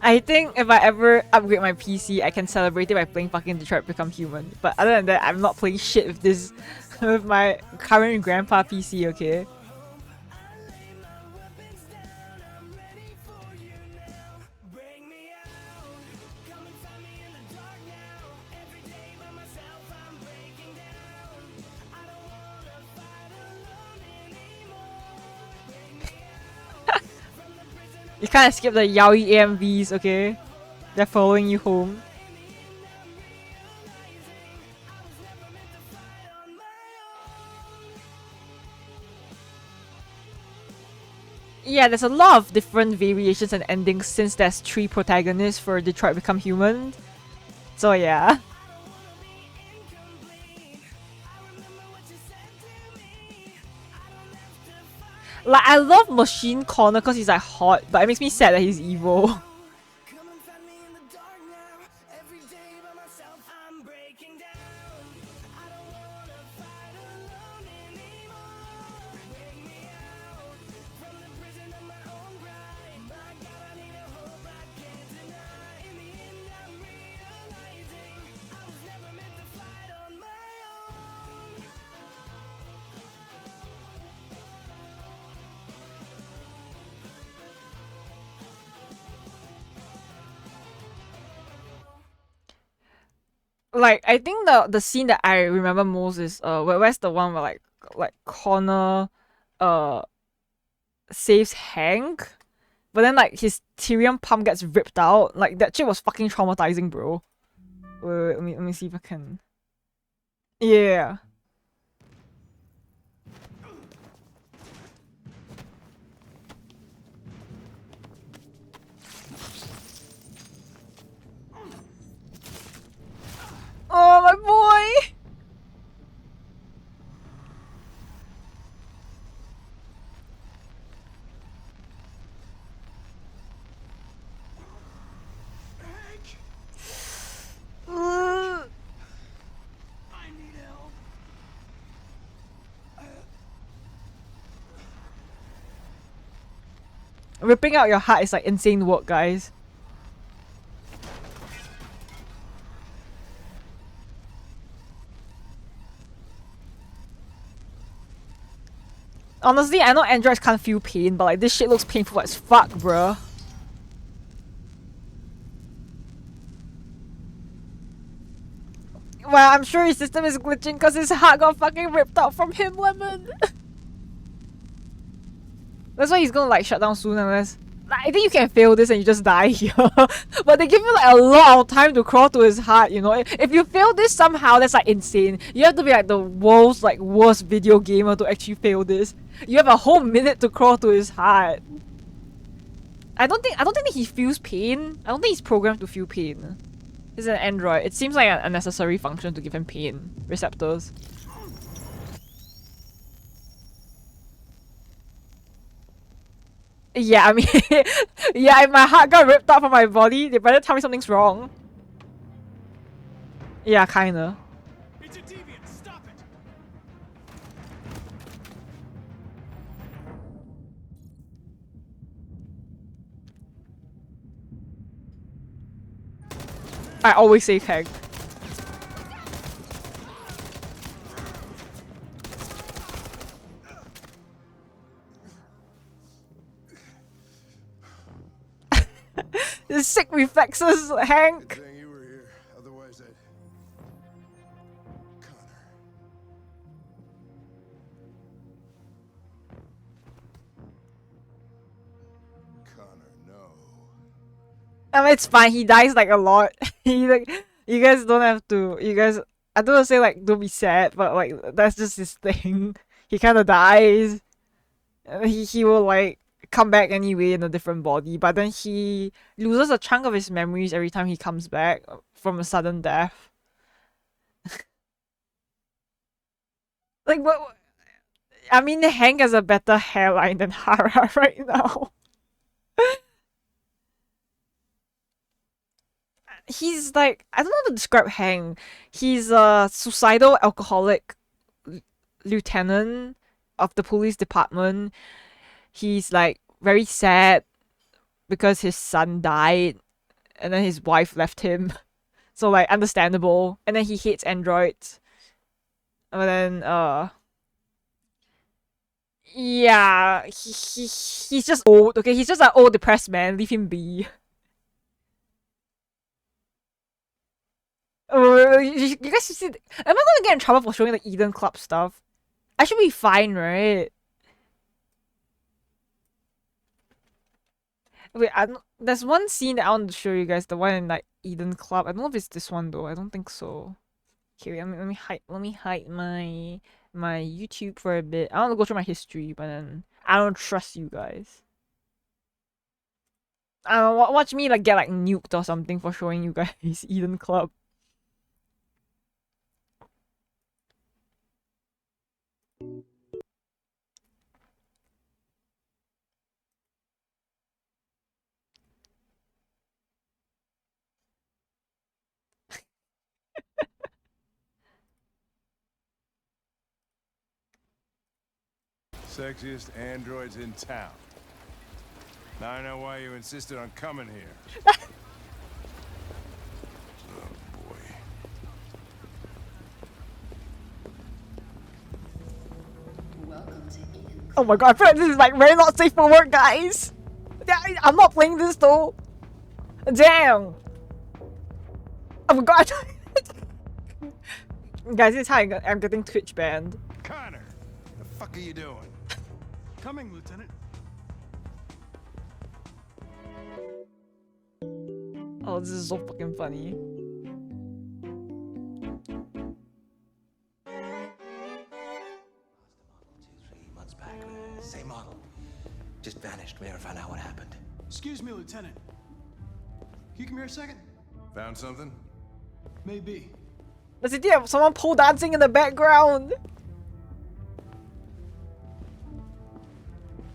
I think if I ever upgrade my PC, I can celebrate it by playing fucking Detroit Become Human. But other than that, I'm not playing shit with this with my current grandpa PC, okay? You can't skip the yaoi AMVs, okay? They're following you home. Yeah, there's a lot of different variations and endings since there's 3 protagonists for Detroit Become Human. So yeah. Like, I love Machine Corner because he's like hot, but it makes me sad that he's evil. Like, I think the scene that I remember most is where's the one where like Connor saves Hank, but then like his Tyrion pump gets ripped out. Like, that shit was fucking traumatizing, bro. Wait, let me see if I can. Yeah. Oh, my boy! Ripping out your heart is like insane work, guys. Honestly, I know androids can't feel pain, but like this shit looks painful as fuck, bruh. Well, I'm sure his system is glitching because his heart got fucking ripped out from him, Lemon. That's why he's gonna like shut down soon unless... I think you can fail this and you just die here. But they give you like a lot of time to crawl to his heart, you know? If you fail this somehow, that's like insane. You have to be like the world's like worst video gamer to actually fail this. You have a whole minute to crawl to his heart. I don't think that he feels pain. I don't think he's programmed to feel pain. He's an android. It seems like an unnecessary function to give him pain receptors. Yeah, I mean, yeah, if my heart got ripped out from my body, they better tell me something's wrong. Yeah, kinda. It's a deviant. Stop it. I always save Hank. The sick reflexes, Hank. Good thing you were here. Otherwise, I'd... Connor, no. I mean, it's fine. He dies like a lot. He like, you guys don't have to. You guys, I don't want to say like don't be sad, but like that's just his thing. He kind of dies. He will like come back anyway in a different body, but then he loses a chunk of his memories every time he comes back from a sudden death. Like what? I mean, Hank has a better hairline than Hara right now. He's like, I don't know how to describe Hank. He's a suicidal alcoholic lieutenant of the police department. He's like very sad because his son died and then his wife left him. So like understandable. And then he hates androids. But then yeah, he's just old, okay? He's just an old depressed man. Leave him be. You guys see, am I gonna get in trouble for showing the Eden Club stuff? I should be fine, right? Wait, there's one scene that I want to show you guys, the one in like Eden Club. I don't know if it's this one though. I don't think so. Okay, wait, let me hide my YouTube for a bit. I want to go through my history, but then I don't trust you guys. I don't know, watch me like get like nuked or something for showing you guys Eden Club. Sexiest androids in town. Now I know why you insisted on coming here. Oh boy. Oh my god, I feel like this is like very not safe for work, guys. I'm not playing this though. Damn. Oh my god. Guys, this is how I'm getting Twitch banned. Connor, the fuck are you doing? Coming, Lieutenant. Oh, this is so fucking funny. Same model. Just vanished. We never found out what happened. Excuse me, Lieutenant. Can you come here a second? Found something? Maybe. Does it have someone pole dancing in the background?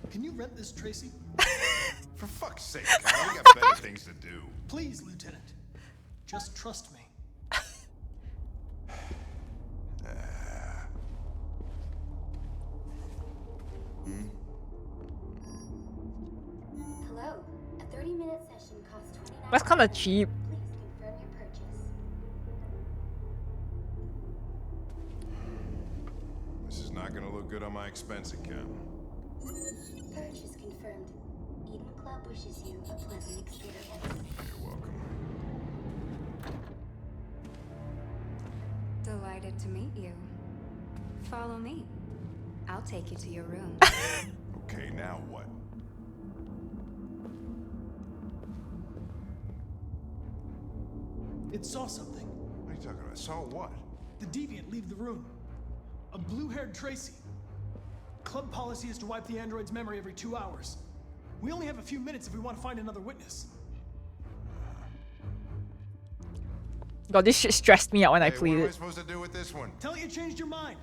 Can you rent this, Tracy? For fuck's sake, Connor, we got better things to do. Please, Lieutenant. Just trust me. Hello. A 30-minute session costs $29. That's kind of cheap. Please confirm your purchase. This is not gonna look good on my expense account. Purchase confirmed. Eden Club wishes you a pleasant experience. You're welcome. Delighted to meet you. Follow me. I'll take you to your room. Okay, now what? It saw something. What are you talking about? Saw what? The deviant leave the room. A blue-haired Tracy. Club policy is to wipe the android's memory every 2 hours. We only have a few minutes if we want to find another witness. God, this shit stressed me out when I Hey, played what am I it. supposed to do with this one? Tell her you changed your mind.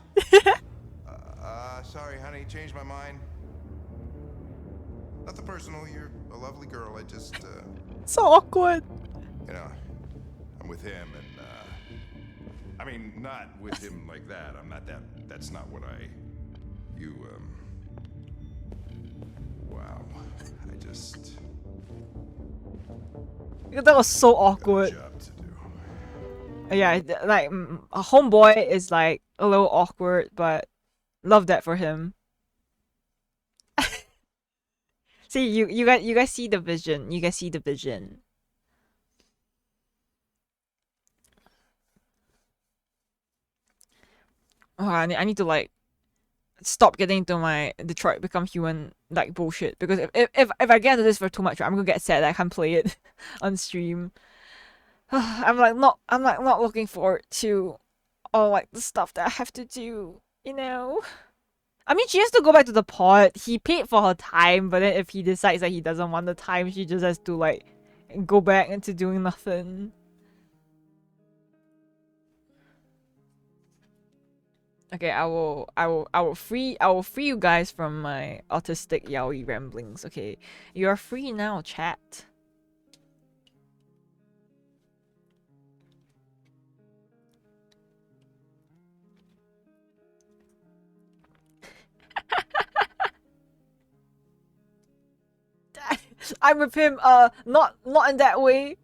Sorry, honey, changed my mind. Nothing personal, you're a lovely girl, I just, So awkward. you know, I'm with him and, I mean, not with him like that, I'm not that, that's not what wow, I just... That was so awkward. Job to do. Yeah, like a homeboy is like a little awkward, but love that for him. See, you guys see the vision. You guys see the vision. Oh, I need to like stop getting into my Detroit Become Human like bullshit, because if I get into this for too much, I'm gonna get sad that I can't play it on stream. I'm not looking forward to all like the stuff that I have to do, you know. I mean, she has to go back to the pod. He paid for her time, but then if he decides that he doesn't want the time, she just has to like go back into doing nothing. Okay, I will free you guys from my autistic yaoi ramblings. Okay, you are free now, chat. I'm with him. Not in that way.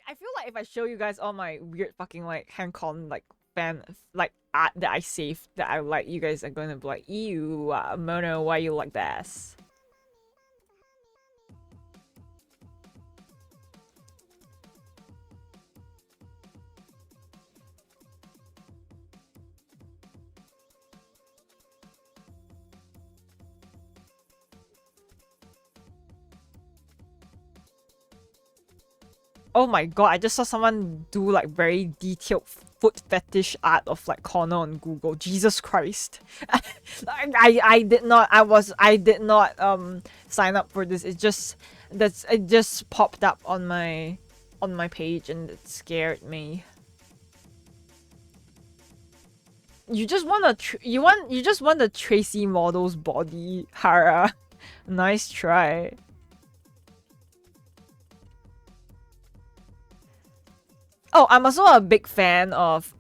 I feel like if I show you guys all my weird fucking like Hancon like fan like art that I saved that I like, you guys are gonna be like, ew, Mono, why you like this? Oh my god, I just saw someone do like very detailed foot fetish art of like Connor on Google. Jesus Christ. I did not sign up for this. It just popped up on my page and it scared me. You just want the Tracy model's body, Hara. Nice try. Oh, I'm also a big fan of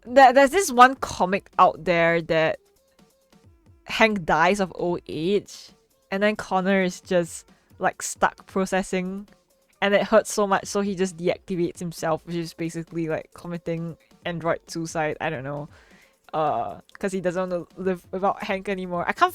there's this one comic out there that Hank dies of old age and then Connor is just like stuck processing and it hurts so much so he just deactivates himself, which is basically like committing android suicide. I don't know. Because he doesn't want to live without Hank anymore. I can't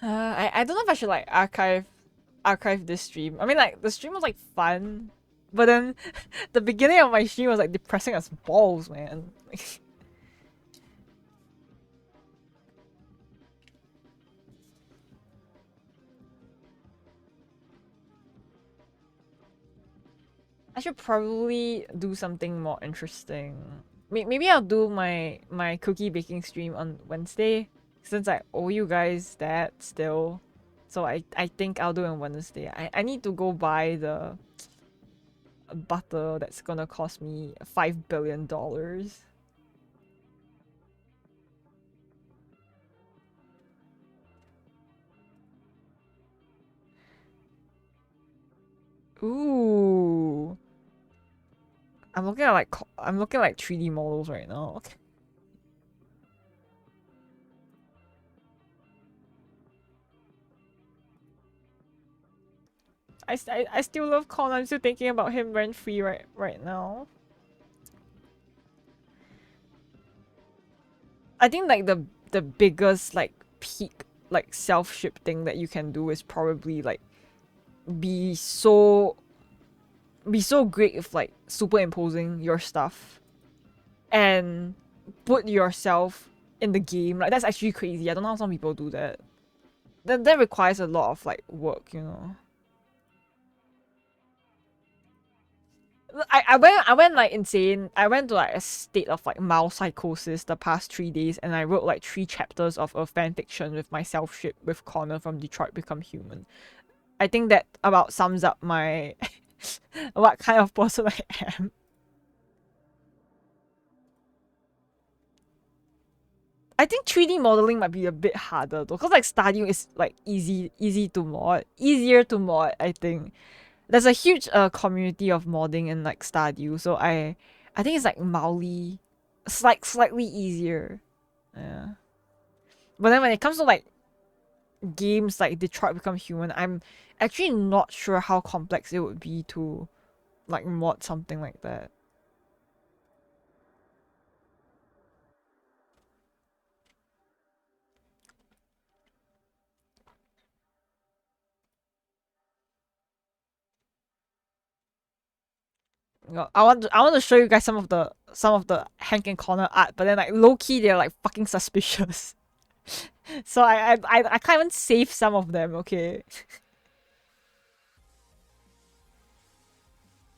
I don't know if I should like archive this stream. I mean, like the stream was like fun, but then the beginning of my stream was like depressing as balls, man. I should probably do something more interesting. Maybe I'll do my cookie baking stream on Wednesday, since I owe you guys that still. So I think I'll do it on Wednesday. I need to go buy the butter that's gonna cost me $5 billion. Ooh. I'm looking at like 3D models right now. Okay. I still love Con. I'm still thinking about him rent free right now. I think like the biggest like peak like self-ship thing that you can do is probably like be so great with like superimposing your stuff and put yourself in the game. Like that's actually crazy. I don't know how some people do that. That requires a lot of like work, you know. I went like insane. I went to like a state of like mild psychosis the past 3 days, and I wrote like 3 chapters of a fan fiction with my self-ship with Connor from Detroit Become Human. I think that about sums up my what kind of person I am. I think 3D modeling might be a bit harder though, because like Stardew is like easier to mod, I think. There's a huge community of modding in like Stardew, so I think it's like mildly, slightly easier. Yeah. But then when it comes to like games like Detroit Become Human, I'm actually not sure how complex it would be to like mod something like that. I want to show you guys some of the Hank and Connor art, but then like low key they're like fucking suspicious. So I can't even save some of them, okay?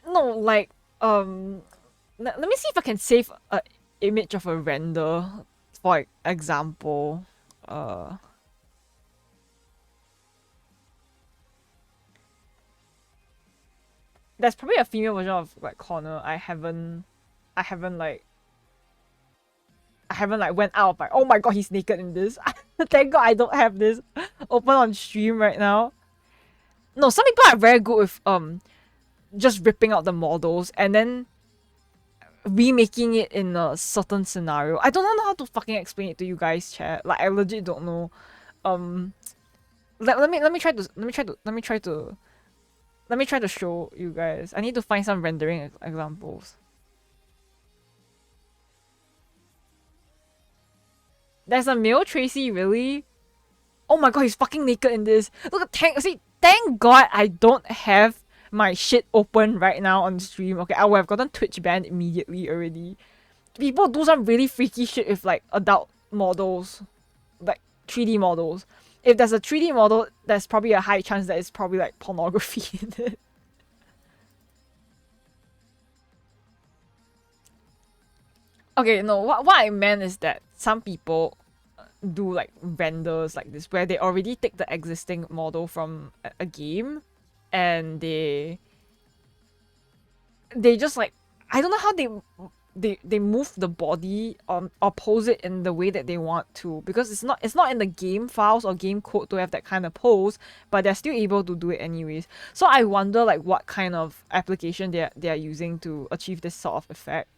No, like let me see if I can save a image of a render, for example. There's probably a female version of like Connor. I haven't like went out of like, oh my god, he's naked in this. Thank god I don't have this open on stream right now. No, some people are very good with just ripping out the models and then remaking it in a certain scenario. I don't know how to fucking explain it to you guys, chat. Like I legit don't know. Let me try to show you guys. I need to find some rendering examples. There's a male Tracy, really? Oh my god, he's fucking naked in this. Look at thank god I don't have my shit open right now on stream. Okay, I would have gotten Twitch banned immediately already. People do some really freaky shit with like adult models, like 3D models. If there's a 3D model, there's probably a high chance that it's probably like pornography in it. Okay, no, what I meant is that some people do like renders like this where they already take the existing model from a game and they just like, I don't know how they move the body or pose it in the way that they want to, because it's not in the game files or game code to have that kind of pose, but they're still able to do it anyways. So I wonder like what kind of application they are using to achieve this sort of effect.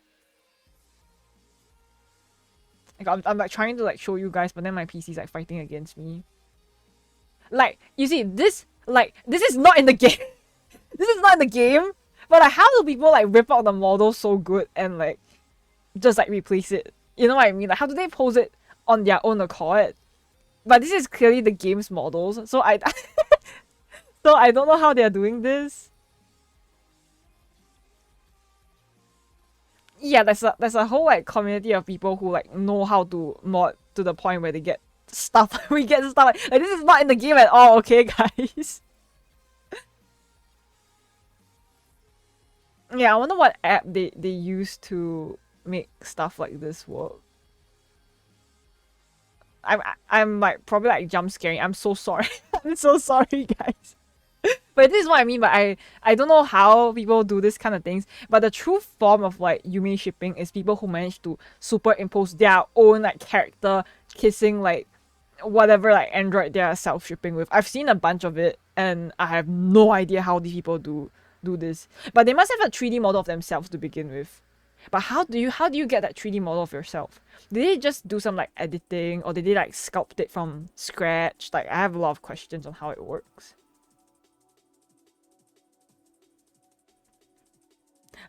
Like I'm like trying to like show you guys, but then my PC's like fighting against me. Like you see this is not in the game. This is not in the game. But like, how do people like rip out the model so good and like just like replace it? You know what I mean? Like how do they pose it on their own accord? But this is clearly the game's models, so I so I don't know how they're doing this. Yeah, there's a whole like community of people who like know how to mod to the point where they get stuff. We get stuff like this is not in the game at all, okay, guys? Yeah, I wonder what app they use to make stuff like this work. I'm like probably like jump scaring. I'm so sorry. I'm so sorry, guys. But this is what I mean. But I don't know how people do this kind of things. But the true form of like Yume shipping is people who manage to superimpose their own like character kissing like whatever like android they are self shipping with. I've seen a bunch of it, and I have no idea how these people do this. But they must have a 3D model of themselves to begin with. But how do you get that 3D model of yourself? Did they just do some like editing, or did they like sculpt it from scratch? Like I have a lot of questions on how it works.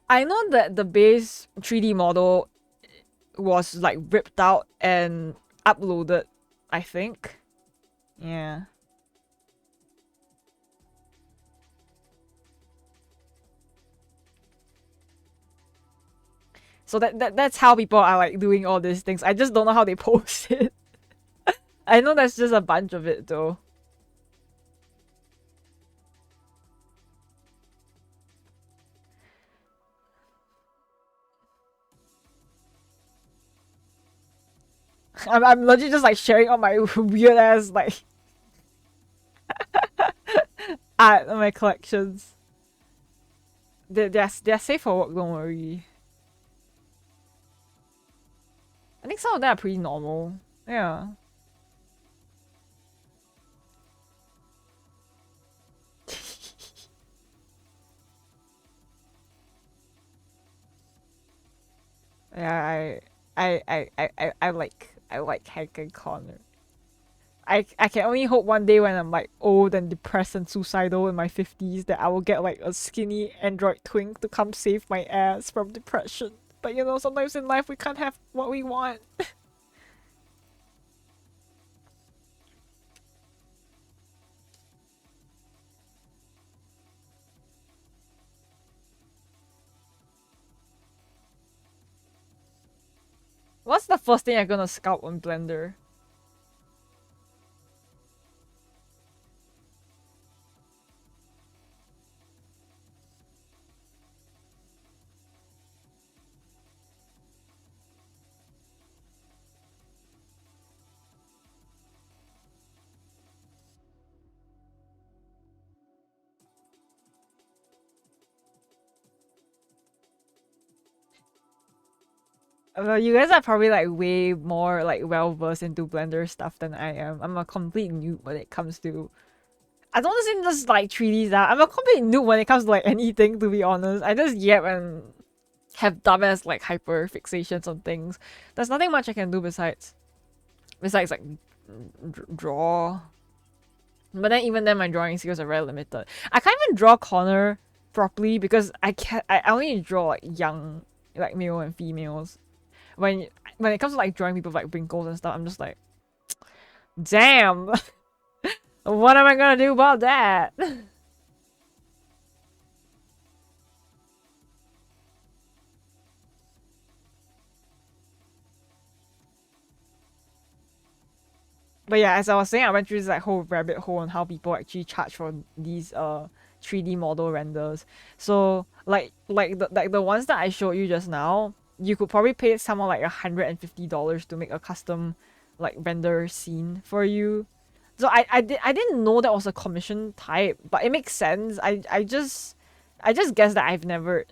I know that the base 3D model was like ripped out and uploaded, I think. Yeah. So that's how people are like doing all these things. I just don't know how they post it. I know there's just a bunch of it though. I'm legit just like sharing all my weird ass like art in my collections. They're safe for work, don't worry. I think some of them are pretty normal. Yeah. Yeah, I like Hank and Connor. I can only hope one day when I'm like old and depressed and suicidal in my 50s that I will get like a skinny android twink to come save my ass from depression. But you know, sometimes in life we can't have what we want. What's the first thing you're gonna sculpt on Blender? Well, you guys are probably like way more like well versed into Blender stuff than I am. I'm a complete noob when it comes to. I don't want to say just like 3D stuff. I'm a complete noob when it comes to like anything, to be honest. I just yap and have dumbass like hyper fixations on things. There's nothing much I can do besides like draw. But then even then my drawing skills are very limited. I can't even draw Connor properly because I only draw like young, like male and females. When it comes to like drawing people with like wrinkles and stuff, I'm just like, damn. What am I gonna do about that? But yeah, as I was saying, I went through this like whole rabbit hole on how people actually charge for these 3D model renders. So like the ones that I showed you just now, you could probably pay someone like $150 to make a custom like render scene for you. So I didn't know that was a commission type, but it makes sense. I just guess that I've never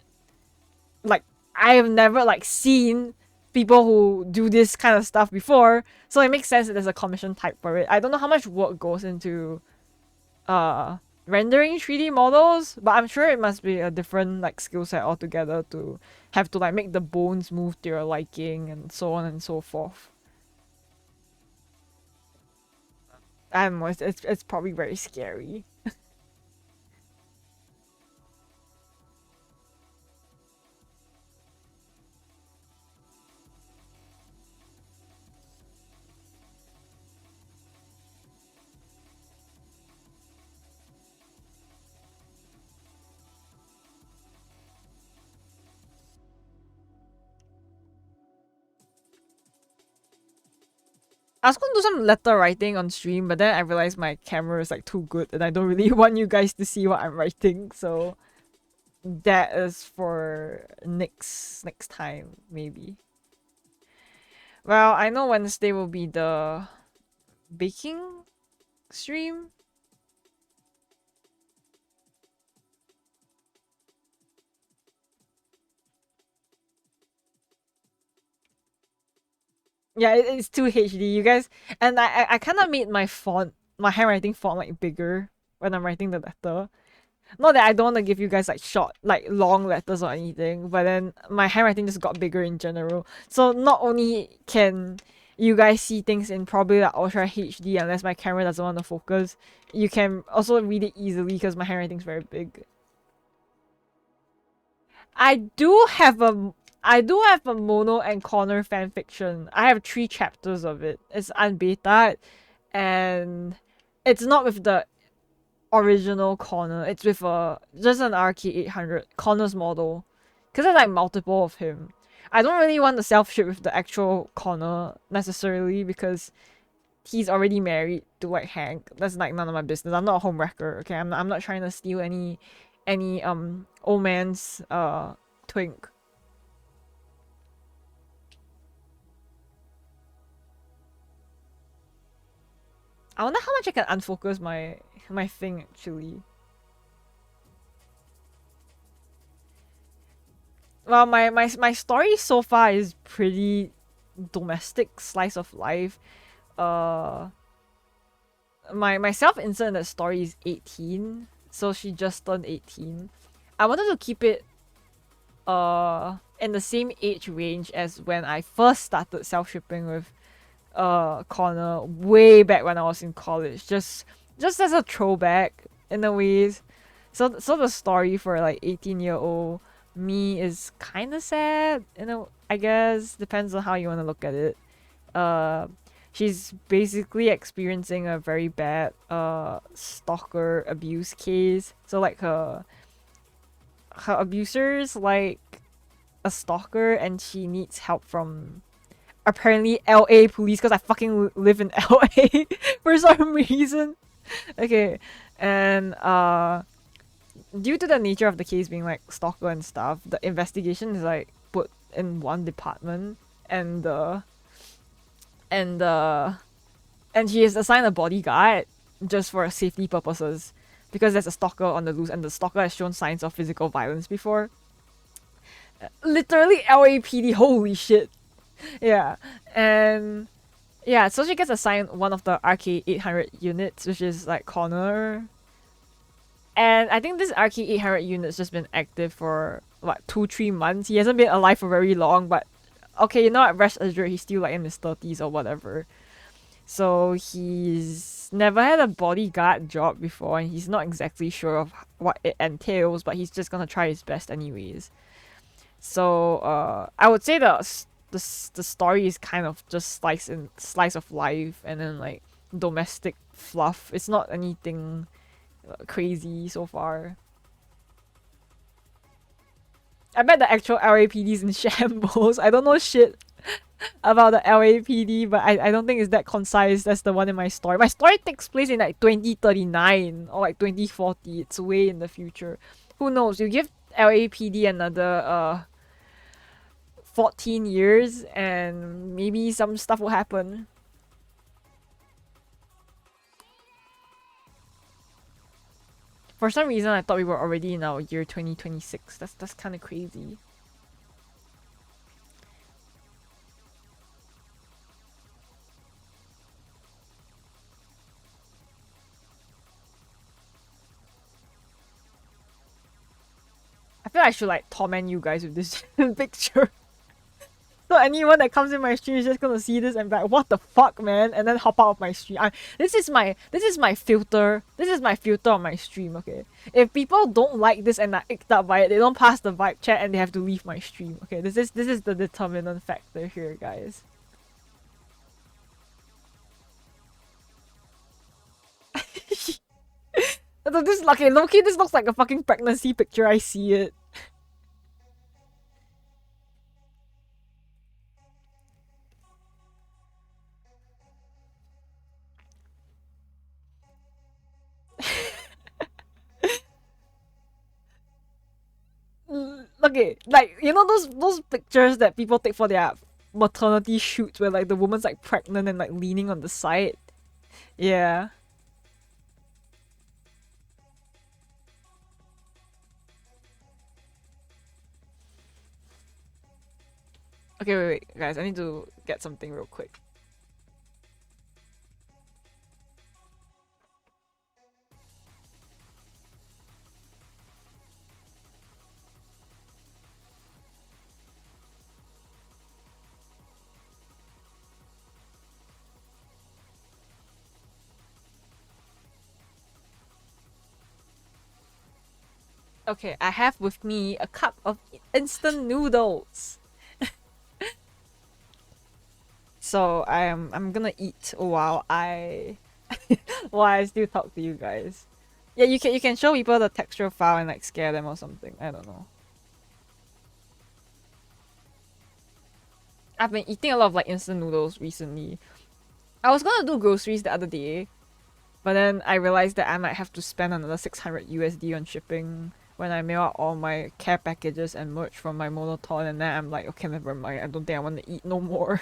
like seen people who do this kind of stuff before, so it makes sense that there's a commission type for it. I don't know how much work goes into rendering 3D models, but I'm sure it must be a different like skill set altogether to have to like make the bones move to your liking and so on and so forth. I don't know, it's probably very scary. I was gonna do some letter writing on stream, but then I realized my camera is like too good and I don't really want you guys to see what I'm writing, so that is for next time, maybe. Well, I know Wednesday will be the baking stream. Yeah, it's too HD, you guys. And I kind of made my handwriting font like bigger when I'm writing the letter. Not that I don't want to give you guys like short, like long letters or anything, but then my handwriting just got bigger in general. So not only can you guys see things in probably like Ultra HD unless my camera doesn't want to focus, you can also read it easily because my handwriting's very big. I do have a Mono and Connor fanfiction. I have 3 chapters of it. It's unbeta, and it's not with the original Connor. It's with just an RK800 Connor's model, because there's like multiple of him. I don't really want to self-ship with the actual Connor necessarily because he's already married to like Hank. That's like none of my business. I'm not a homewrecker. Okay, I'm not trying to steal any old man's twink. I wonder how much I can unfocus my thing actually. Well, my story so far is pretty domestic slice of life. My self-insert in that story is 18, so she just turned 18. I wanted to keep it in the same age range as when I first started self-shipping with Connor way back when I was in college. Just as a throwback in a way. So the story for like 18-year-old me is kind of sad, I guess. Depends on how you want to look at it. She's basically experiencing a very bad stalker abuse case. So like her abuser's like a stalker, and she needs help from apparently LA police because I fucking live in LA for some reason. Okay, and due to the nature of the case being like stalker and stuff, the investigation is like put in one department, and she is assigned a bodyguard just for safety purposes because there's a stalker on the loose, and the stalker has shown signs of physical violence before. Literally LAPD, holy shit. Yeah, and yeah, so she gets assigned one of the RK800 units, which is like Connor. And I think this RK800 unit's just been active for what, 2-3 months. He hasn't been alive for very long, but okay, you know what, rest assured, he's still like in his 30s or whatever. So he's never had a bodyguard job before, and he's not exactly sure of what it entails, but he's just gonna try his best anyways. So I would say the story is kind of just slice of life, and then like domestic fluff. It's not anything crazy so far. I bet the actual LAPD is in shambles. I don't know shit about the LAPD, but I don't think it's that concise as the one in my story. My story takes place in like 2039 or like 2040. It's way in the future. Who knows? You give LAPD another 14 years and maybe some stuff will happen. For some reason, I thought we were already in our year 2026. That's kind of crazy. I feel like I should like torment you guys with this picture. So anyone that comes in my stream is just gonna see this and be like, what the fuck, man? And then hop out of my stream. This is my filter. This is my filter on my stream, okay? If people don't like this and are icked up by it, they don't pass the vibe chat and they have to leave my stream. Okay, this is the determinant factor here, guys. Okay, low-key, this looks like a fucking pregnancy picture. I see it. Okay, like you know those pictures that people take for their maternity shoots where like the woman's like pregnant and like leaning on the side. Yeah. Okay, wait, guys, I need to get something real quick. Okay, I have with me a cup of instant noodles. So I'm gonna eat while I while I still talk to you guys. Yeah, you can show people the texture file and like scare them or something. I don't know. I've been eating a lot of like instant noodles recently. I was gonna do groceries the other day, but then I realized that I might have to spend another 600 USD on shipping when I mail out all my care packages and merch from my Monoton, and then I'm like, okay, never mind. I don't think I want to eat no more.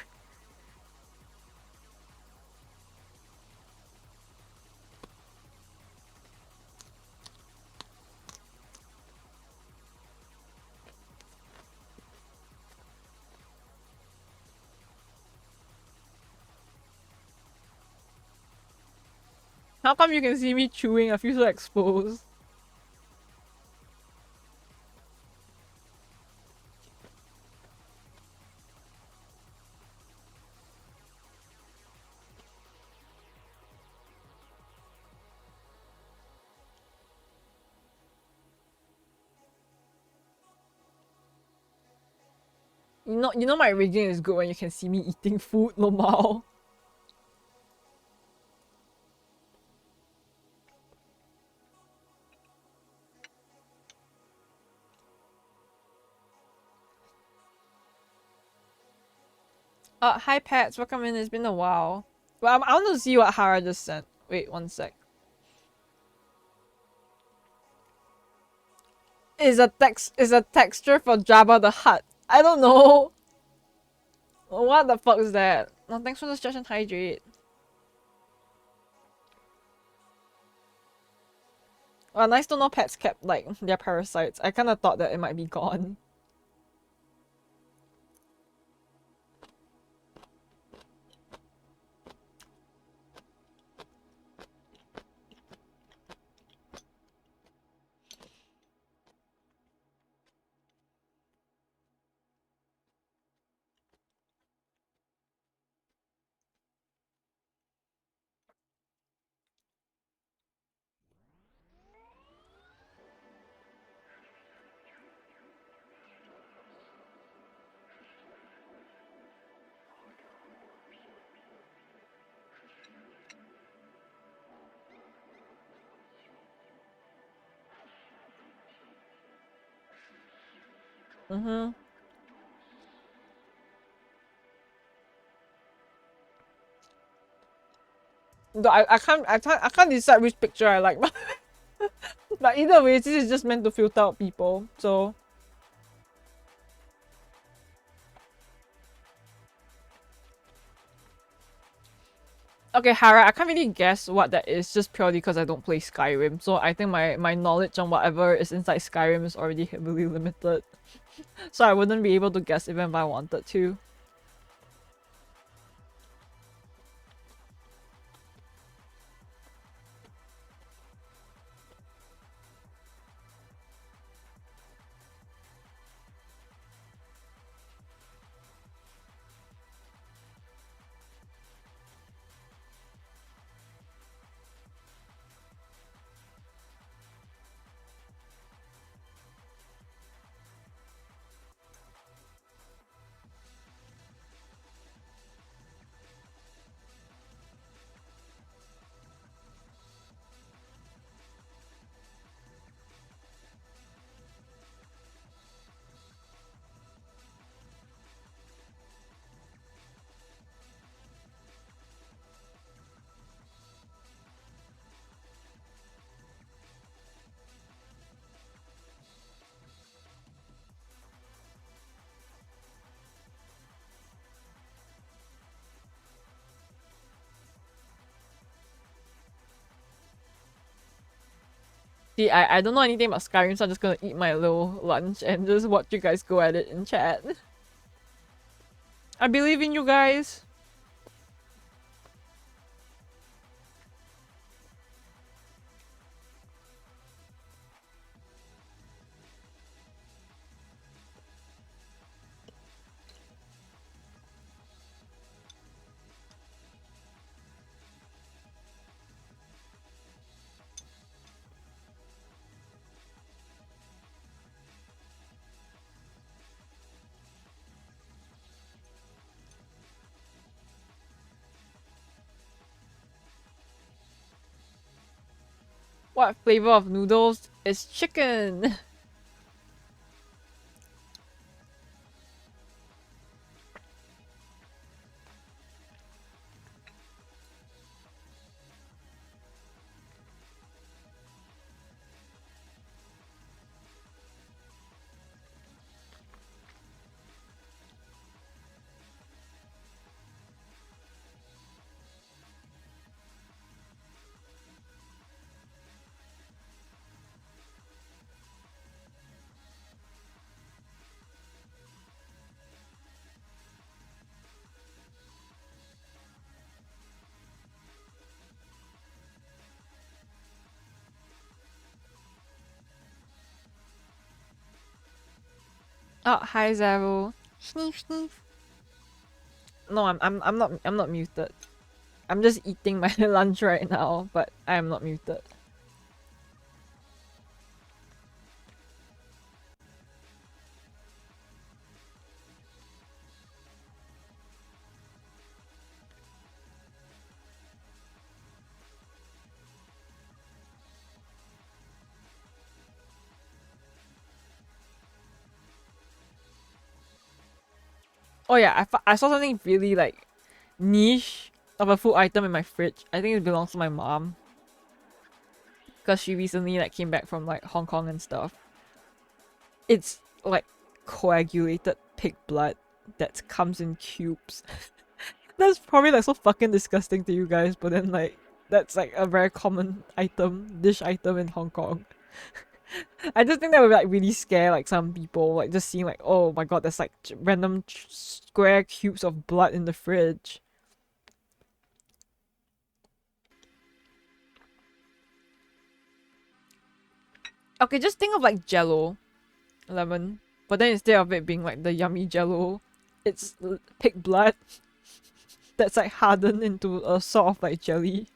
How come you can see me chewing? I feel so exposed. You know my rigging is good when you can see me eating food, normal. Hi Pats, welcome in. It's been a while. Well, I want to see what Hara just sent. Wait, one sec. Is a texture for Jabba the Hutt. I don't know. What the fuck is that? No, thanks for the suggestion, Hydrate. Well, nice to know pets kept like their parasites. I kind of thought that it might be gone. Mm-hmm. I can't decide which picture I like. But either way, this is just meant to filter out people, so. Okay, Hara, I can't really guess what that is just purely because I don't play Skyrim. So I think my knowledge on whatever is inside Skyrim is already heavily limited. So I wouldn't be able to guess even if I wanted to. See, I don't know anything about Skyrim, so I'm just gonna eat my little lunch and just watch you guys go at it in chat. I believe in you guys. What flavor of noodles is chicken? Oh, hi Zaro. Sniff sniff. No, I'm not muted. I'm just eating my lunch right now, but I am not muted. Oh yeah, I saw something really like niche of a food item in my fridge. I think it belongs to my mom, because she recently like came back from like Hong Kong and stuff. It's like coagulated pig blood that comes in cubes. That's probably like so fucking disgusting to you guys, but then like that's like a very common dish item in Hong Kong. I just think that would like really scare like some people, like just seeing like, oh my god, there's like random square cubes of blood in the fridge. Okay, just think of like Jello, lemon, but then instead of it being like the yummy Jello, it's pig blood that's like hardened into a sort of like jelly.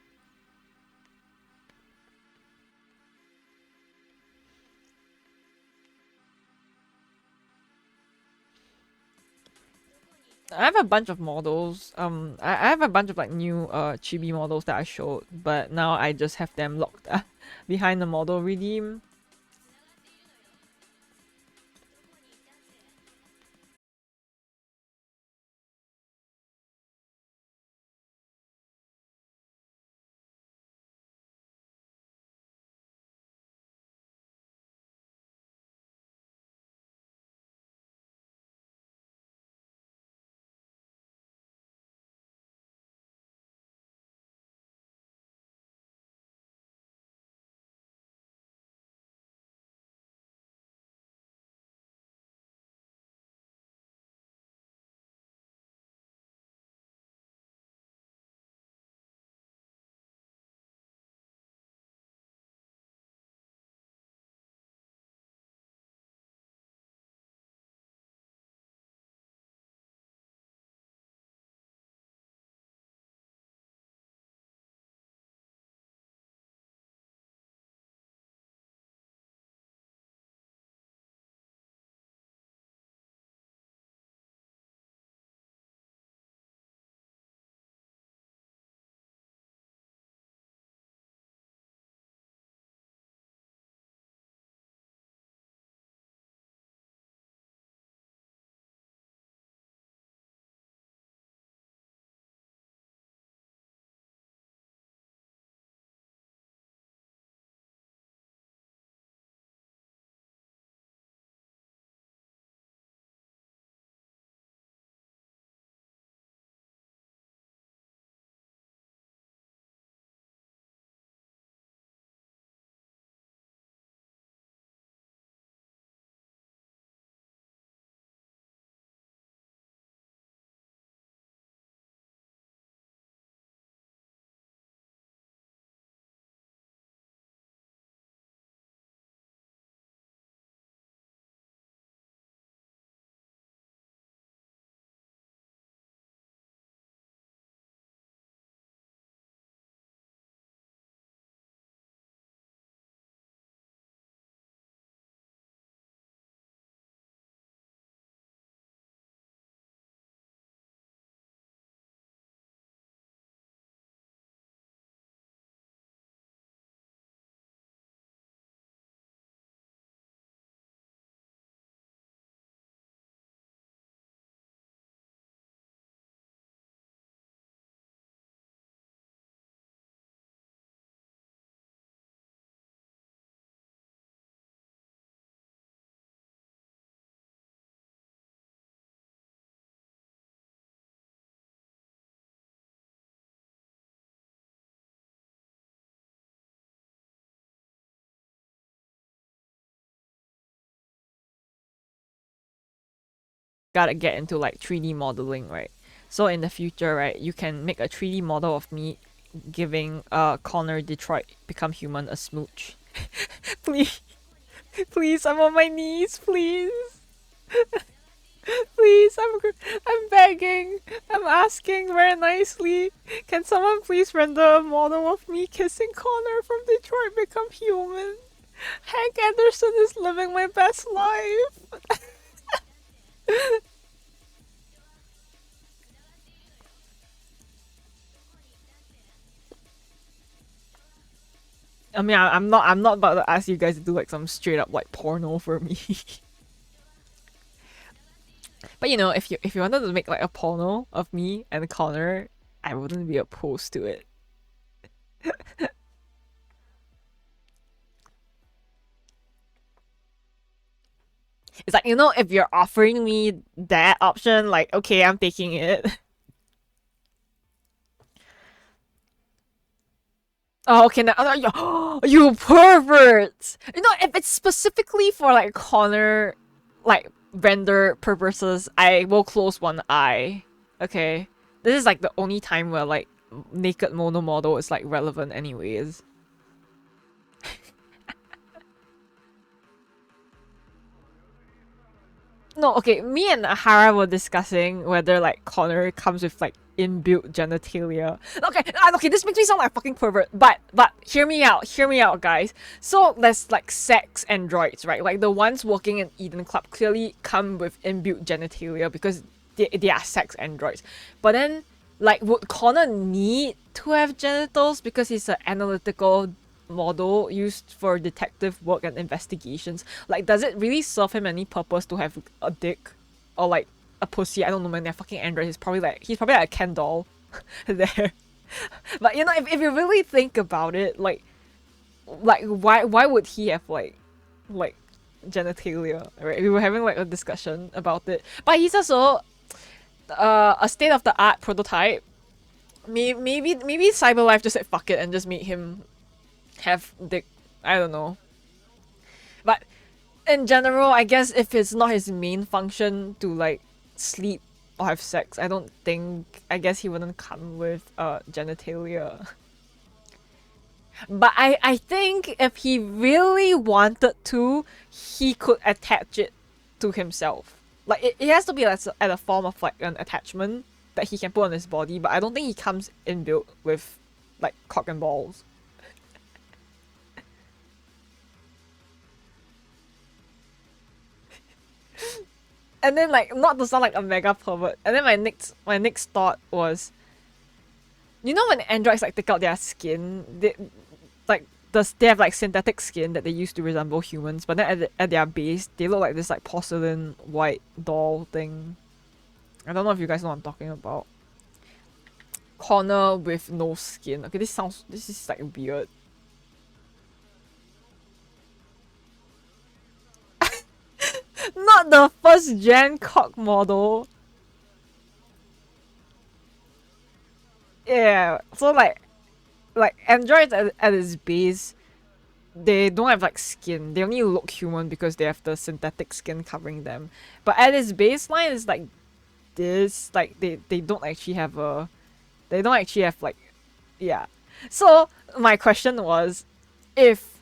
I have a bunch of models. I have a bunch of like new chibi models that I showed, but now I just have them locked behind the model redeem. gotta get into like 3D modeling, right? So in the future, right, you can make a 3D model of me giving Connor Detroit Become Human a smooch. Please, please, I'm on my knees, please. Please, I'm begging, I'm asking very nicely. Can someone please render a model of me kissing Connor from Detroit Become Human? Hank Anderson is living my best life. I mean, I'm not about to ask you guys to do like some straight up like porno for me. But you know, if you wanted to make like a porno of me and Connor, I wouldn't be opposed to it. It's like, you know, if you're offering me that option, like, okay, I'm taking it. Oh, okay, now you perverts! You know, if it's specifically for like Connor, like render purposes, I will close one eye. Okay, this is like the only time where like naked mono model is like relevant, anyways. No, okay, me and Ahara were discussing whether like Connor comes with like inbuilt genitalia. Okay, this makes me sound like a fucking pervert, but hear me out, guys. So there's like sex androids, right? Like the ones working in Eden Club clearly come with inbuilt genitalia because they are sex androids. But then, like, would Connor need to have genitals because he's an analytical model used for detective work and investigations? Like, does it really serve him any purpose to have a dick or like a pussy? I don't know, man. They're fucking androids. He's probably like a Ken doll there. But you know, if you really think about it, like why would he have like genitalia? Right? We were having like a discussion about it. But he's also a state of the art prototype. Maybe CyberLife just said fuck it and just made him have dick. I don't know. But in general, I guess if it's not his main function to like sleep or have sex, I guess he wouldn't come with genitalia. But I think if he really wanted to, he could attach it to himself. Like it has to be at a form of like an attachment that he can put on his body, but I don't think he comes inbuilt with like cock and balls. And then, like, not to sound like a mega pervert, and then my next thought was, you know when androids like take out their skin, they have like synthetic skin that they use to resemble humans, but then at their base they look like this like porcelain white doll thing. I don't know if you guys know what I'm talking about. Connor with no skin. Okay, this is like weird. Not the first gen cock model. Yeah, so like androids at its base, they don't have like skin. They only look human because they have the synthetic skin covering them. But at its baseline is like this, like they don't actually have like, yeah. So my question was, if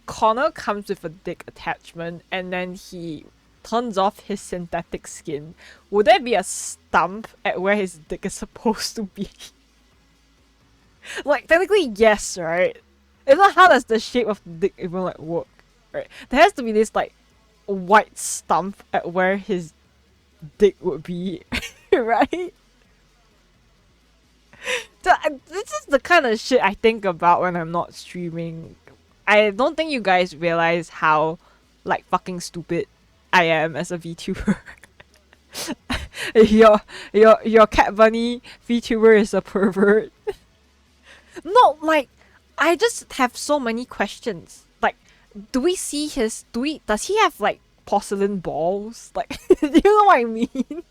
Connor comes with a dick attachment and then he turns off his synthetic skin, would there be a stump at where his dick is supposed to be? Like, technically, yes, right? If not, how does the shape of the dick even like work? Right? There has to be this like white stump at where his dick would be, right? So, this is the kind of shit I think about when I'm not streaming. I don't think you guys realize how like fucking stupid I am as a VTuber. your Cat Bunny VTuber is a pervert. No, like, I just have so many questions. Like, does he have like porcelain balls? Like, do you know what I mean?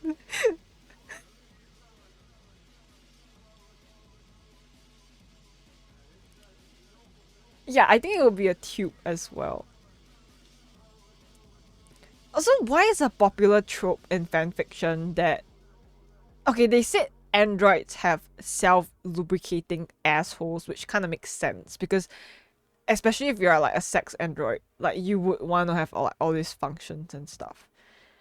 Yeah, I think it will be a tube as well. Also, why is a popular trope in fanfiction that... Okay, they said androids have self-lubricating assholes, which kind of makes sense, because especially if you're like a sex android, like you would want to have all these functions and stuff.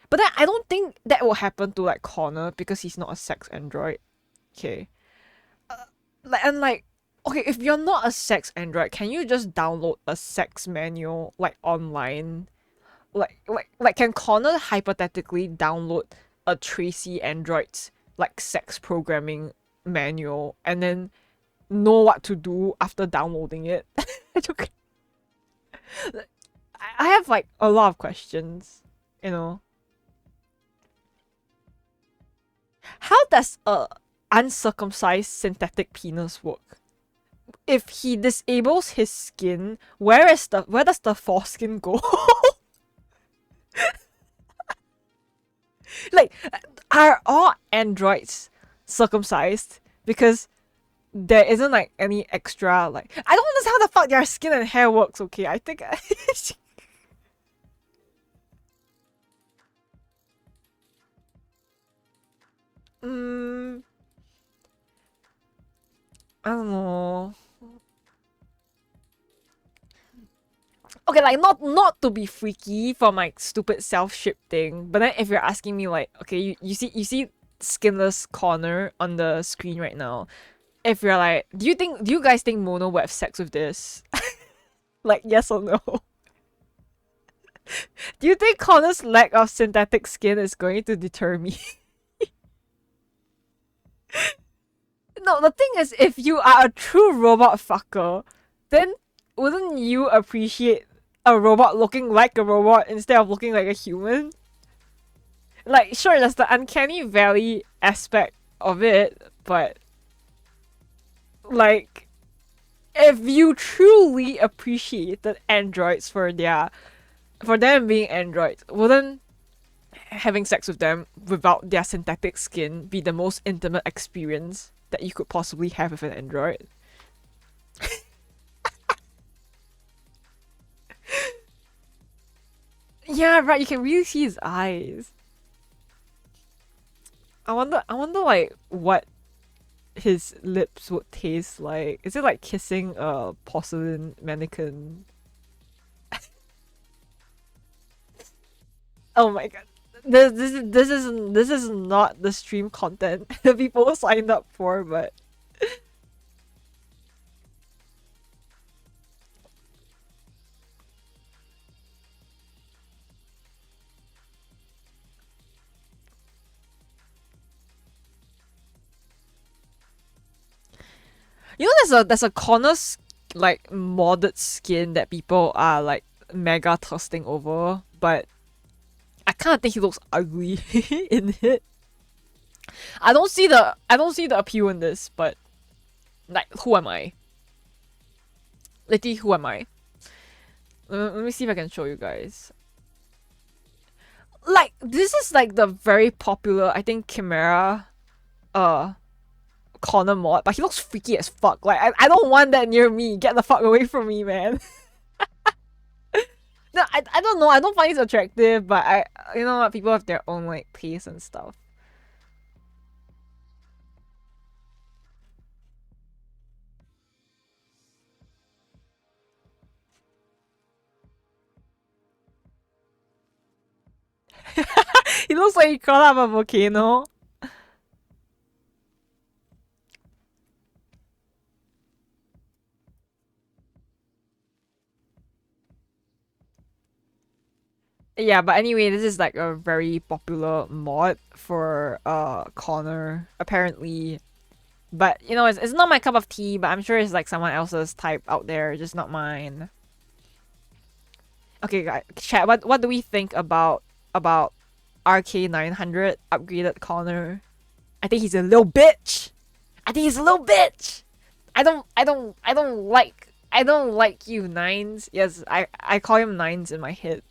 But then I don't think that will happen to like Connor because he's not a sex android. Okay. Okay, if you're not a sex android, can you just download a sex manual like online? Like can Connor hypothetically download a Tracy android's like sex programming manual and then know what to do after downloading it? I have like a lot of questions, you know. How does a uncircumcised synthetic penis work? If he disables his skin, where does the foreskin go? Like, are all androids circumcised? Because there isn't like any extra, like, I don't understand how the fuck their skin and hair works, okay? I think I don't know. Okay, like not to be freaky for my stupid self-ship thing, but then if you're asking me like, okay, you see skinless Connor on the screen right now. If you're like, do you guys think Mono will have sex with this? Like, yes or no? Do you think Connor's lack of synthetic skin is going to deter me? No, the thing is, if you are a true robot fucker, then wouldn't you appreciate a robot looking like a robot instead of looking like a human? Like, sure, there's the uncanny valley aspect of it, but like, if you truly appreciated androids for them being androids, wouldn't having sex with them without their synthetic skin be the most intimate experience that you could possibly have with an android? Yeah, right, you can really see his eyes. I wonder like what his lips would taste like. Is it like kissing a porcelain mannequin? Oh my god. This is not the stream content that people signed up for, but you know, there's a Connor's like modded skin that people are like mega thirsting over, but I kind of think he looks ugly in it. I don't see the appeal in this, but like, who am I? Letty, who am I? Let me see if I can show you guys. Like, this is like the very popular, I think, Chimera Connor mod, but he looks freaky as fuck. Like, I don't want that near me. Get the fuck away from me, man. No, I don't know. I don't find it attractive, but you know what? People have their own like taste and stuff. He looks like he crawled out of a volcano. Yeah, but anyway, this is like a very popular mod for Connor, apparently. But you know, it's not my cup of tea, but I'm sure it's like someone else's type out there, just not mine. Okay, guys, chat, what do we think about RK900 upgraded Connor? I think he's a little bitch. I think he's a little bitch. I don't like you, Nines. Yes, I call him Nines in my head.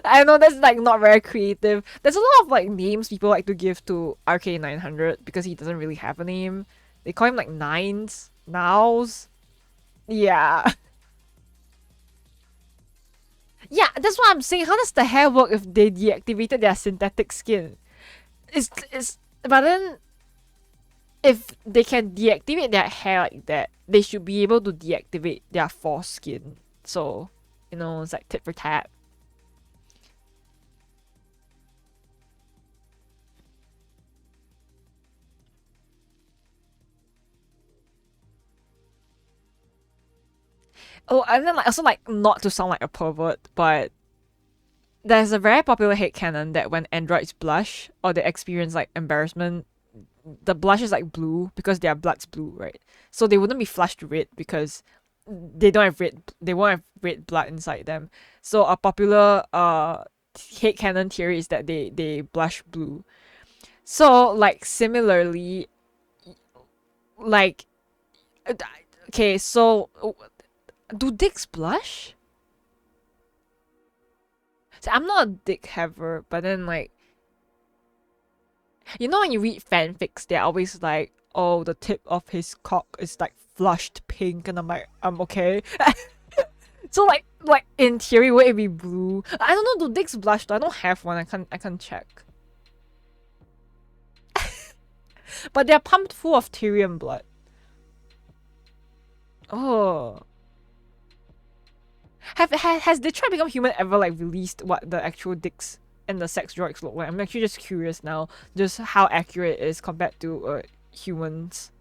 I know that's like not very creative. There's a lot of like names people like to give to RK900 because he doesn't really have a name. They call him like Nines, Nows. Yeah. Yeah, that's that's what I'm saying. How does the hair work if they deactivated their synthetic skin? But then if they can deactivate their hair like that, they should be able to deactivate their foreskin. So, you know, it's like tit for tat. Oh, and then also not to sound like a pervert, but there's a very popular headcanon that when androids blush or they experience like embarrassment, the blush is like blue because their blood's blue, right? So they wouldn't be flushed red because they won't have red blood inside them. So a popular headcanon theory is that they blush blue. So like similarly, like okay, so do dicks blush? So I'm not a dick haver, but then like, you know when you read fanfics, they're always like, oh, the tip of his cock is like flushed pink, and I'm like, I'm okay. So like in theory, would it be blue? I don't know. Do dicks blush? I don't have one. I can't check. But they're pumped full of Tyrian blood. Oh. Has Detroit Become Human ever like released what the actual dicks and the sex droids look like? I'm actually just curious now, just how accurate it is compared to humans'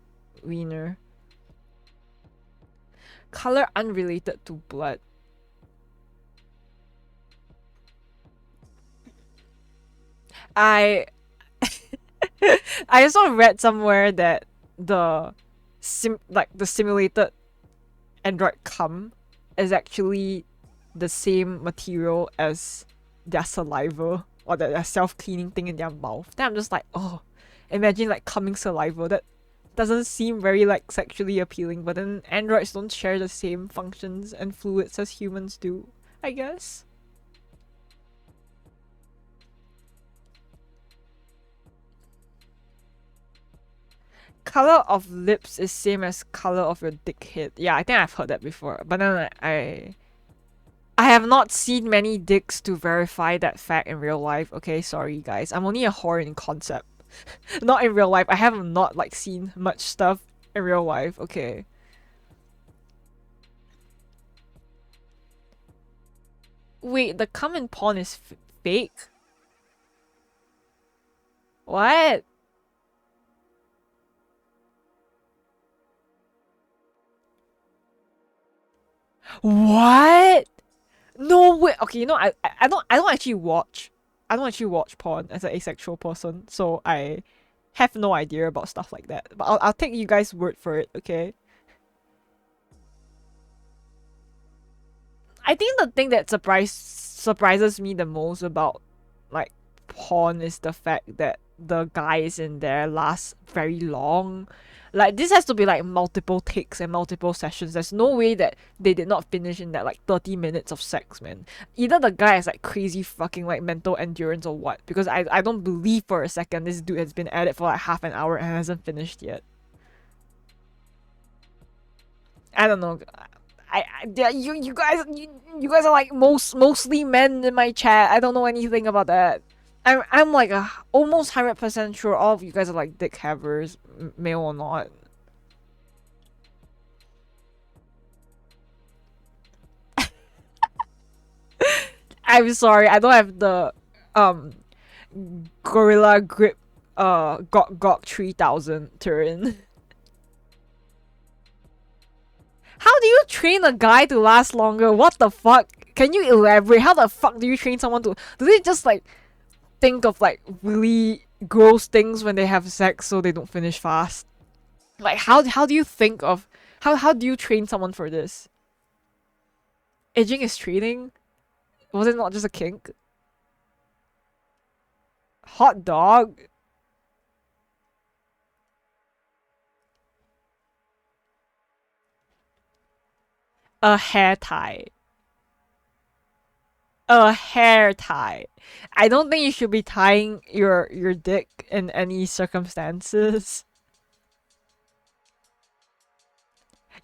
wiener. Color unrelated to blood. I also read somewhere that the simulated android cum is actually the same material as their saliva or their self-cleaning thing in their mouth. Then I'm just like, oh, imagine like coming saliva. That doesn't seem very like sexually appealing, but then androids don't share the same functions and fluids as humans do, I guess. Color of lips is same as color of your dick head. Yeah, I think I've heard that before. But then I have not seen many dicks to verify that fact in real life. Okay, sorry guys. I'm only a whore in concept. Not in real life. I have not like seen much stuff in real life. Okay. Wait, the cum in porn is fake? What? What? No way. Okay, you know, I don't actually watch porn as an asexual person, so I have no idea about stuff like that. But I'll take you guys' word for it, okay? I think the thing that surprises me the most about like porn is the fact that the guys in there last very long. Like, this has to be like multiple takes and multiple sessions. There's no way that they did not finish in that like 30 minutes of sex, man. Either the guy has like crazy fucking like mental endurance or what, because I don't believe for a second this dude has been at it for like half an hour and hasn't finished yet. I don't know. You guys are like mostly men in my chat. I don't know anything about that. I'm like almost 100% sure all of you guys are like dick havers, male or not. I'm sorry, I don't have the Gorilla Grip GOG 3000 Turin. How do you train a guy to last longer? What the fuck? Can you elaborate? How the fuck do you train someone to... Do they just like think of like really gross things when they have sex so they don't finish fast? Like how do you think of... How do you train someone for this? Edging is training? Was it not just a kink? Hot dog? A hair tie. A hair tie. I don't think you should be tying your dick in any circumstances.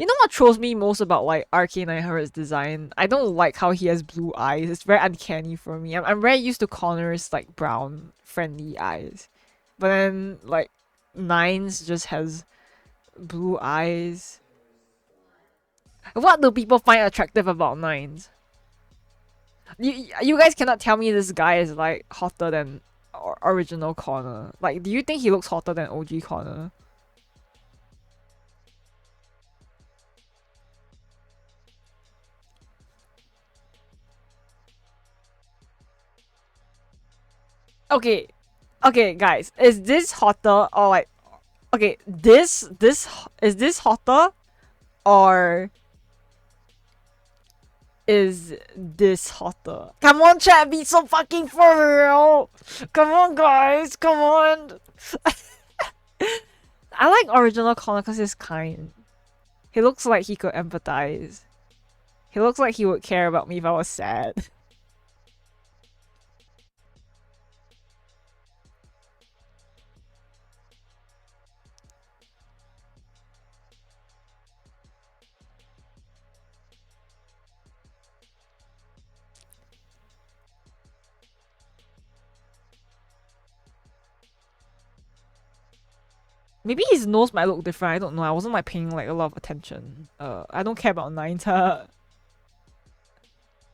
You know what throws me most about like RK900's design? I don't like how he has blue eyes. It's very uncanny for me. I'm very used to Connor's like brown friendly eyes, but then like Nines just has blue eyes. What do people find attractive about Nines? You guys cannot tell me this guy is like hotter than original Connor. Like, do you think he looks hotter than OG Connor? Okay, okay, guys, is this hotter or like, okay, is this hotter or is this hotter? Come on, chat, be so fucking for real. Come on, guys, come on. I like original Connor because he's kind. He looks like he could empathize. He looks like he would care about me if I was sad. Maybe his nose might look different. I don't know. I wasn't like paying like a lot of attention. I don't care about Nines.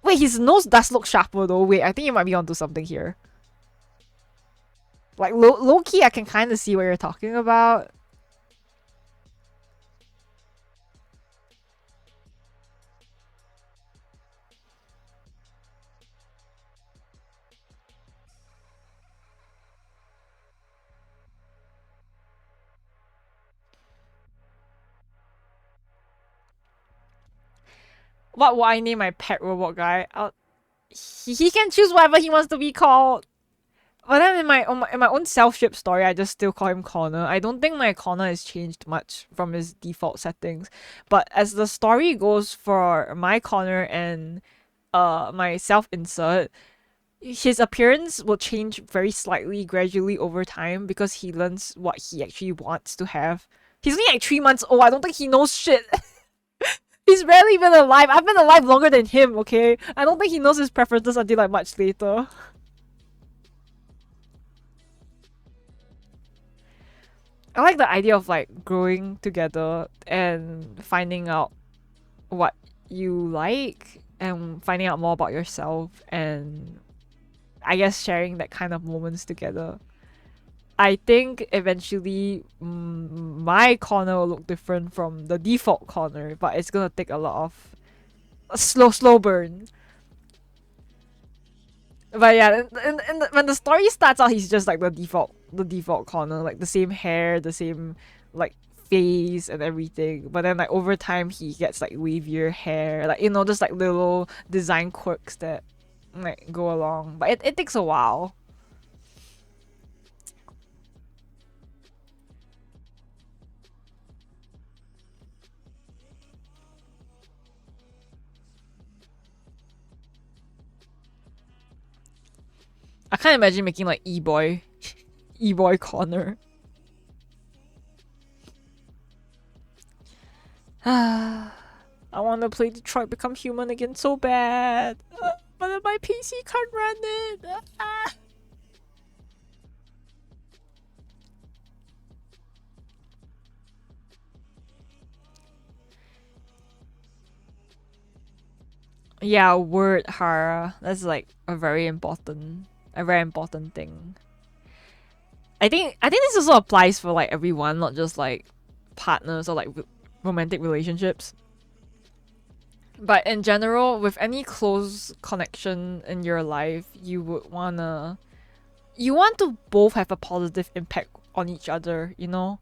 Wait, his nose does look sharper though. Wait, I think you might be onto something here. Like low key, I can kind of see what you're talking about. What will I name my pet robot guy? He can choose whatever he wants to be called. But then in my own self-ship story, I just still call him Connor. I don't think my Connor has changed much from his default settings. But as the story goes for my Connor and my self-insert, his appearance will change very slightly gradually over time because he learns what he actually wants to have. He's only like 3 months old. I don't think he knows shit. He's barely been alive. I've been alive longer than him, okay? I don't think he knows his preferences until like much later. I like the idea of like growing together and finding out what you like and finding out more about yourself and I guess sharing that kind of moments together. I think eventually my Connor will look different from the default Connor, but it's gonna take a lot of a slow burn. But yeah, when the story starts out, he's just like the default Connor, like the same hair, the same like face and everything. But then like over time, he gets like wavier hair, like just like little design quirks that like go along. But it takes a while. I can't imagine making like E-boy Connor. I want to play Detroit Become Human again so bad. But then my PC can't run it. Yeah, word Hara. That's like a very important thing. I think this also applies for like everyone, not just like partners or like romantic relationships. But in general, with any close connection in your life, you want to both have a positive impact on each other, you know?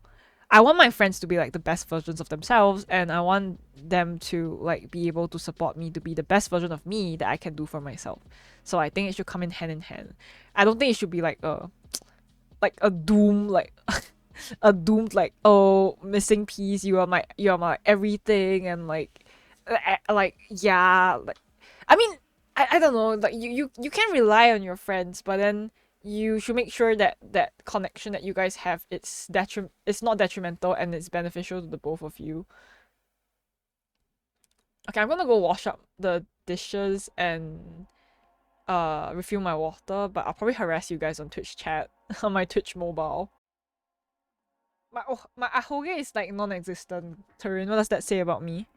I want my friends to be like the best versions of themselves, and I want them to like be able to support me to be the best version of me that I can do for myself. So I think it should come in hand. I don't think it should be like a doomed oh, missing piece, you are my everything, and like yeah, like I mean I don't know, like you can rely on your friends, but then you should make sure that that connection that you guys have, it's not detrimental and it's beneficial to the both of you. Okay, I'm gonna go wash up the dishes and refill my water, but I'll probably harass you guys on Twitch chat on my Twitch mobile. My ahoge is like non-existent. Turin, what does that say about me?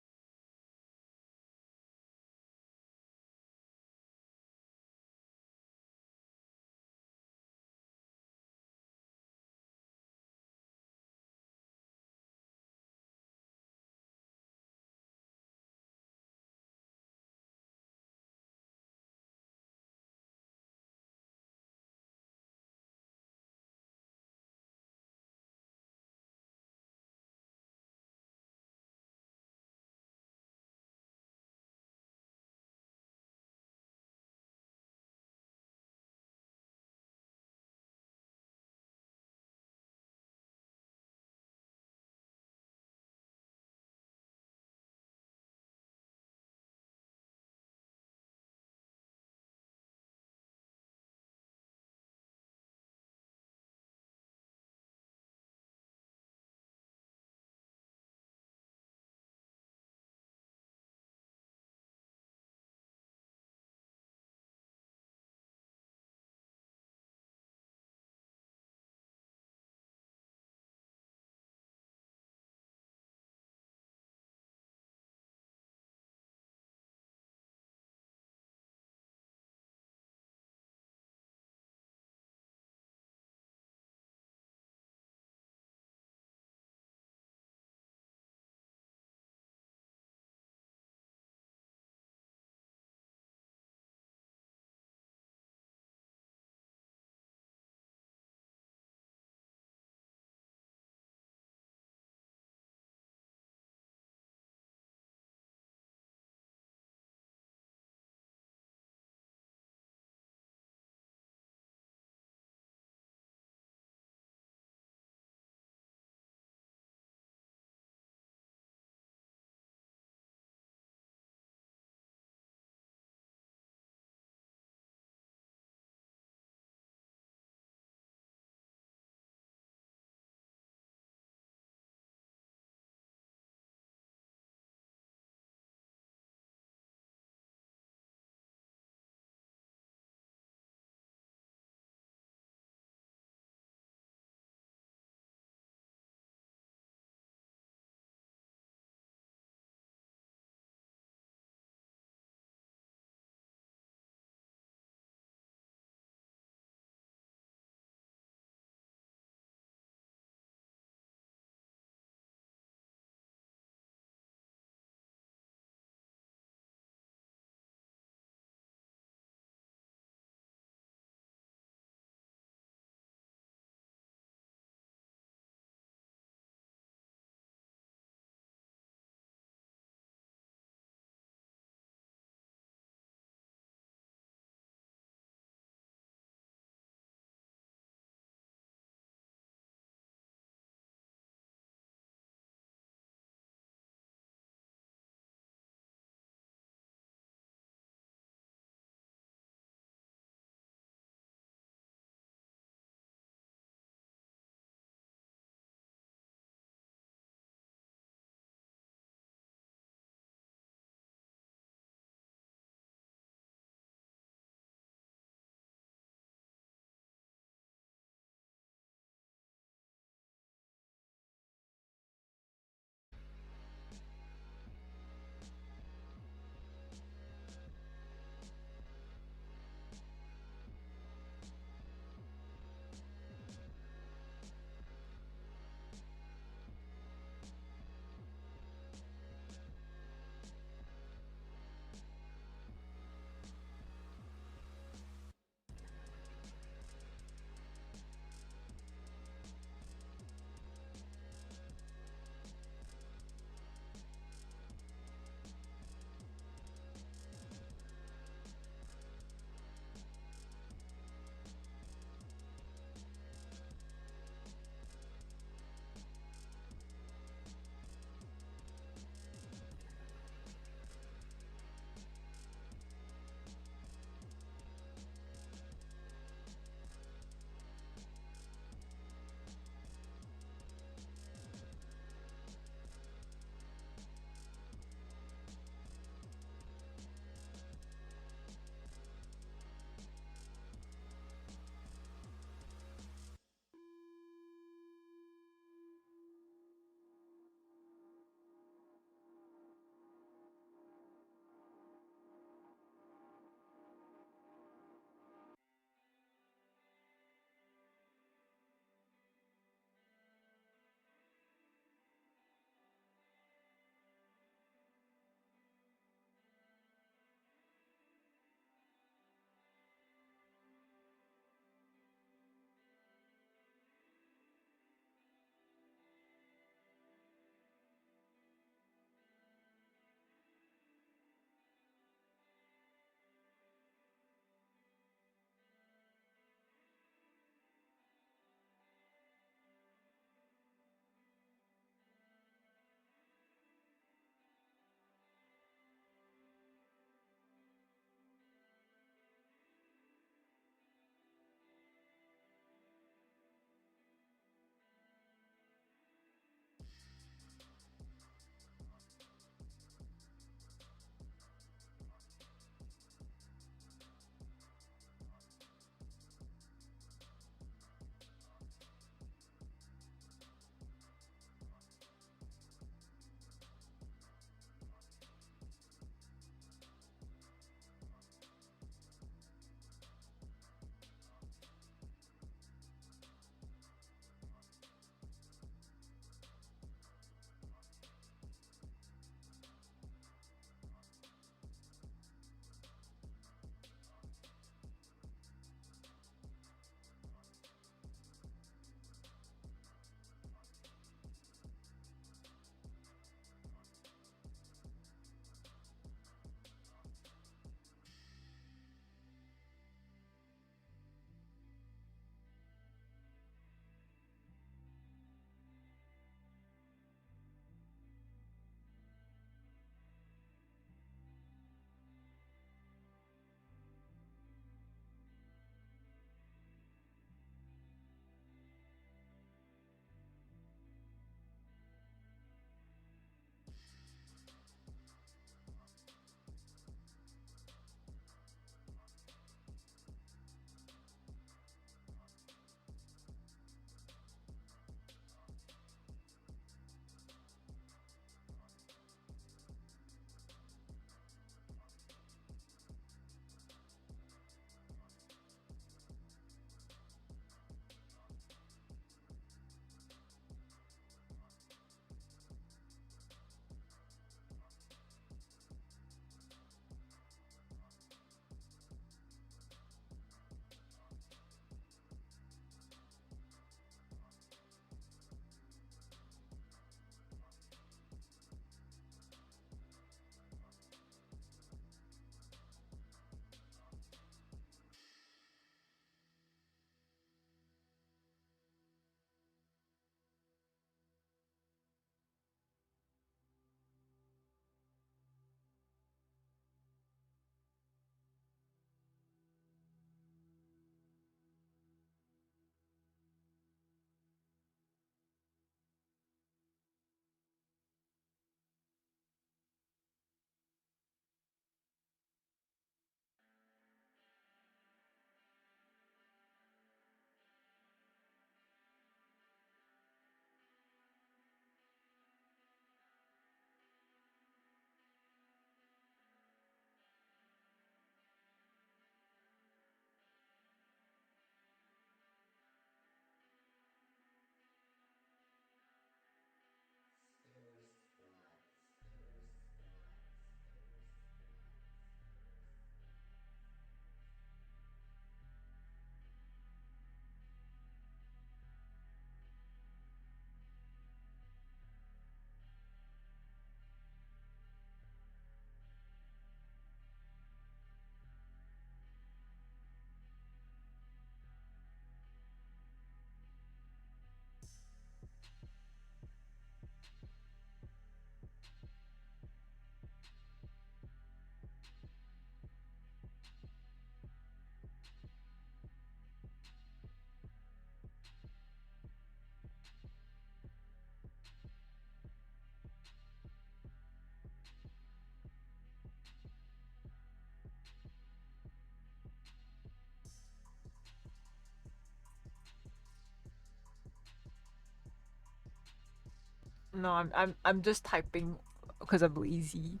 No, I'm just typing because I'm lazy.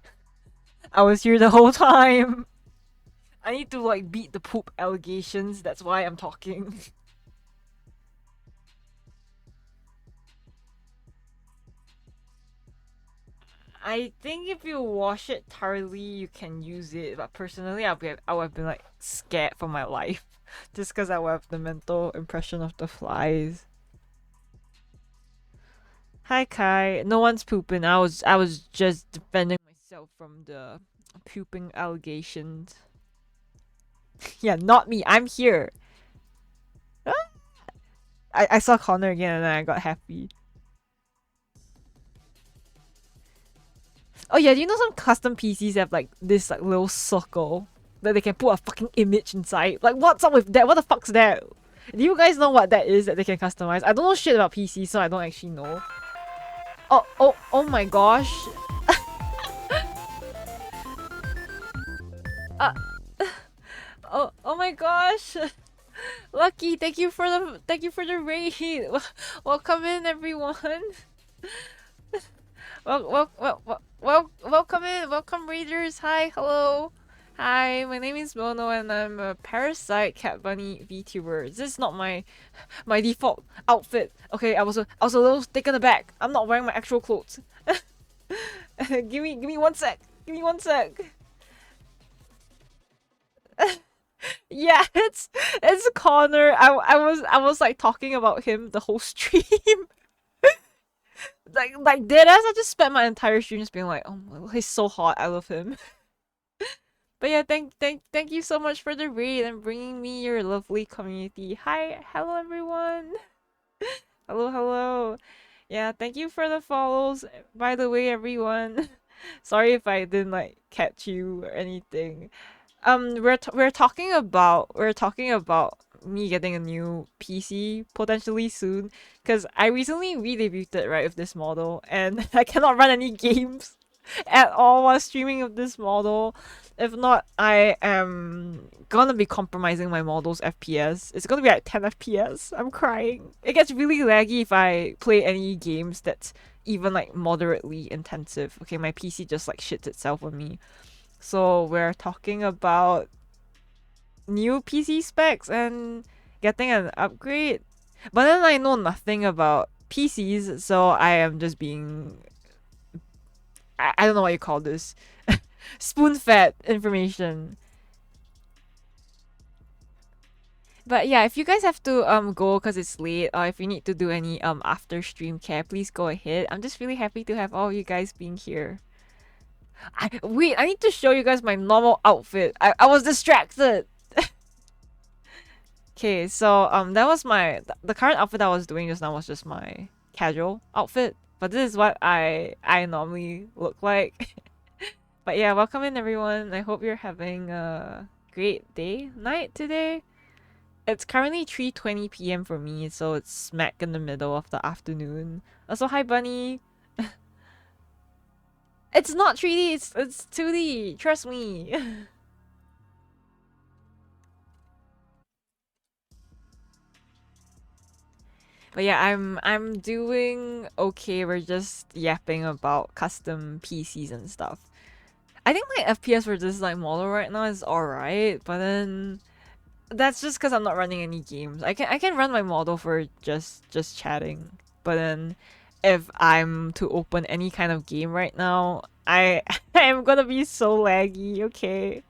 I was here the whole time. I need to like beat the poop allegations. That's why I'm talking. I think if you wash it thoroughly, you can use it. But personally, I would have been like scared for my life, just because I would have the mental impression of the flies. Hi Kai, no one's pooping. I was just defending myself from the pooping allegations. Yeah, not me. I'm here. Ah! I saw Connor again and I got happy. Oh yeah, do you know some custom PCs have like this like little circle that they can put a fucking image inside? Like what's up with that? What the fuck's that? Do you guys know what that is that they can customize? I don't know shit about PCs, so I don't actually know. Oh my gosh. Oh my gosh. Lucky, thank you for the raid. Welcome in everyone. Welcome in, welcome raiders. Hi, hello. Hi, my name is Mono and I'm a Parasite Cat Bunny VTuber. This is not my default outfit. Okay, I was a little taken aback. I'm not wearing my actual clothes. give me 1 sec. Give me 1 sec. Yeah, it's Connor. I was like talking about him the whole stream. like deadass, I just spent my entire stream just being like, oh, he's so hot. I love him. But yeah, thank you so much for the raid and bringing me your lovely community. Hi, hello everyone. Hello. Yeah, thank you for the follows. By the way, everyone. Sorry if I didn't like catch you or anything. We're talking about me getting a new PC potentially soon, because I recently re-debuted right with this model and I cannot run any games at all while streaming with this model. If not, I am gonna be compromising my model's FPS. It's gonna be at 10 FPS. I'm crying. It gets really laggy if I play any games that's even like moderately intensive. Okay, my PC just like shits itself on me. So we're talking about new PC specs and getting an upgrade. But then I know nothing about PCs, so I am just being... I don't know what you call this. Spoon-fed information. But yeah, if you guys have to go because it's late, or if you need to do any after stream care, please go ahead. I'm just really happy to have all you guys being here. Wait, I need to show you guys my normal outfit. I was distracted. Okay, so that was the current outfit I was doing just now was just my casual outfit. But this is what I normally look like. But yeah, welcome in everyone. I hope you're having a great night today. It's currently 3:20 p.m. for me, so it's smack in the middle of the afternoon. Also, hi Bunny. It's not 3D, it's 2D. Trust me. But yeah, I'm doing okay. We're just yapping about custom PCs and stuff. I think my FPS for this like model right now is alright, but then that's just because I'm not running any games. I can run my model for just chatting, but then if I'm to open any kind of game right now, I am gonna be so laggy. Okay.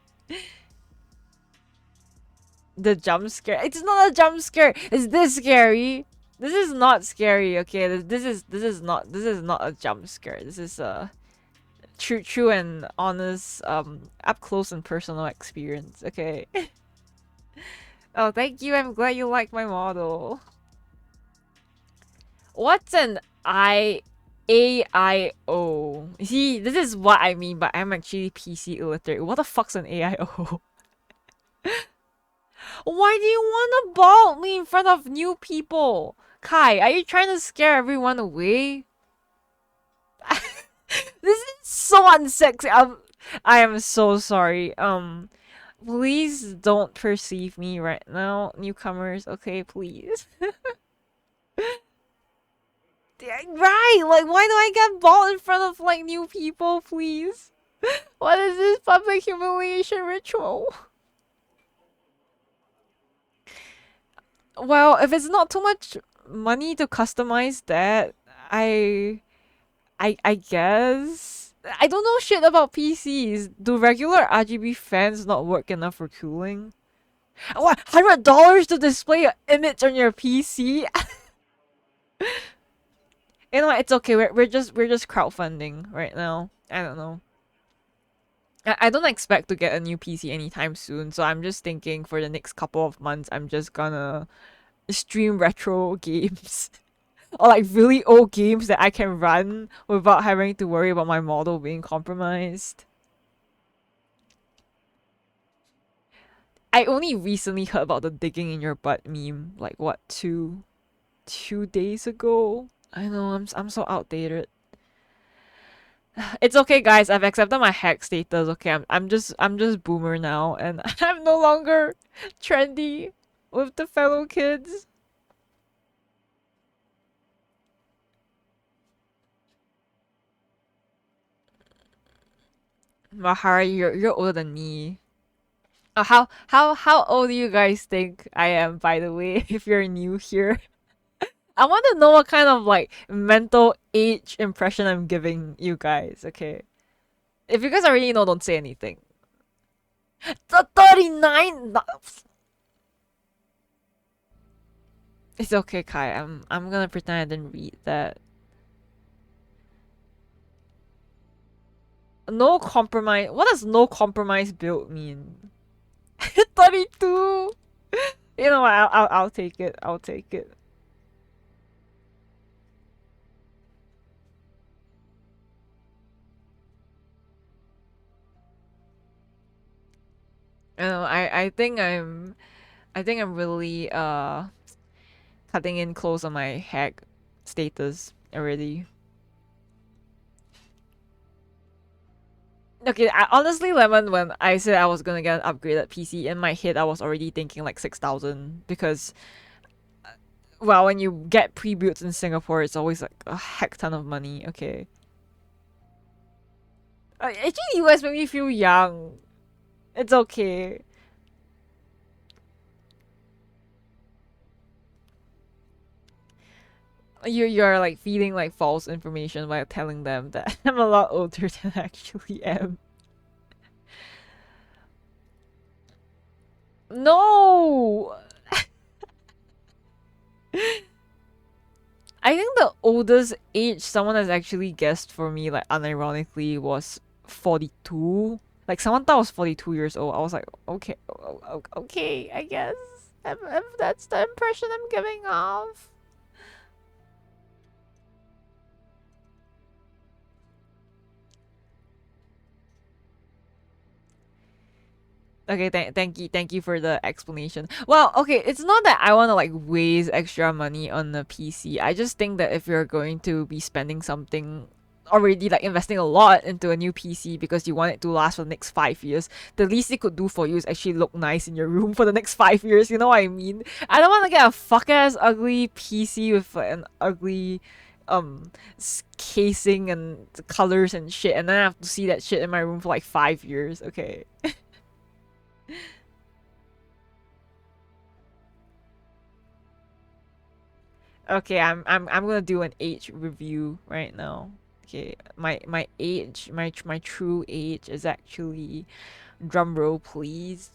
The jump scare. It's not a jump scare. Is this scary? This is not scary. Okay. This is not a jump scare. This is a true and honest up close and personal experience. Okay. Oh, thank you. I'm glad you like my model. What's an AIO? See, this is what I mean, but I'm actually PC illiterate. What the fuck's an AIO? Why do you want to bald me in front of new people? Kai, are you trying to scare everyone away? This is so unsexy. I am so sorry. Please don't perceive me right now, newcomers. Okay, please. Right, like why do I get bald in front of like new people, please? What is this public humiliation ritual? Well, if it's not too much money to customize that, I guess. I don't know shit about PCs. Do regular RGB fans not work enough for cooling? What, $100 to display an image on your PC? You know what, it's okay. We're just crowdfunding right now. I don't know. I don't expect to get a new PC anytime soon, so I'm just thinking for the next couple of months I'm just gonna stream retro games. Or like really old games that I can run without having to worry about my model being compromised. I only recently heard about the digging in your butt meme, like what, two days ago? I know, I'm so outdated. It's okay, guys. I've accepted my hack status. Okay, I'm just boomer now, and I'm no longer trendy with the fellow kids. Mahari, you're older than me. How old do you guys think I am, by the way, if you're new here? I want to know what kind of like mental age impression I'm giving you guys, okay? If you guys already know, don't say anything. The 39. It's okay, Kai. I'm gonna pretend I didn't read that. No compromise. What does no compromise build mean? 32. You know what? I'll take it. I'll take it. I think I'm really cutting in close on my hack status already. Okay, honestly, Lemon, when I said I was gonna get an upgraded PC, in my head I was already thinking like 6,000 because, well, when you get pre-builts in Singapore, it's always like a heck ton of money. Okay. Actually, US made me feel young. It's okay. You're like feeding like false information by telling them that I'm a lot older than I actually am. No! I think the oldest age someone has actually guessed for me, like unironically, was 42. Like someone thought I was 42 years old. I was like, okay, okay, I guess if that's the impression I'm giving off. Okay, thank you for the explanation. Well, okay, it's not that I want to like waste extra money on the PC. I just think that if you're going to be spending something already, like investing a lot into a new PC because you want it to last for the next 5 years, the least it could do for you is actually look nice in your room for the next 5 years. You know what I mean? I don't want to get a fuck ass ugly PC with like, an ugly casing and colors and shit, and then I have to see that shit in my room for like 5 years. Okay. Okay, I'm gonna do an age review right now. Okay, my age, my true age is actually, drum roll please.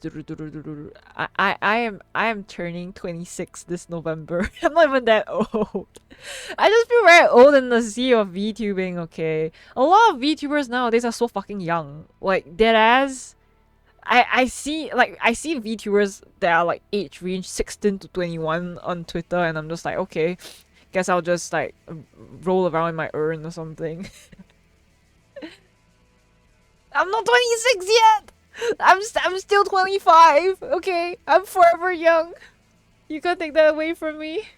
I am turning 26 this November. I'm not even that old. I just feel very old in the sea of VTubing. Okay, a lot of VTubers nowadays are so fucking young. Like deadass. I see VTubers that are like age range 16 to 21 on Twitter, and I'm just like, okay, guess I'll just like roll around in my urn or something. I'm not 26 yet. I'm still 25. Okay, I'm forever young. You can't take that away from me.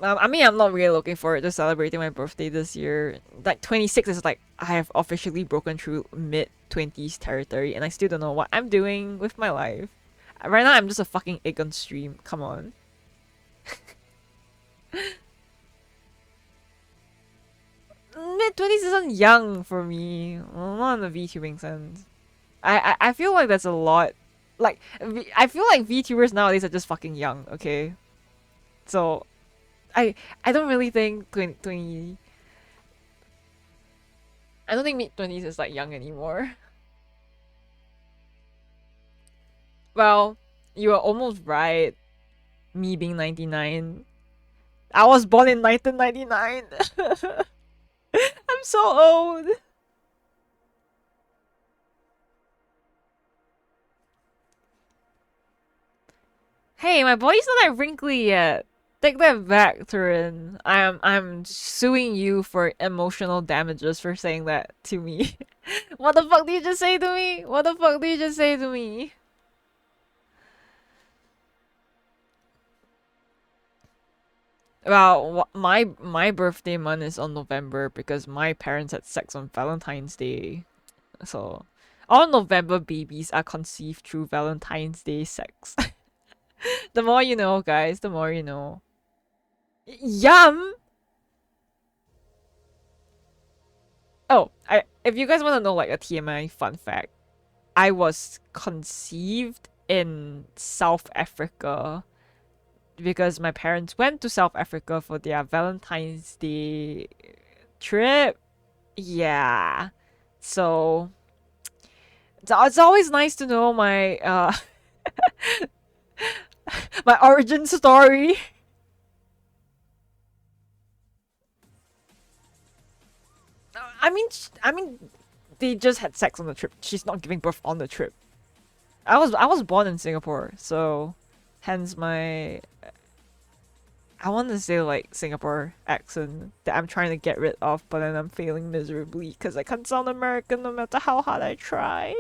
I mean, I'm not really looking forward to celebrating my birthday this year. Like, 26 is like, I have officially broken through mid-20s territory, and I still don't know what I'm doing with my life. Right now, I'm just a fucking egg on stream. Come on. mid-20s isn't young for me. Well, not in the VTubing sense. I feel like that's a lot. Like, I feel like VTubers nowadays are just fucking young, okay? So, I don't really think 20... I don't think mid-20s is like young anymore. Well, you are almost right. Me being 99. I was born in 1999. I'm so old. Hey, my body's not that wrinkly yet. Take that back, Turin. I'm suing you for emotional damages for saying that to me. What the fuck did you just say to me? What the fuck did you just say to me? Well, my birthday month is on November because my parents had sex on Valentine's Day. So, all November babies are conceived through Valentine's Day sex. The more you know, guys, the more you know. Yum! Oh, if you guys want to know like a TMI fun fact, I was conceived in South Africa because my parents went to South Africa for their Valentine's Day trip. Yeah. So it's always nice to know my my origin story. I mean, they just had sex on the trip. She's not giving birth on the trip. I was born in Singapore, so hence my I want to say like Singapore accent that I'm trying to get rid of, but then I'm failing miserably because I can't sound American no matter how hard I try.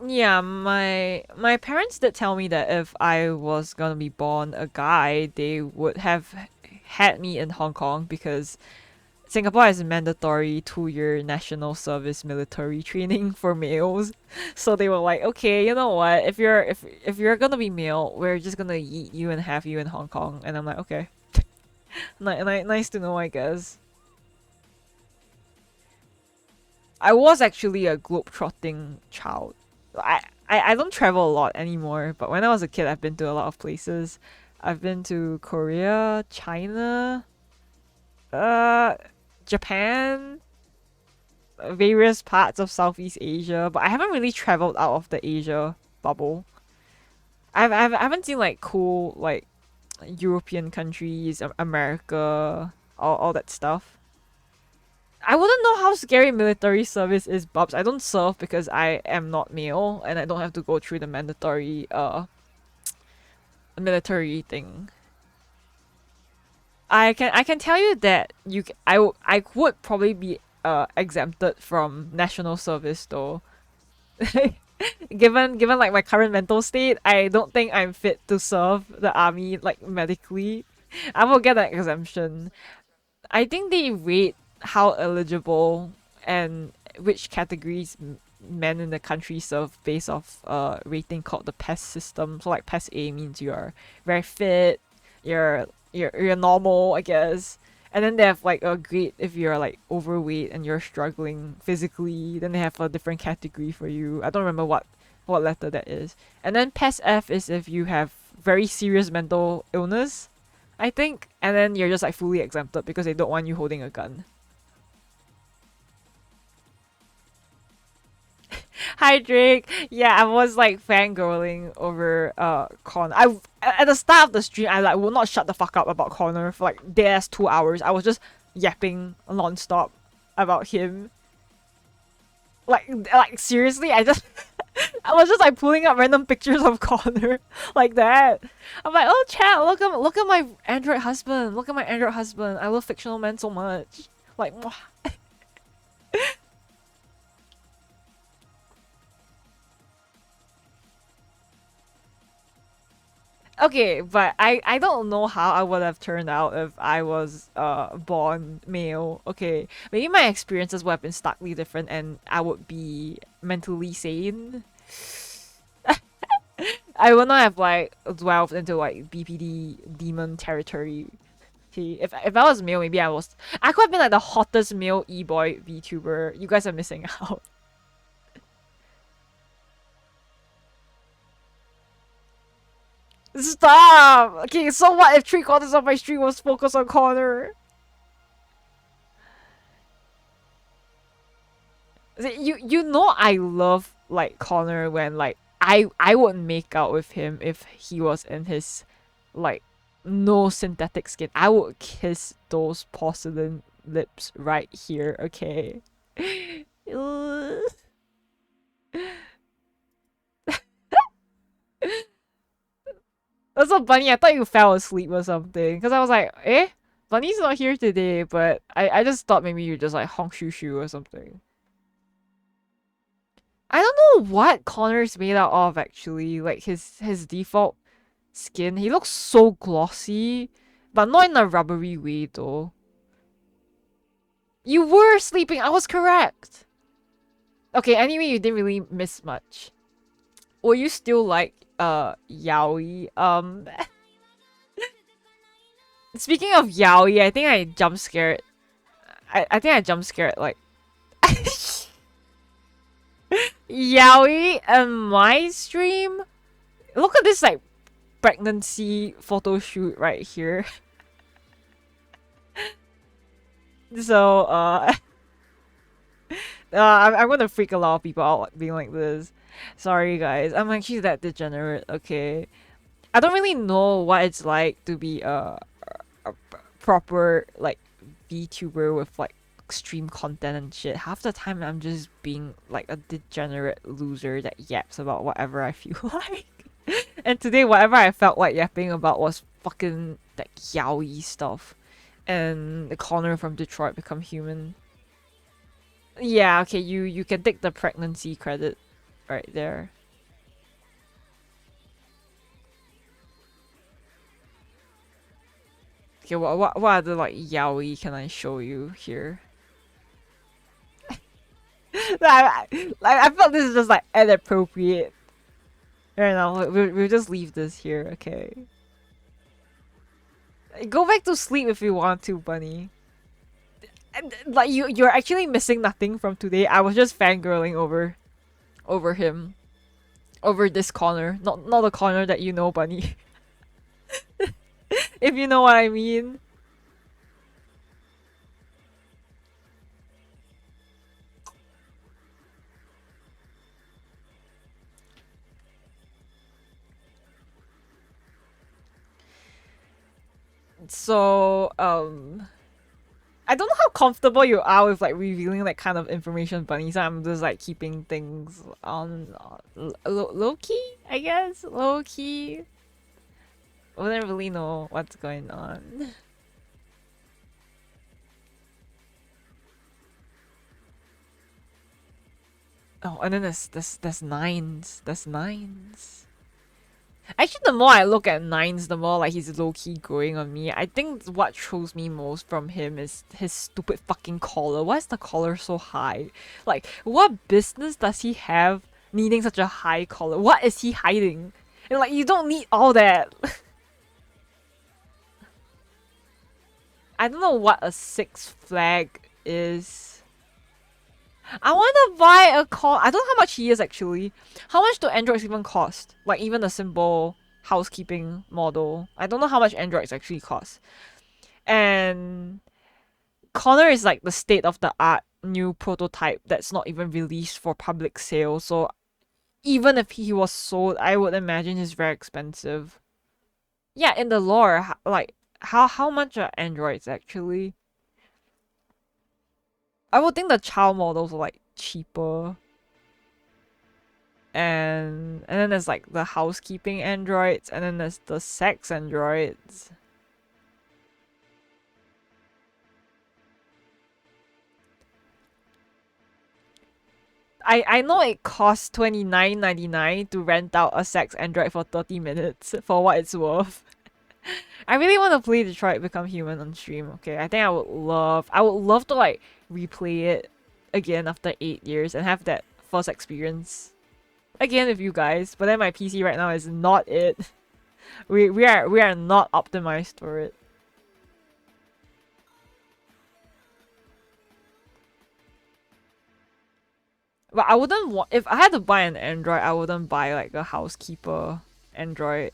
Yeah, my parents did tell me that if I was gonna be born a guy, they would have had me in Hong Kong because Singapore has a mandatory 2-year national service military training for males. So they were like, okay, you know what? If you're gonna be male, we're just gonna eat you and have you in Hong Kong. And I'm like, okay. Nice to know, I guess. I was actually a globe-trotting child. I don't travel a lot anymore, but when I was a kid, I've been to a lot of places. I've been to Korea, China, Japan, various parts of Southeast Asia, but I haven't really traveled out of the Asia bubble. I haven't seen like cool like European countries, America, all that stuff. I wouldn't know how scary military service is, Bubs. I don't serve because I am not male and I don't have to go through the mandatory military thing. I can tell you that I would probably be exempted from national service though. given like my current mental state, I don't think I'm fit to serve the army like medically. I will get an exemption. I think they rate how eligible and which categories men in the country serve based off a rating called the PES system. So like PES A means you're very fit, you're normal, I guess. And then they have like a grade if you're like overweight and you're struggling physically. Then they have a different category for you. I don't remember what letter that is. And then PES F is if you have very serious mental illness, I think. And then you're just like fully exempted because they don't want you holding a gun. Hi Drake. Yeah, I was like fangirling over Connor. At the start of the stream I like will not shut the fuck up about Connor for like there's 2 hours. I was just yapping non-stop about him. Like seriously, I was just like pulling up random pictures of Connor like that. I'm like, oh chat, look at my android husband. Look at my android husband. I love fictional men so much. Like mwah. Okay, but I don't know how I would have turned out if I was born male. Okay, maybe my experiences would have been starkly different and I would be mentally sane. I would not have like delved into like BPD demon territory. See, if I was male, maybe I could have been like the hottest male e-boy VTuber. You guys are missing out. Stop! Okay, so what if 3/4 of my stream was focused on Connor? You know I love like Connor when like I would make out with him if he was in his like no synthetic skin. I would kiss those porcelain lips right here, okay? That's so Bunny. I thought you fell asleep or something. Because I was like, eh? Bunny's not here today, but I just thought maybe you just like honk shoo shoo or something. I don't know what Connor's made out of actually. Like his default skin. He looks so glossy. But not in a rubbery way though. You were sleeping. I was correct. Okay, anyway, you didn't really miss much. Were you still like yaoi? Speaking of yaoi, I think I jump scared. I think I jump scared like yaoi in my stream. Look at this like pregnancy photo shoot right here. So I'm gonna freak a lot of people out being like this. Sorry guys, I'm actually that degenerate, okay? I don't really know what it's like to be a proper like VTuber with like extreme content and shit. Half the time I'm just being like a degenerate loser that yaps about whatever I feel like. And today whatever I felt like yapping about was fucking like yaoi stuff. And the Connor from Detroit Become Human. Yeah, okay, you can take the pregnancy credit right there. Okay, what other like yaoi can I show you here? I felt this is just like inappropriate. Right now, we'll just leave this here, okay? Go back to sleep if you want to, Bunny. Like you're actually missing nothing from today. I was just fangirling over him. Over this Connor. Not the Connor that you know, Bunny. If you know what I mean. So, I don't know how comfortable you are with like revealing that kind of information, Bunny. So I'm just like keeping things on low key, I guess. Low key. Wouldn't really know what's going on. Oh, and then there's nines. There's nines. Actually, the more I look at Nines, the more like he's low-key growing on me. I think what throws me most from him is his stupid fucking collar. Why is the collar so high? Like, what business does he have needing such a high collar? What is he hiding? And like, you don't need all that. I don't know what a Six Flag is. I want to buy a collar. I don't know how much he is actually. How much do androids even cost? Like even a simple housekeeping model. I don't know how much androids actually cost. And Connor is like the state of the art new prototype that's not even released for public sale. So even if he was sold, I would imagine he's very expensive. Yeah, in the lore, like how much are androids actually? I would think the child models are like cheaper. And then there's like the housekeeping androids, and then there's the sex androids. I know it costs $29.99 to rent out a sex android for 30 minutes for what it's worth. I really want to play Detroit Become Human on stream, okay? I think I would love to like replay it again after 8 years and have that first experience. again with you guys, but then my PC right now is not it. We are not optimized for it. But I wouldn't want, if I had to buy an Android, I wouldn't buy like a housekeeper Android.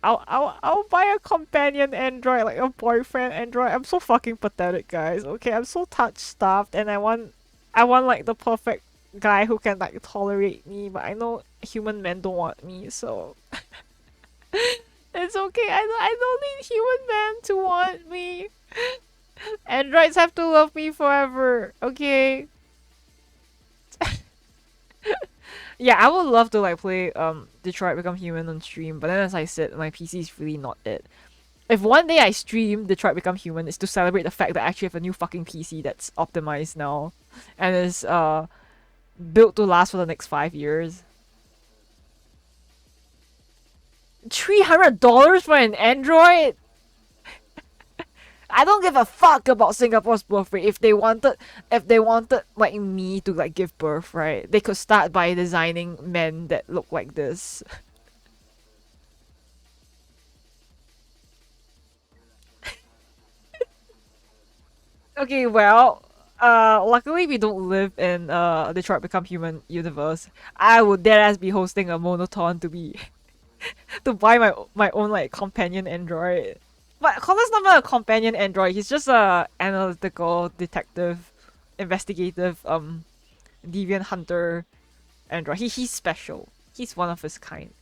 I'll buy a companion Android, like a boyfriend Android. I'm so fucking pathetic, guys. Okay, I'm so touch-starved, and I want like the perfect guy who can like tolerate me. But I know human men don't want me, so it's okay. I don't need human men to want me. Androids have to love me forever. Okay. Yeah, I would love to like play Detroit Become Human on stream, but then as I said, my PC is really not it. If one day I stream Detroit Become Human, it's to celebrate the fact that I actually have a new fucking PC that's optimized now and is built to last for the next 5 years. $300 for an Android? I don't give a fuck about Singapore's birth rate. If they wanted like me to like give birth, right? They could start by designing men that look like this. Okay, well, luckily we don't live in Detroit Become Human universe. I would deadass be hosting a monoton to be to buy my own like companion android. But Connor's not even a companion android. He's just a analytical, detective, investigative, deviant hunter android. He's special. He's one of his kind.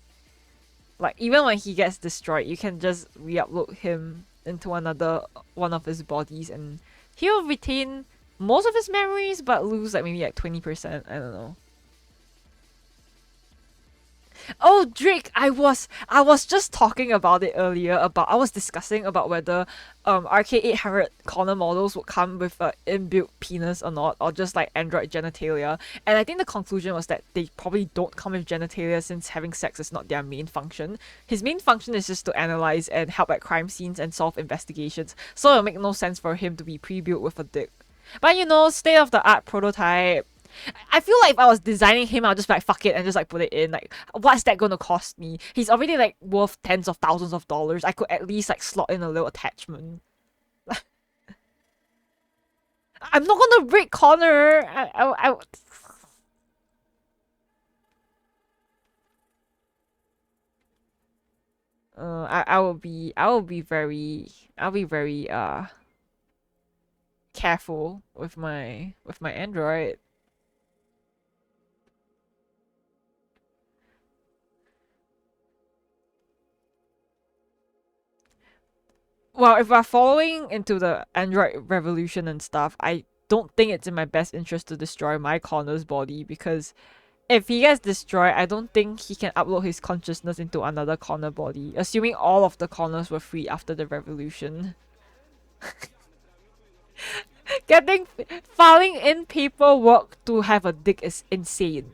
Like even when he gets destroyed, you can just re-upload him into another one of his bodies, and he'll retain most of his memories, but lose like maybe like 20%. I don't know. Oh, Drake, I was just talking about it earlier. I was discussing about whether RK800 Connor models would come with an inbuilt penis or not, or just like android genitalia. And I think the conclusion was that they probably don't come with genitalia, since having sex is not their main function. His main function is just to analyze and help at crime scenes and solve investigations. So it'll make no sense for him to be pre-built with a dick. But you know, state of the art prototype. I feel like if I was designing him, I'll just be like, fuck it, and just like put it in. Like, what's that gonna cost me? He's already like worth tens of thousands of dollars. I could at least like slot in a little attachment. I'm not gonna break Connor. I'll be very careful with my android. Well, if we're following into the Android revolution and stuff, I don't think it's in my best interest to destroy my Connor's body, because if he gets destroyed, I don't think he can upload his consciousness into another Connor body, assuming all of the Connors were free after the revolution. Filing in paperwork to have a dick is insane.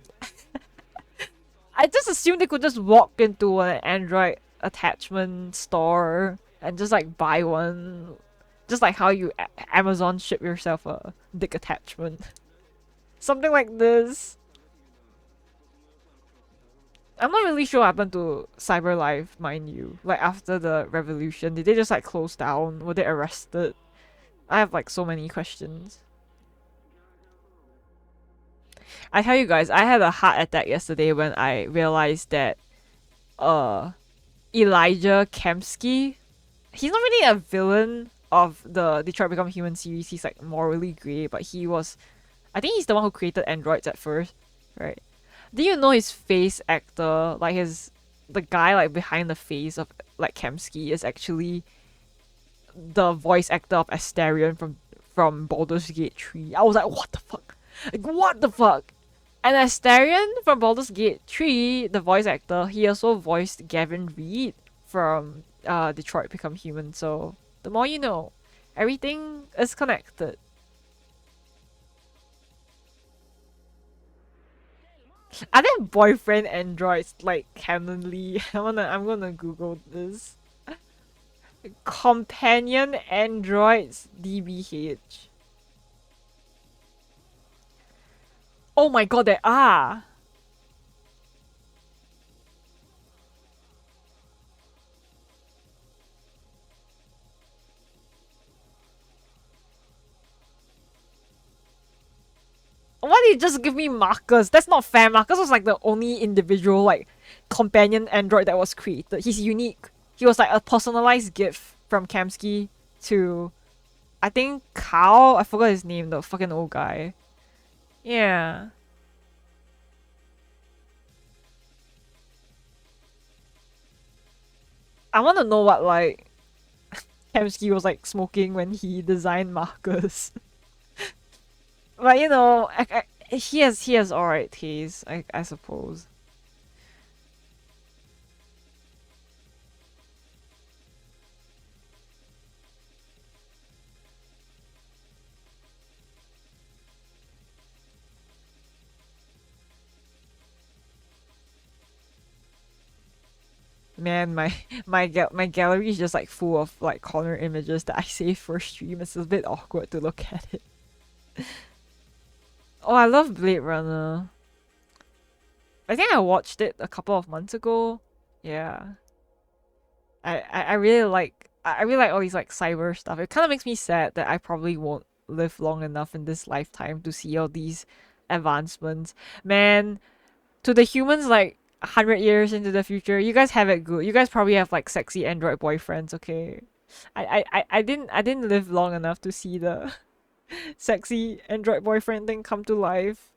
I just assumed they could just walk into an Android attachment store and just like buy one, just like how you Amazon ship yourself a dick attachment. Something like this. I'm not really sure what happened to CyberLife, mind you. Like after the revolution, did they just like close down? Were they arrested? I have like so many questions. I tell you guys, I had a heart attack yesterday when I realized that Elijah Kempsky, he's not really a villain of the Detroit Become Human series. He's like morally grey, but I think he's the one who created androids at first, right? Do you know his face actor, like the guy like behind the face of like Kempsky is actually the voice actor of Asterion from Baldur's Gate 3. I was like, what the fuck? Like, what the fuck? And Asterion from Baldur's Gate 3, the voice actor, he also voiced Gavin Reed from Detroit Become Human. So the more you know, everything is connected. Are there boyfriend androids like canonly? I'm gonna Google this. Companion androids DBH. Oh my god, there are! Why did you just give me Marcus? That's not fair. Marcus was like the only individual like companion android that was created. He's unique. He was like a personalized gift from Kamsky to, I think, Kao. I forgot his name, the fucking old guy. Yeah. I want to know what like Kamsky was like smoking when he designed Marcus. But you know, he has alright taste, I suppose. Man, my gallery is just like full of like corner images that I saved for stream. It's a bit awkward to look at it. Oh, I love Blade Runner. I think I watched it a couple of months ago. Yeah. I really like all these like cyber stuff. It kind of makes me sad that I probably won't live long enough in this lifetime to see all these advancements. Man, to the humans like 100 years into the future, you guys have it good. You guys probably have like sexy android boyfriends, okay? I didn't live long enough to see the sexy android boyfriend thing come to life.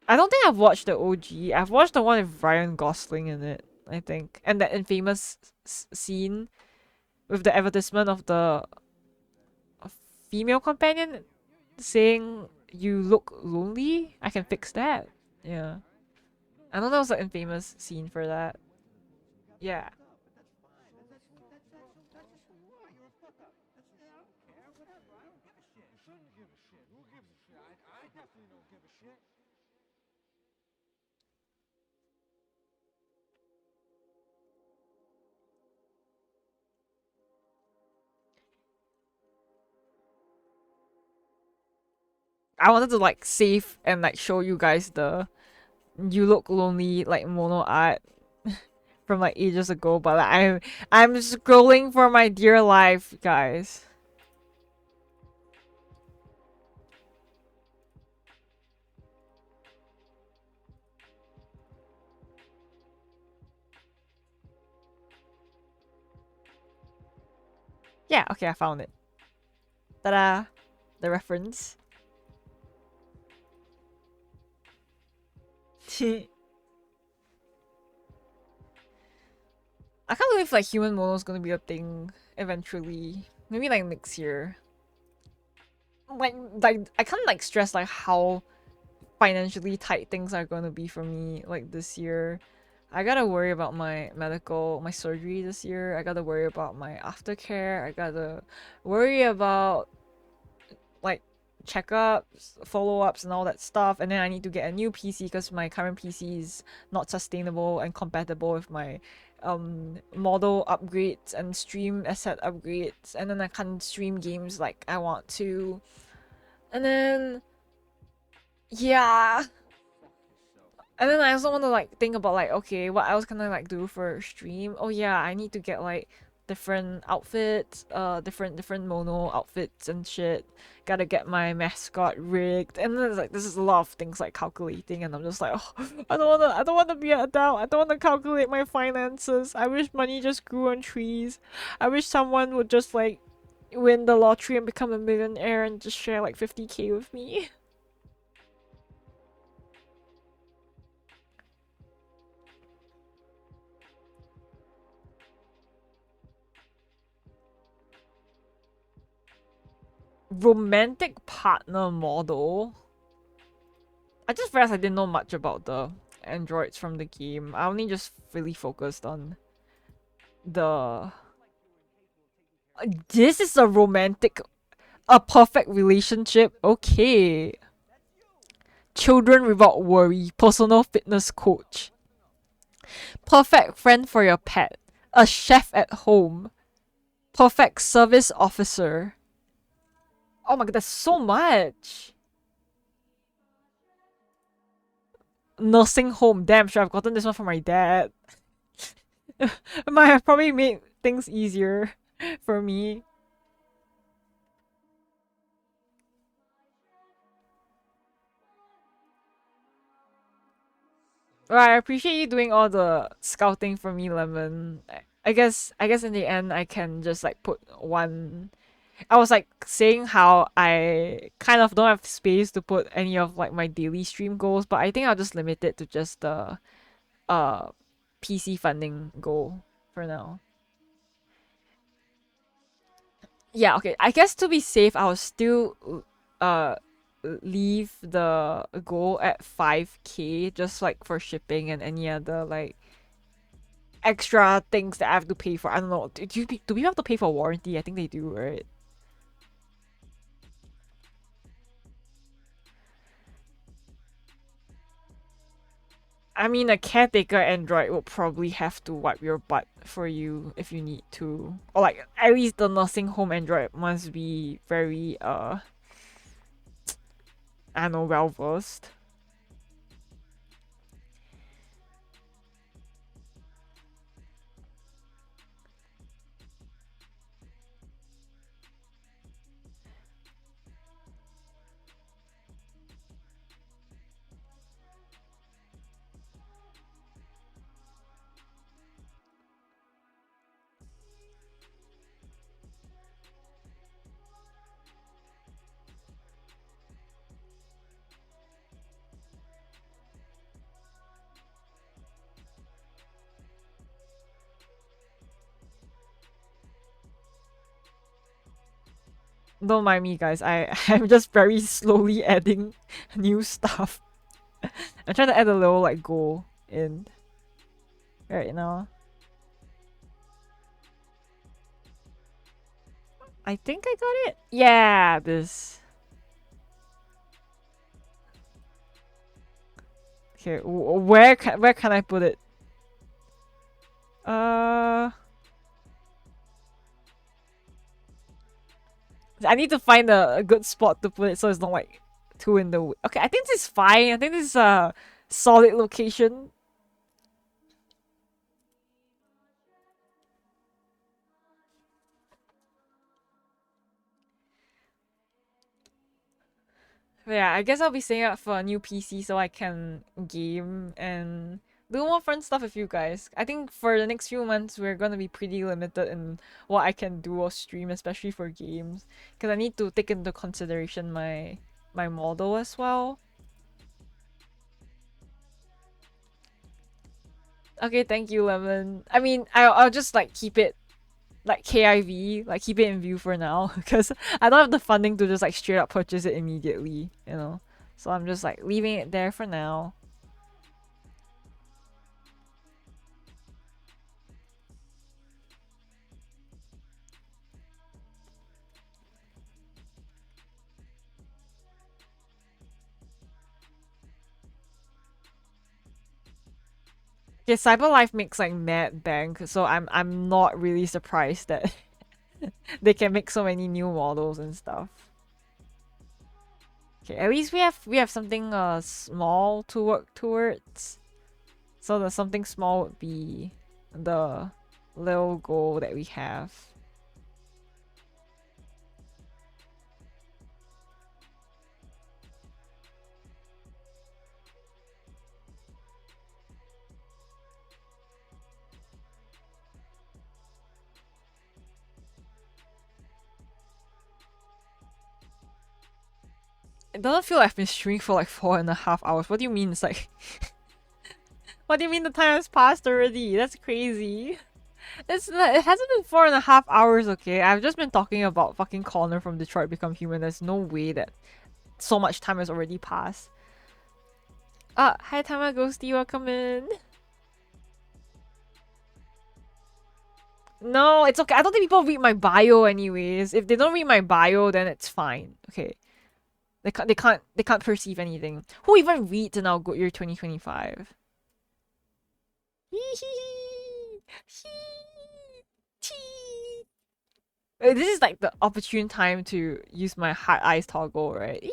I don't think I've watched the OG. I've watched the one with Ryan Gosling in it, I think. And that infamous scene with the advertisement of the female companion saying, "You look lonely? I can fix that." Yeah. I know that was an infamous scene for that. Yeah. I wanted to like save and like show you guys the "You look lonely" like mono art from like ages ago, but like, I'm scrolling for my dear life, guys. Yeah, okay, I found it. Ta-da! The reference. I can't believe like human mono is gonna be a thing eventually. Maybe like next year. Like I can't like stress like how financially tight things are gonna be for me like this year. I gotta worry about my surgery this year. I gotta worry about my aftercare. I gotta worry about like checkups, follow-ups and all that stuff. And then I need to get a new PC because my current PC is not sustainable and compatible with my model upgrades and stream asset upgrades. And then I can't stream games like I want to. And then yeah. And then I also want to like think about like, okay, what else can I like do for stream? Oh yeah, I need to get like different outfits, different mono outfits and shit. Gotta get my mascot rigged, and then like this is a lot of things like calculating, and I'm just like, oh, I don't wanna be an adult. I don't wanna calculate my finances. I wish money just grew on trees. I wish someone would just like win the lottery and become a millionaire and just share like 50k with me. Romantic partner model. I just realized I didn't know much about the androids from the game. I only just really focused on the... This is a perfect relationship. Okay. Children without worry. Personal fitness coach. Perfect friend for your pet. A chef at home. Perfect service officer. Oh my god, that's so much! Nursing home. Damn, sure, I've gotten this one from my dad. It might have probably made things easier for me. Well, I appreciate you doing all the scouting for me, Lemon. I guess in the end I can just like put one. I was like saying how I kind of don't have space to put any of like my daily stream goals, but I think I'll just limit it to just the PC funding goal for now. Yeah, okay. I guess to be safe, I'll still leave the goal at 5K just like for shipping and any other like extra things that I have to pay for. I don't know. Do we have to pay for warranty? I think they do, right? I mean, a caretaker android will probably have to wipe your butt for you if you need to. Or like, at least the nursing home android must be very, I don't know, well-versed. Don't mind me, guys. I'm just very slowly adding new stuff. I'm trying to add a little like goal in right now. I think I got it. Yeah, this. Okay, where can I put it? I need to find a good spot to put it so it's not like too in the way. Okay, I think this is fine. I think this is a solid location. But yeah, I guess I'll be saving up for a new PC so I can game and do more fun stuff with you guys. I think for the next few months, we're gonna be pretty limited in what I can do or stream, especially for games. Because I need to take into consideration my model as well. Okay, thank you, Lemon. I mean, I'll just like keep it like KIV, like keep it in view for now. Because I don't have the funding to just like straight up purchase it immediately, you know? So I'm just like leaving it there for now. Yeah, CyberLife makes like mad bank, so I'm not really surprised that they can make so many new models and stuff. Okay, at least we have something small to work towards. So the something small would be the little goal that we have. It doesn't feel like I've been streaming for like 4.5 hours. What do you mean it's like... What do you mean the time has passed already? That's crazy. It hasn't been 4.5 hours, okay? I've just been talking about fucking Connor from Detroit Become Human. There's no way that so much time has already passed. Hi Tamaghosty, welcome in. No, it's okay. I don't think people read my bio anyways. If they don't read my bio, then it's fine. Okay. They can't perceive anything. Who even reads in our good year 2025? This is like the opportune time to use my heart eyes toggle, right?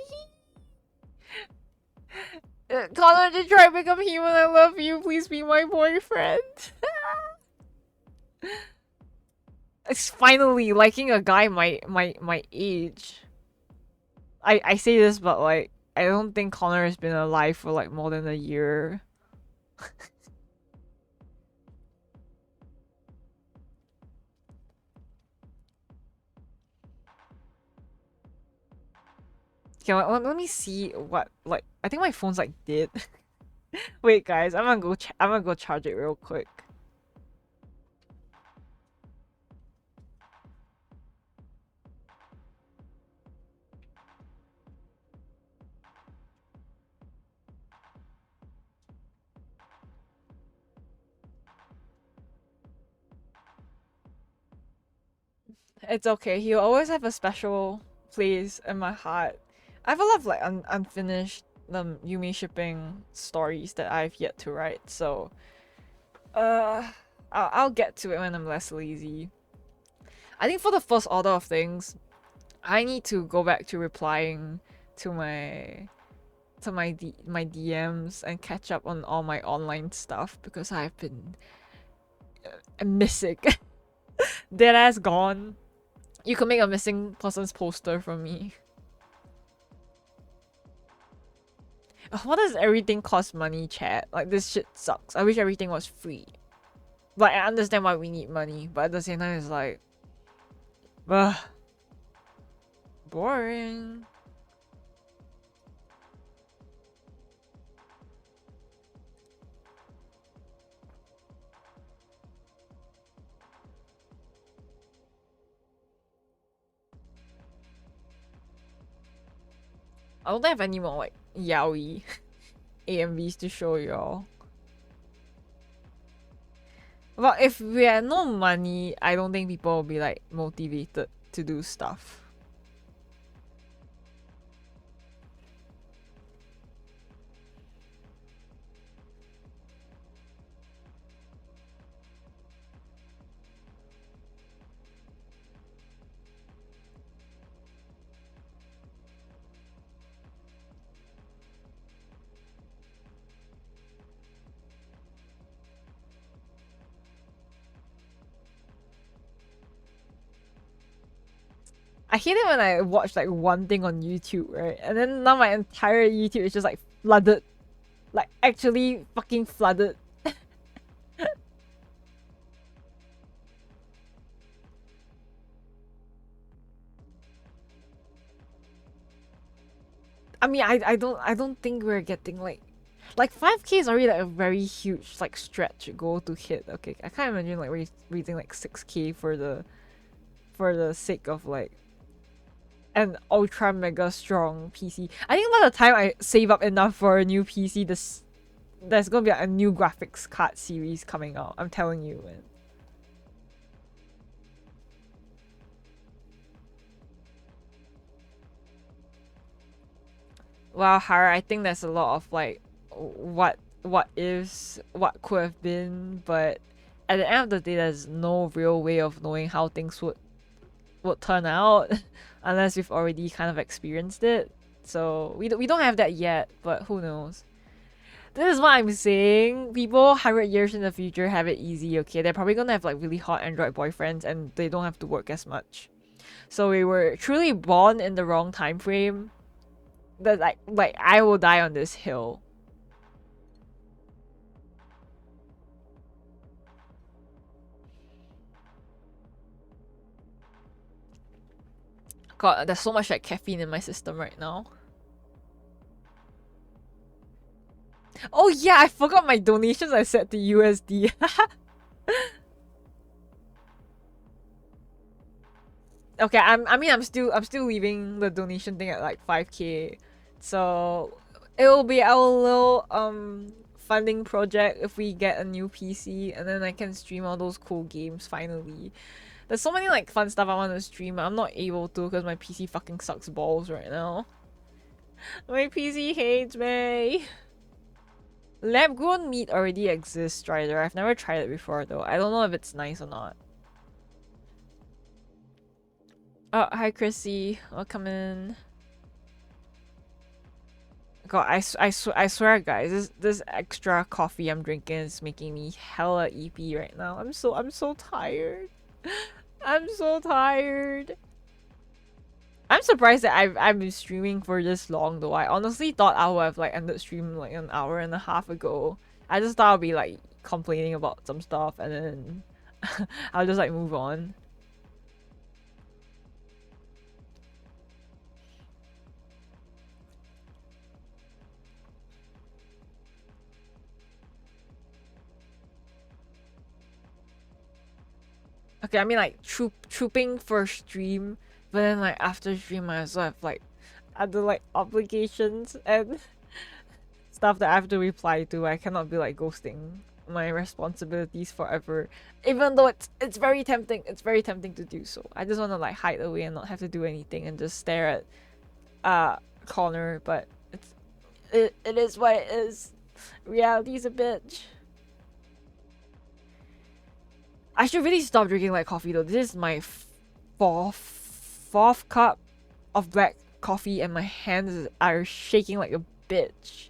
Connor, Detroit Become Human, I love you. Please be my boyfriend. It's finally liking a guy my age. I say this, but like I don't think Connor has been alive for like more than a year. Okay, let me see what, like, I think my phone's like dead. Wait, guys, I'm gonna go charge it real quick. It's okay. He'll always have a special place in my heart. I have a lot of like unfinished Yumi shipping stories that I've yet to write. So, I'll get to it when I'm less lazy. I think for the first order of things, I need to go back to replying to my DMs and catch up on all my online stuff because I've been missing. Deadass gone. You could make a missing person's poster for me. What does everything cost money, chat? Like, this shit sucks. I wish everything was free. Like, I understand why we need money, but at the same time, it's like... ugh. Boring. I don't have any more, like, yaoi AMVs to show y'all. But if we had no money, I don't think people will be, like, motivated to do stuff. I hate it when I watch like one thing on YouTube, right? And then now my entire YouTube is just like flooded. Like actually fucking flooded. I mean, I don't think we're getting like 5K is already like a very huge like stretch goal to hit. Okay, I can't imagine like reaching like 6K for the sake of like an ultra mega strong PC. I think by the time I save up enough for a new PC, there's gonna be like, a new graphics card series coming out. I'm telling you, man. Wow, Hara, I think there's a lot of like what ifs, what could have been, but at the end of the day, there's no real way of knowing how things would turn out unless we've already kind of experienced it. So we don't have that yet, but who knows. This is what I'm saying. People 100 years in the future have it easy, okay? They're probably gonna have like really hot Android boyfriends and they don't have to work as much. So we were truly born in the wrong time frame. That like I will die on this hill. God, there's so much like caffeine in my system right now. Oh yeah, I forgot my donations I set to USD. Okay, I'm still leaving the donation thing at like 5K. So it'll be our little funding project if we get a new PC, and then I can stream all those cool games finally. There's so many like fun stuff I want to stream. I'm not able to because my PC fucking sucks balls right now. My PC hates me. Lab grown meat already exists, Strider. I've never tried it before though. I don't know if it's nice or not. Oh, hi Chrissy. Welcome in. God, I swear guys, this extra coffee I'm drinking is making me hella EP right now. I'm so tired. I'm so tired. I'm surprised that I've been streaming for this long though. I honestly thought I would have like ended stream like an hour and a half ago. I just thought I'll be like complaining about some stuff and then I'll just like move on. Okay, I mean like trooping for stream, but then like after stream I also have like other like obligations and stuff that I have to reply to. I cannot be like ghosting my responsibilities forever, even though it's very tempting. It's very tempting to do so. I just want to like hide away and not have to do anything and just stare at corner, but it is what it is. Reality's a bitch. I should really stop drinking like coffee though. This is my fourth cup of black coffee and my hands are shaking like a bitch.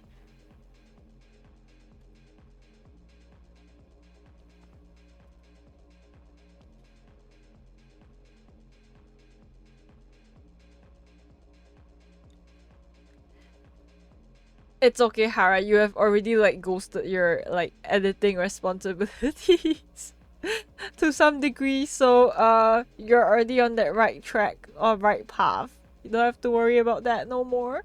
It's okay, Hara. You have already like ghosted your like editing responsibilities to some degree, so you're already on that right track or right path. You don't have to worry about that no more.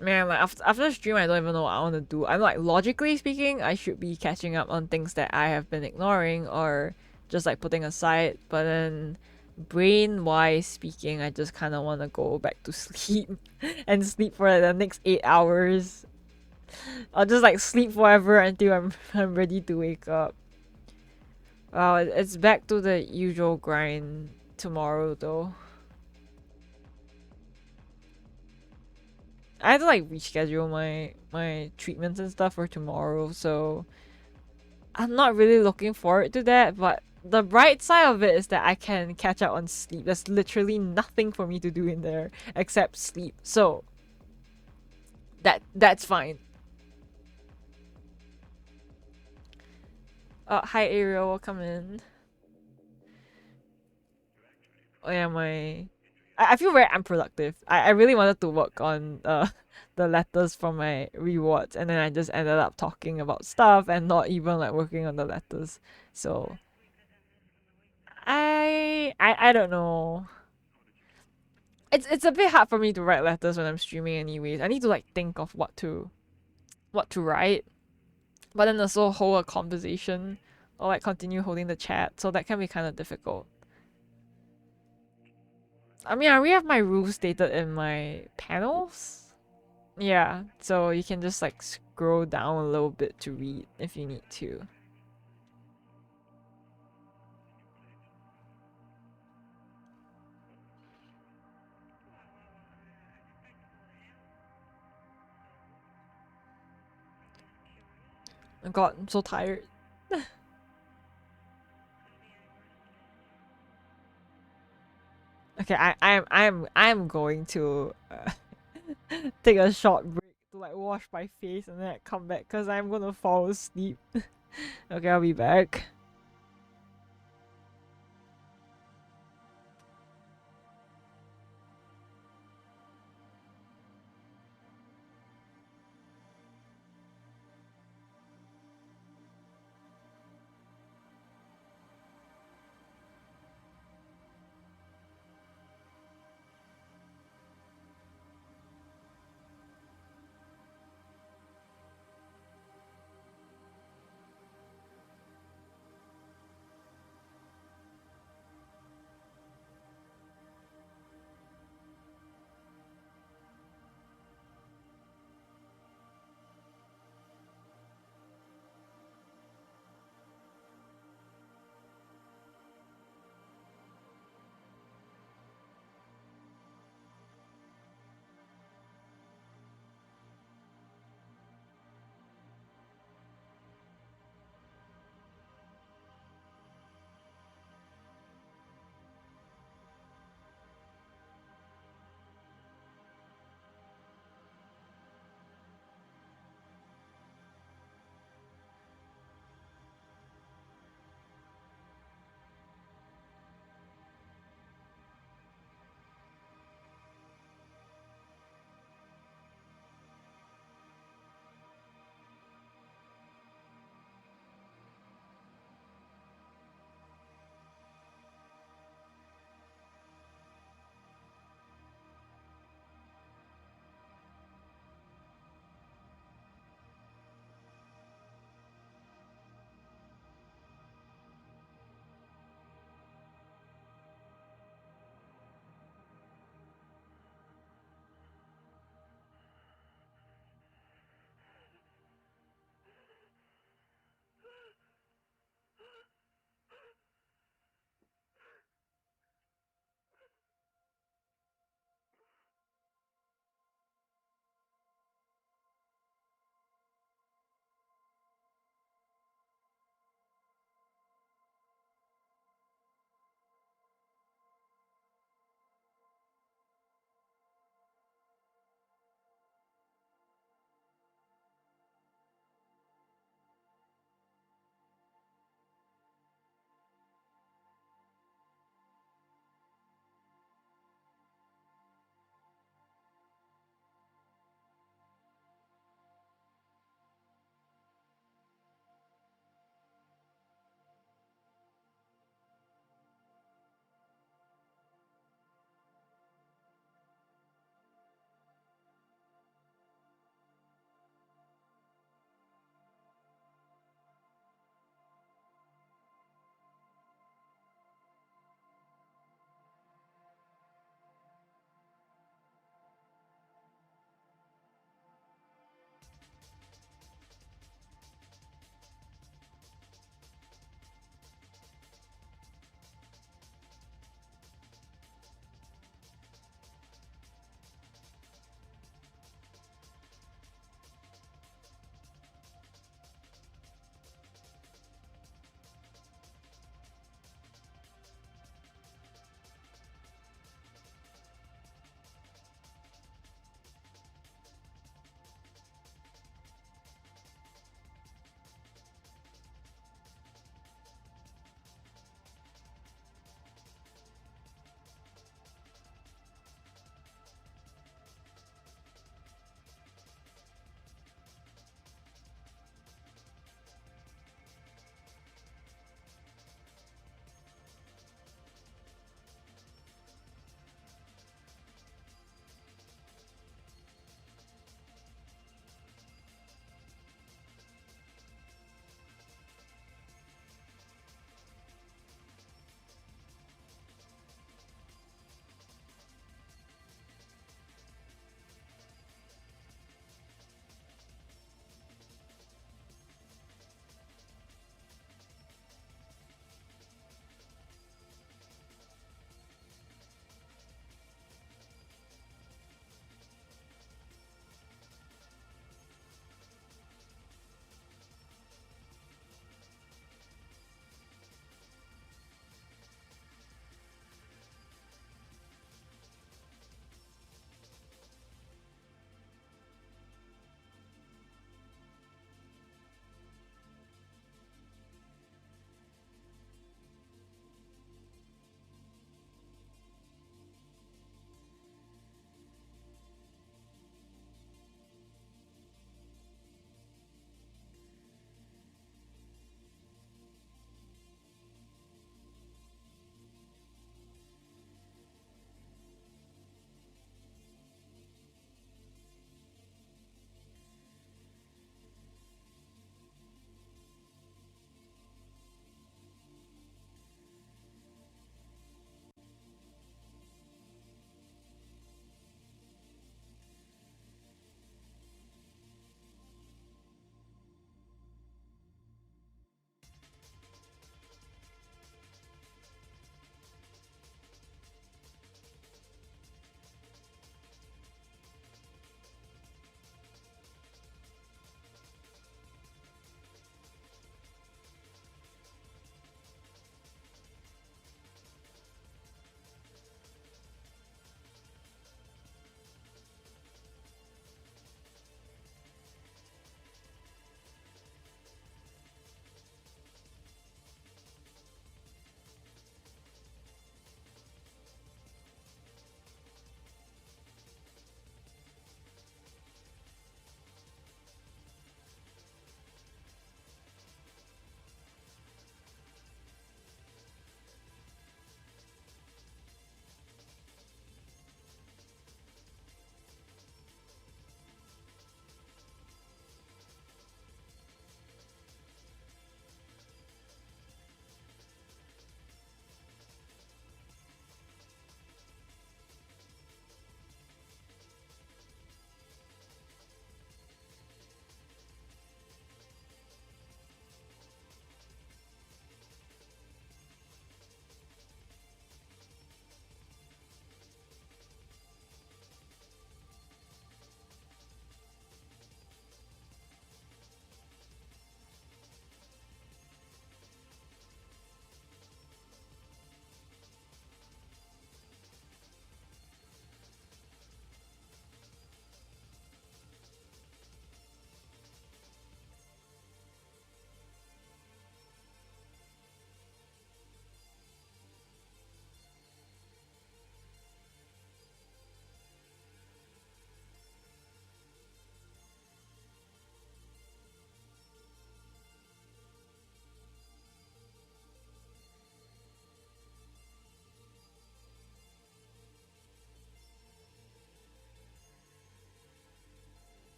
Man, like after the stream, I don't even know what I want to do. I'm like, logically speaking, I should be catching up on things that I have been ignoring or just like putting aside. But then, brain-wise speaking, I just kind of want to go back to sleep and sleep for the next 8 hours. I'll just like sleep forever until I'm ready to wake up. Wow, it's back to the usual grind tomorrow though. I had to like reschedule my treatments and stuff for tomorrow, so I'm not really looking forward to that, but the bright side of it is that I can catch up on sleep. There's literally nothing for me to do in there except sleep. So that's fine. Hi Ariel, welcome in. Oh yeah, I feel very unproductive. I really wanted to work on the letters for my rewards, and then I just ended up talking about stuff and not even like working on the letters. So I don't know. It's a bit hard for me to write letters when I'm streaming anyways. I need to like think of what to write. But then also hold a conversation or like continue holding the chat, so that can be kind of difficult. I mean, I already have my rules stated in my panels. Yeah, so you can just like scroll down a little bit to read if you need to. Oh god, I'm so tired. Okay, I'm going to take a short break to like wash my face and then come back because I'm gonna fall asleep. Okay, I'll be back.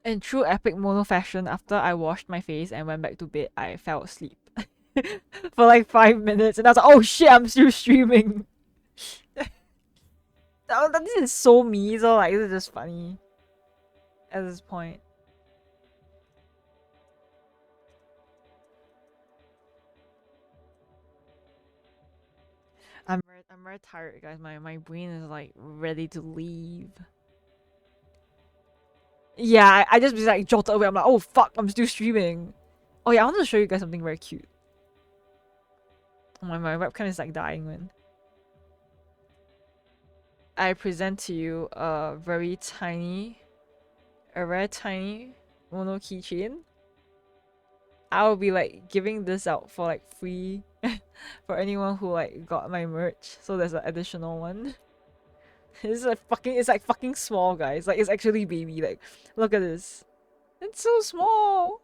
In true epic mono fashion, after I washed my face and went back to bed, I fell asleep for like 5 minutes, and I was like, "Oh shit, I'm still streaming." This is so me, so like, this is just funny at this point. I'm very tired, guys. My brain is like ready to leave. Yeah, I just was like jolted away. I'm like, oh fuck, I'm still streaming. Oh yeah, I wanted to show you guys something very cute. My webcam is like dying, man. I present to you a very tiny mono keychain. I will be like giving this out for like free for anyone who like got my merch. So there's an additional one. It's like fucking small, guys. Like, it's actually baby. Like, look at this. It's so small.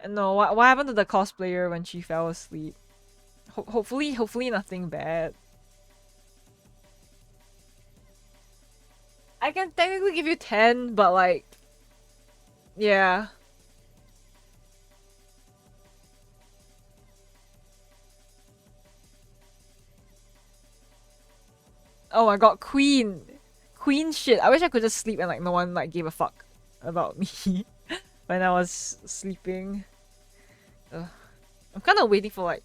No, what happened to the cosplayer when she fell asleep? Hopefully nothing bad. I can technically give you 10, but like, yeah. Oh my god, Queen shit. I wish I could just sleep and like no one like gave a fuck about me when I was sleeping. Ugh. I'm kind of waiting for like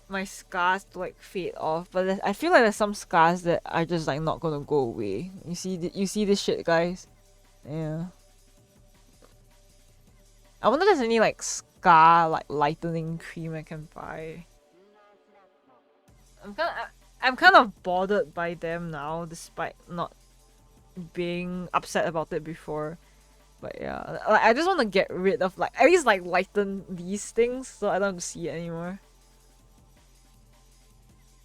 my scars to like fade off, but I feel like there's some scars that are just like not gonna go away. You see this shit, guys? Yeah. I wonder if there's any like scar like lightening cream I can buy. I'm kind of bothered by them now, despite not being upset about it before. But yeah, like, I just want to get rid of like at least like lighten these things so I don't have to see it anymore.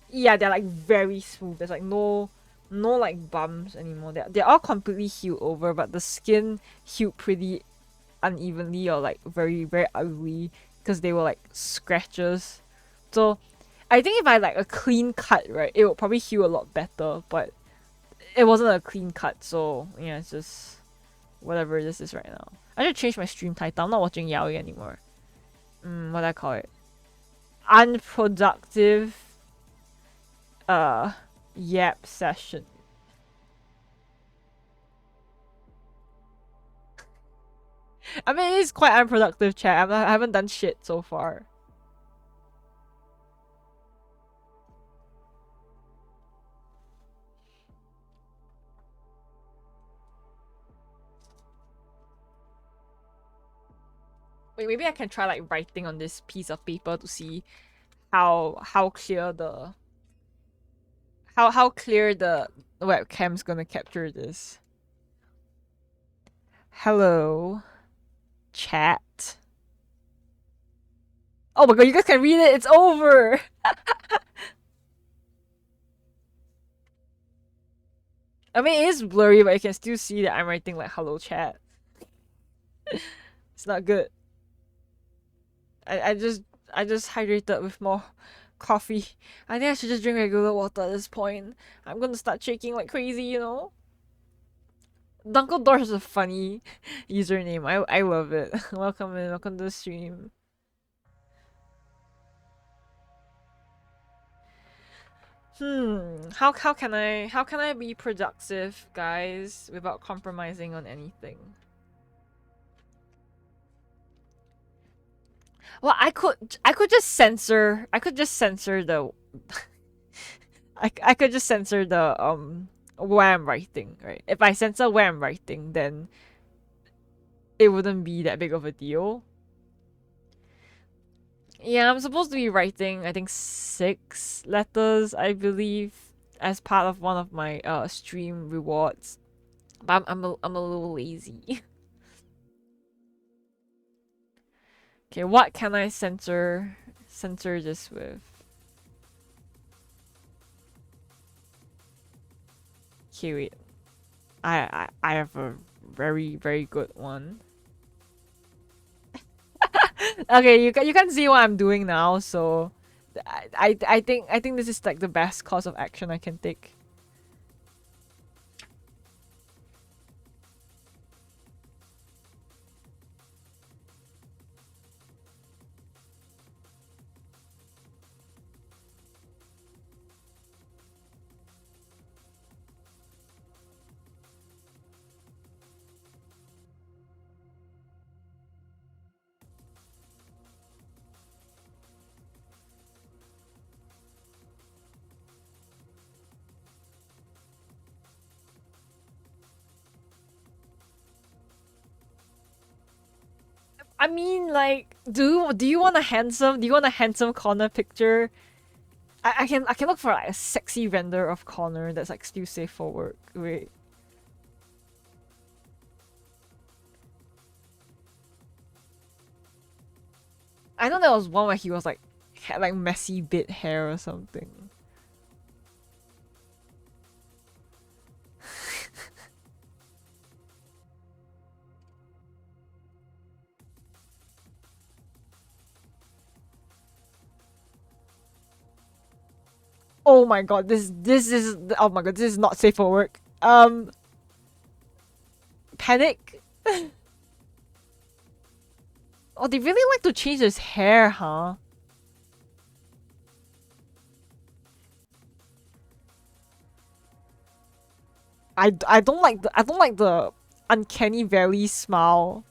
Yeah, they're like very smooth. There's like no like bumps anymore. They're all completely healed over, but the skin healed pretty unevenly or like very very ugly because they were like scratches. So I think if I like a clean cut, right, it would probably heal a lot better, but it wasn't a clean cut, so yeah, it's just whatever this is right now. I should change my stream title. I'm not watching Yaoi anymore. What do I call it? Unproductive yap session. I mean, it is quite unproductive, chat. I haven't done shit so far. Wait, maybe I can try like writing on this piece of paper to see how clear the how clear the webcam's gonna capture this. Hello, chat. Oh my god, you guys can read it. It's over. I mean, it is blurry, but you can still see that I'm writing like hello, chat. It's not good. I just hydrated with more coffee. I think I should just drink regular water at this point. I'm gonna start shaking like crazy, you know? Dunkledore is a funny username. I love it. Welcome to the stream. How can I be productive, guys, without compromising on anything? Well, I could just censor the I could just censor the where I'm writing, right? If I censor where I'm writing, then it wouldn't be that big of a deal. Yeah, I'm supposed to be writing I think 6 letters, I believe, as part of one of my stream rewards. But I'm a little lazy. Okay, what can I censor this with? Okay, wait. I have a very very good one. Okay, you can see what I'm doing now, so I think this is like the best course of action I can take. I mean, like, do you want a handsome? Do you want a handsome Connor picture? I can look for like a sexy render of Connor that's like still safe for work. Wait. I know there was one where he was like had like messy bit hair or something. Oh my god, this is, oh my god, this is not safe for work. Panic? Oh, they really like to change his hair, huh? I don't like the uncanny valley smile.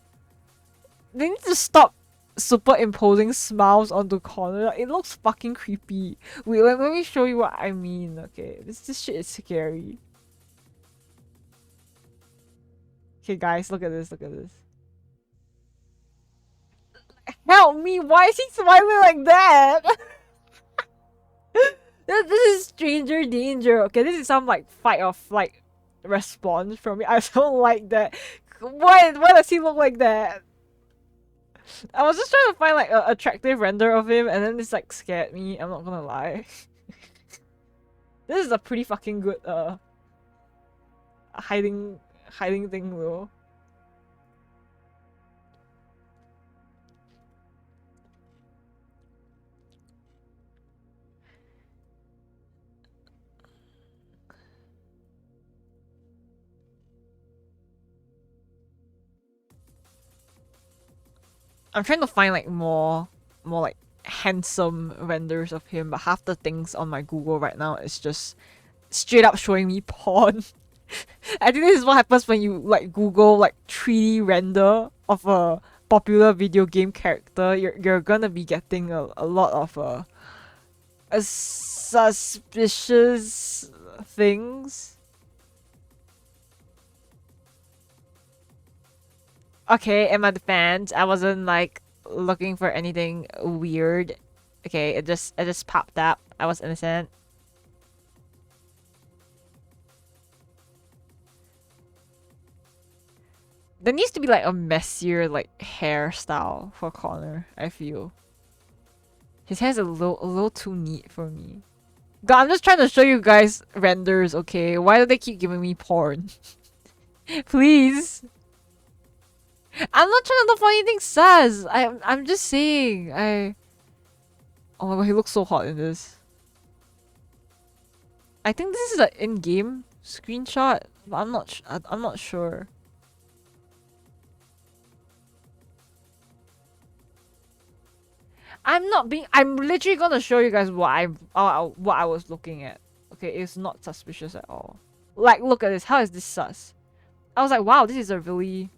They need to stop superimposing smiles onto Connor. It looks fucking creepy. Wait, let me show you what I mean. Okay, this shit is scary. Okay, guys, look at this. Look at this. Help me! Why is he smiling like that? This is stranger danger. Okay, this is some like fight or flight response from me. I don't like that. Why does he look like that? I was just trying to find like an attractive render of him, and then this like scared me. I'm not gonna lie. This is a pretty fucking good hiding thing though. I'm trying to find like more like handsome renders of him, but half the things on my Google right now is just straight up showing me porn. I think this is what happens when you like Google like 3D render of a popular video game character. You're gonna be getting a lot of suspicious things. Okay, in my defense, I wasn't like looking for anything weird. Okay, it just popped up. I was innocent. There needs to be like a messier like hairstyle for Connor, I feel. His hair's a little too neat for me. God, I'm just trying to show you guys renders, okay? Why do they keep giving me porn? Please. I'm not trying to look for anything sus. I'm just saying. Oh my god, he looks so hot in this. I think this is an in-game screenshot, but I'm not sure. I'm literally gonna show you guys what I was looking at. Okay, it's not suspicious at all. Like, look at this. How is this sus? I was like, wow, this is a really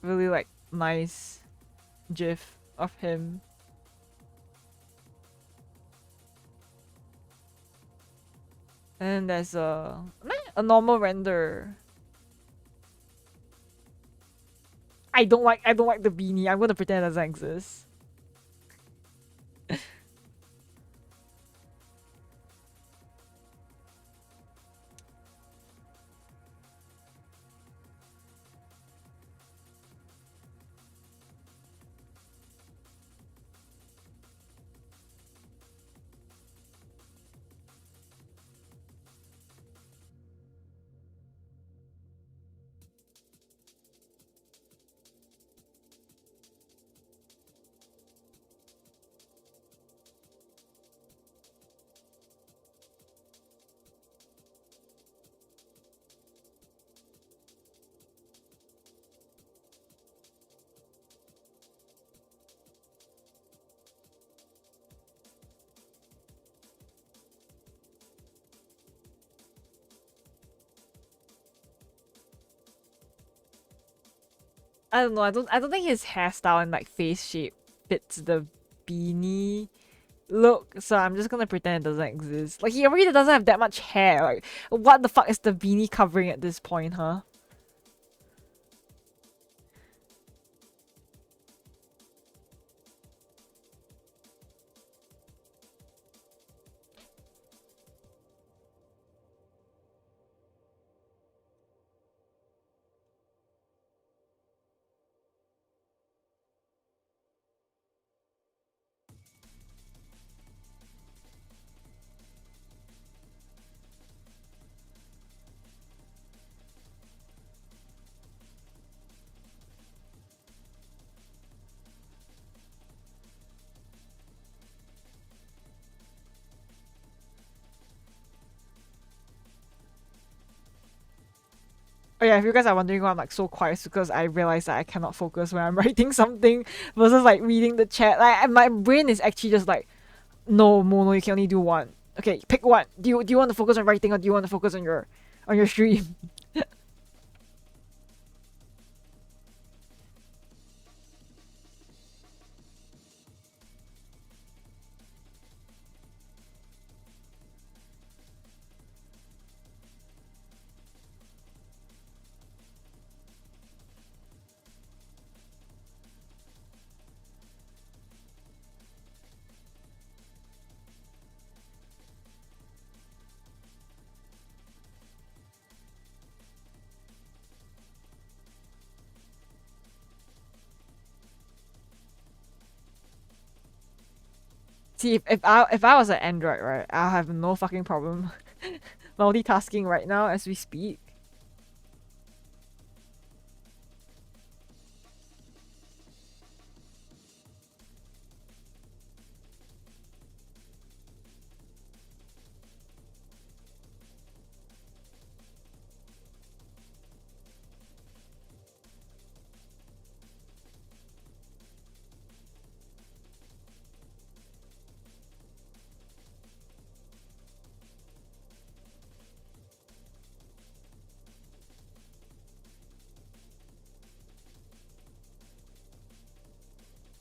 like nice gif of him. And there's a normal render. I don't like the beanie. I'm gonna pretend it doesn't exist. I don't know. I don't think his hairstyle and like face shape fits the beanie look. So I'm just gonna pretend it doesn't exist. Like he already doesn't have that much hair. Like what the fuck is the beanie covering at this point, huh? Oh yeah, if you guys are wondering why I'm like so quiet, it's because I realize that I cannot focus when I'm writing something versus like reading the chat. Like my brain is actually just like, no, Mono, you can only do one. Okay, pick one. Do you want to focus on writing or do you want to focus on your stream? See, if I was an Android, right, I'll have no fucking problem multitasking right now as we speak.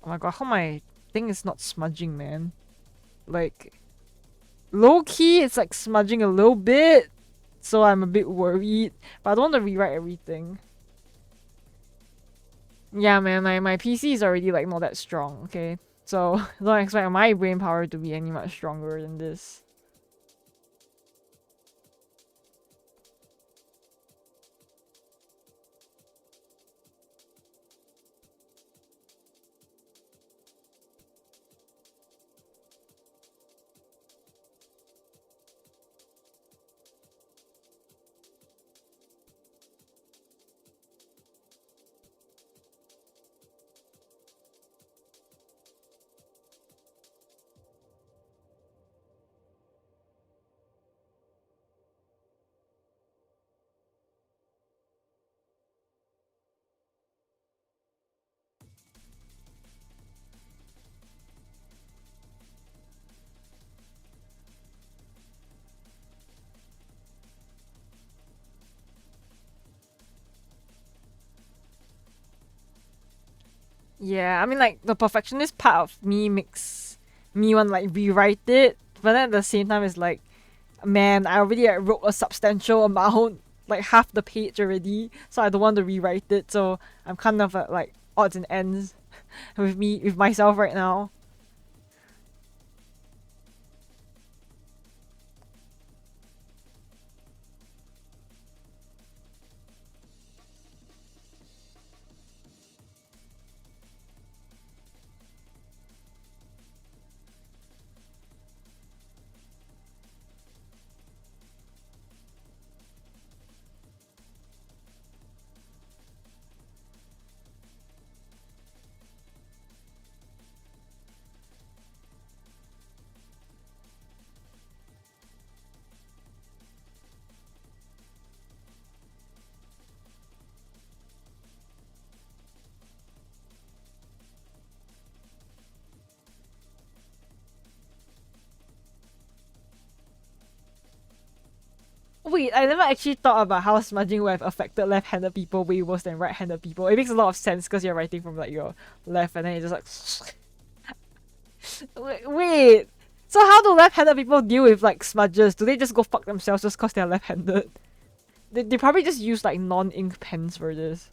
Oh my god, how my thing is not smudging, man. Like, low key, it's like smudging a little bit. So I'm a bit worried. But I don't want to rewrite everything. Yeah, man, my PC is already like not that strong, okay? So don't expect my brain power to be any much stronger than this. Yeah, I mean like the perfectionist part of me makes me want to like rewrite it, but then at the same time it's like, man, I already like, wrote a substantial amount, like half the page already, so I don't want to rewrite it. So I'm kind of at like odds and ends with myself right now. Wait, I never actually thought about how smudging would have affected left-handed people way worse than right-handed people. It makes a lot of sense because you're writing from like your left and then it's just like wait. So how do left-handed people deal with like smudges? Do they just go fuck themselves just because they're left-handed? They probably just use like non-ink pens for this.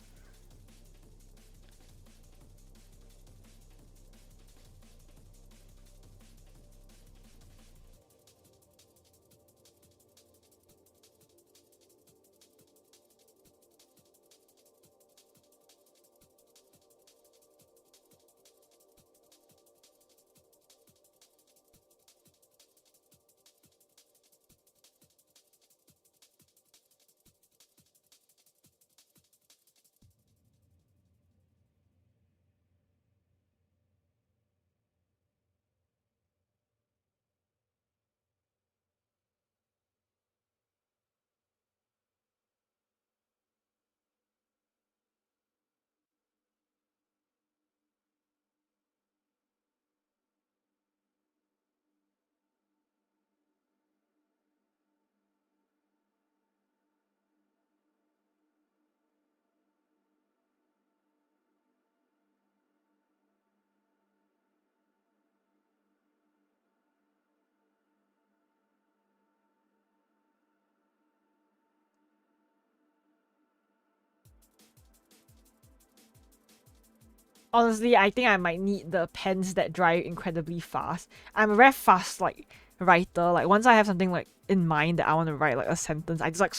Honestly, I think I might need the pens that dry incredibly fast. I'm a very fast like writer. Like once I have something like in mind that I want to write like a sentence, I just like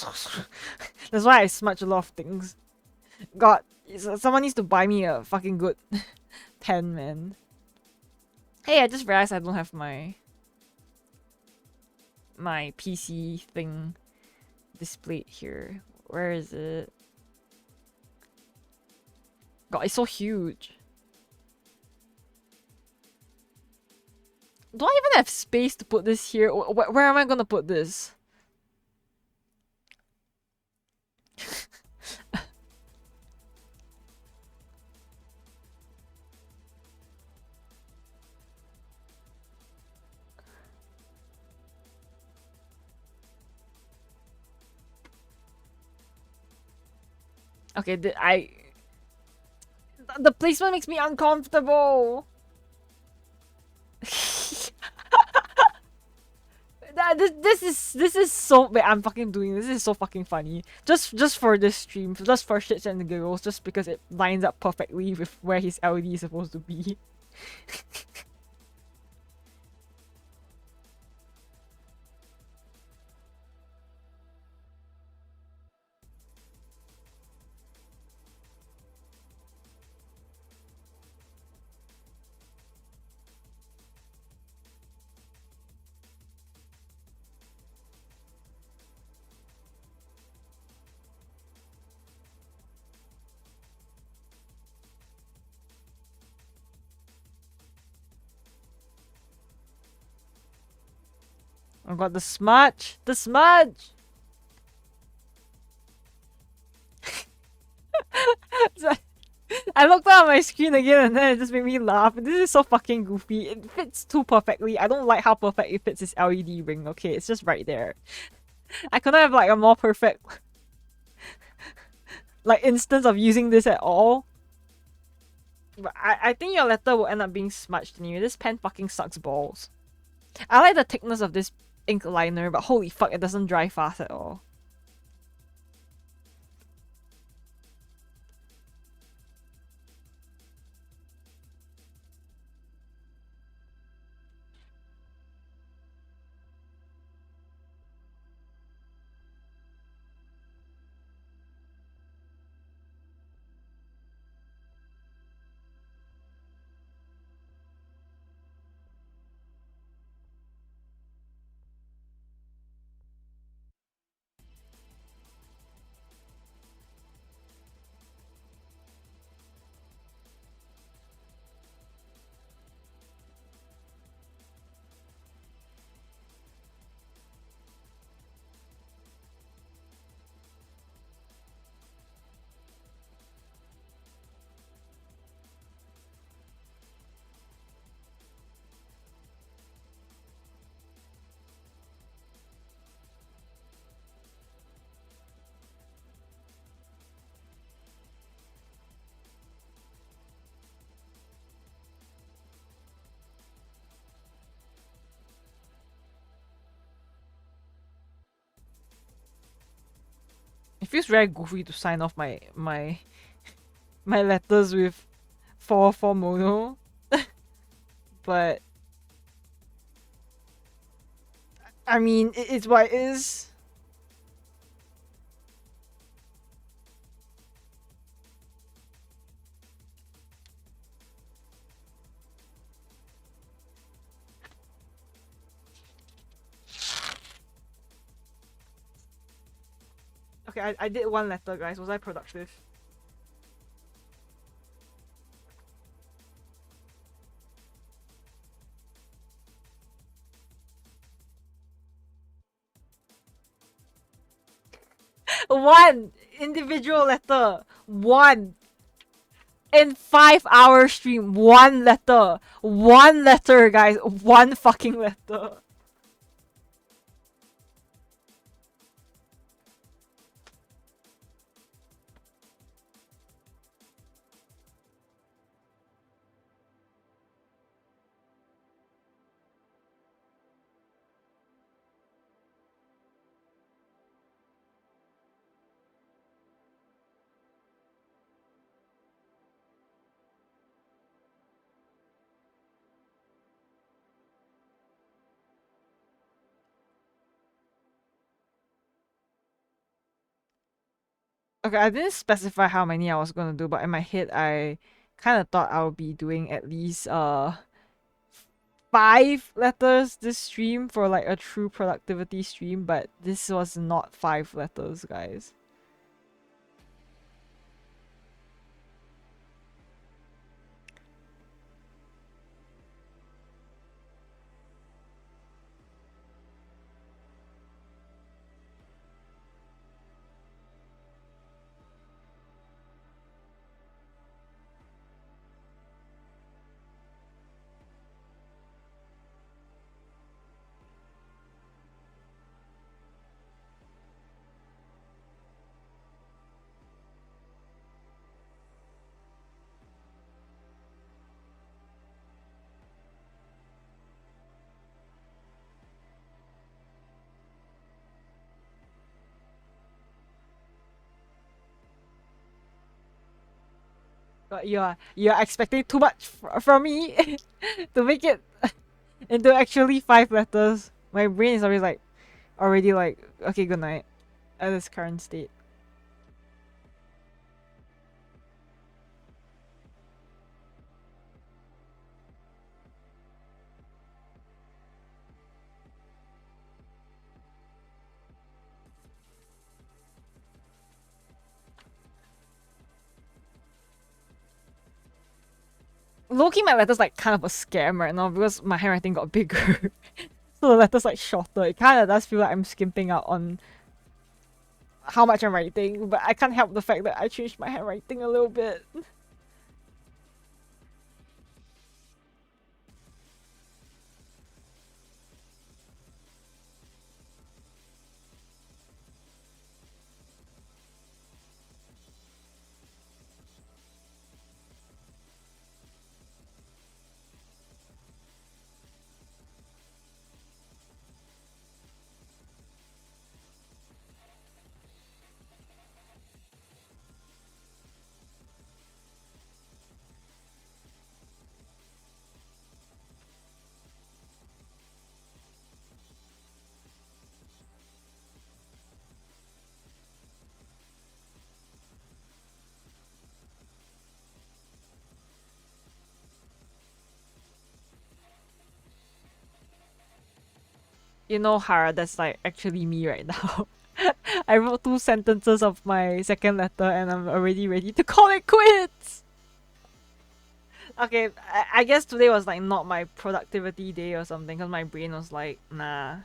that's why I smudge a lot of things. God, someone needs to buy me a fucking good pen, man. Hey, I just realized I don't have my PC thing displayed here. Where is it? God, it's so huge. Do I even have space to put this here? Where am I gonna put this? Okay, the placement makes me uncomfortable. This is so wait, I'm fucking doing this. This is so fucking funny. Just for this stream, just for shits and giggles, just because it lines up perfectly with where his LED is supposed to be. Oh god, the smudge! The smudge! I looked at my screen again and then it just made me laugh. This is so fucking goofy. It fits too perfectly. I don't like how perfect it fits this LED ring, okay? It's just right there. I couldn't have like a more perfect like instance of using this at all. But I think your letter will end up being smudged anyway. This pen fucking sucks balls. I like the thickness of this ink liner, but holy fuck, it doesn't dry fast at all. It feels very goofy to sign off my my letters with 4 mono. But I mean, it's what it is. Okay, I did 1 letter, guys. Was I productive? One individual letter. 1 in 5-hour stream. 1 letter. 1 letter, guys. 1 fucking letter. Okay, I didn't specify how many I was gonna do, but in my head I kind of thought I would be doing at least 5 letters this stream for like a true productivity stream, but this was not 5 letters, guys. But you're expecting too much from me to make it into actually 5 letters. My brain is already like, okay, good night at this current state. Low-key, my letters like kind of a scam right now because my handwriting got bigger. So the letters like shorter. It kind of does feel like I'm skimping out on how much I'm writing, but I can't help the fact that I changed my handwriting a little bit. You know, Hara, that's like actually me right now. I wrote 2 sentences of my second letter and I'm already ready to call it quits! Okay, I guess today was like not my productivity day or something because my brain was like, nah.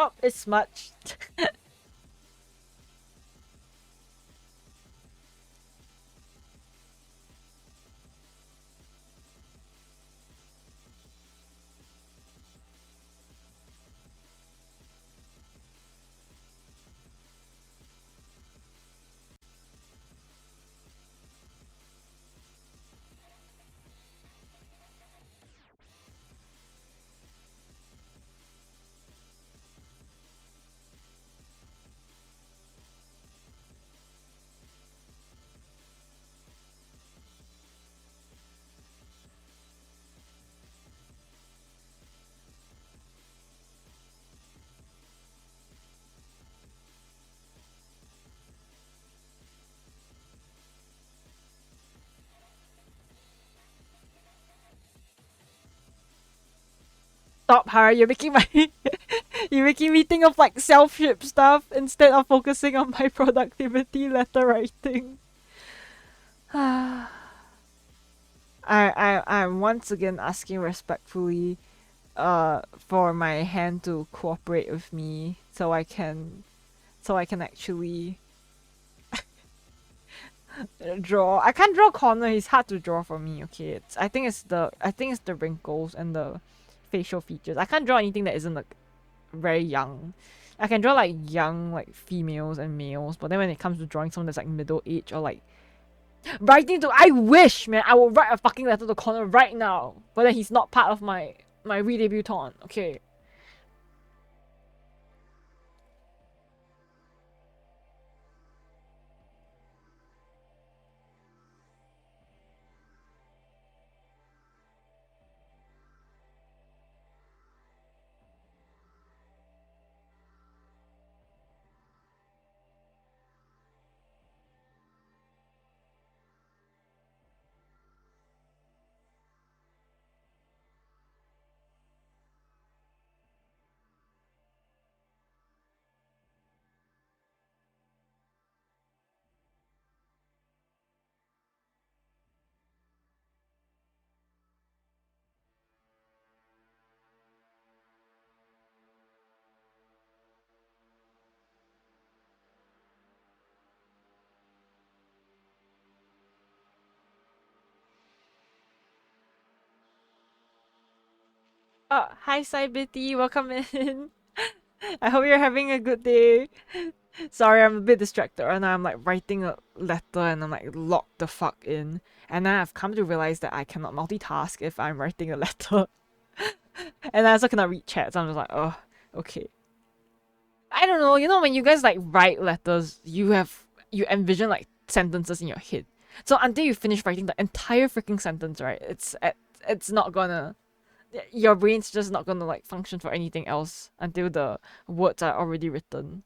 Oh, it's smudged. Stop, Hara, you're making my you're making me think of like self-ship stuff instead of focusing on my productivity letter writing. I'm once again asking respectfully for my hand to cooperate with me so I can actually draw. I can't draw Connor, he's hard to draw for me, okay? I think it's the wrinkles and the facial features. I can't draw anything that isn't like very young. I can draw like young like females and males, but then when it comes to drawing someone that's like middle age or like writing to, I wish, man, I will write a fucking letter to Connor right now, but then he's not part of my redebutant, okay? Oh, hi Cybitty, welcome in. I hope you're having a good day. Sorry, I'm a bit distracted right now. I'm like writing a letter and I'm like locked the fuck in. And then I've come to realize that I cannot multitask if I'm writing a letter. And I also cannot read chat, so I'm just like, oh, okay. I don't know, you know when you guys like write letters, you envision like sentences in your head. So until you finish writing the entire freaking sentence, right, it's not gonna, your brain's just not gonna like function for anything else until the words are already written.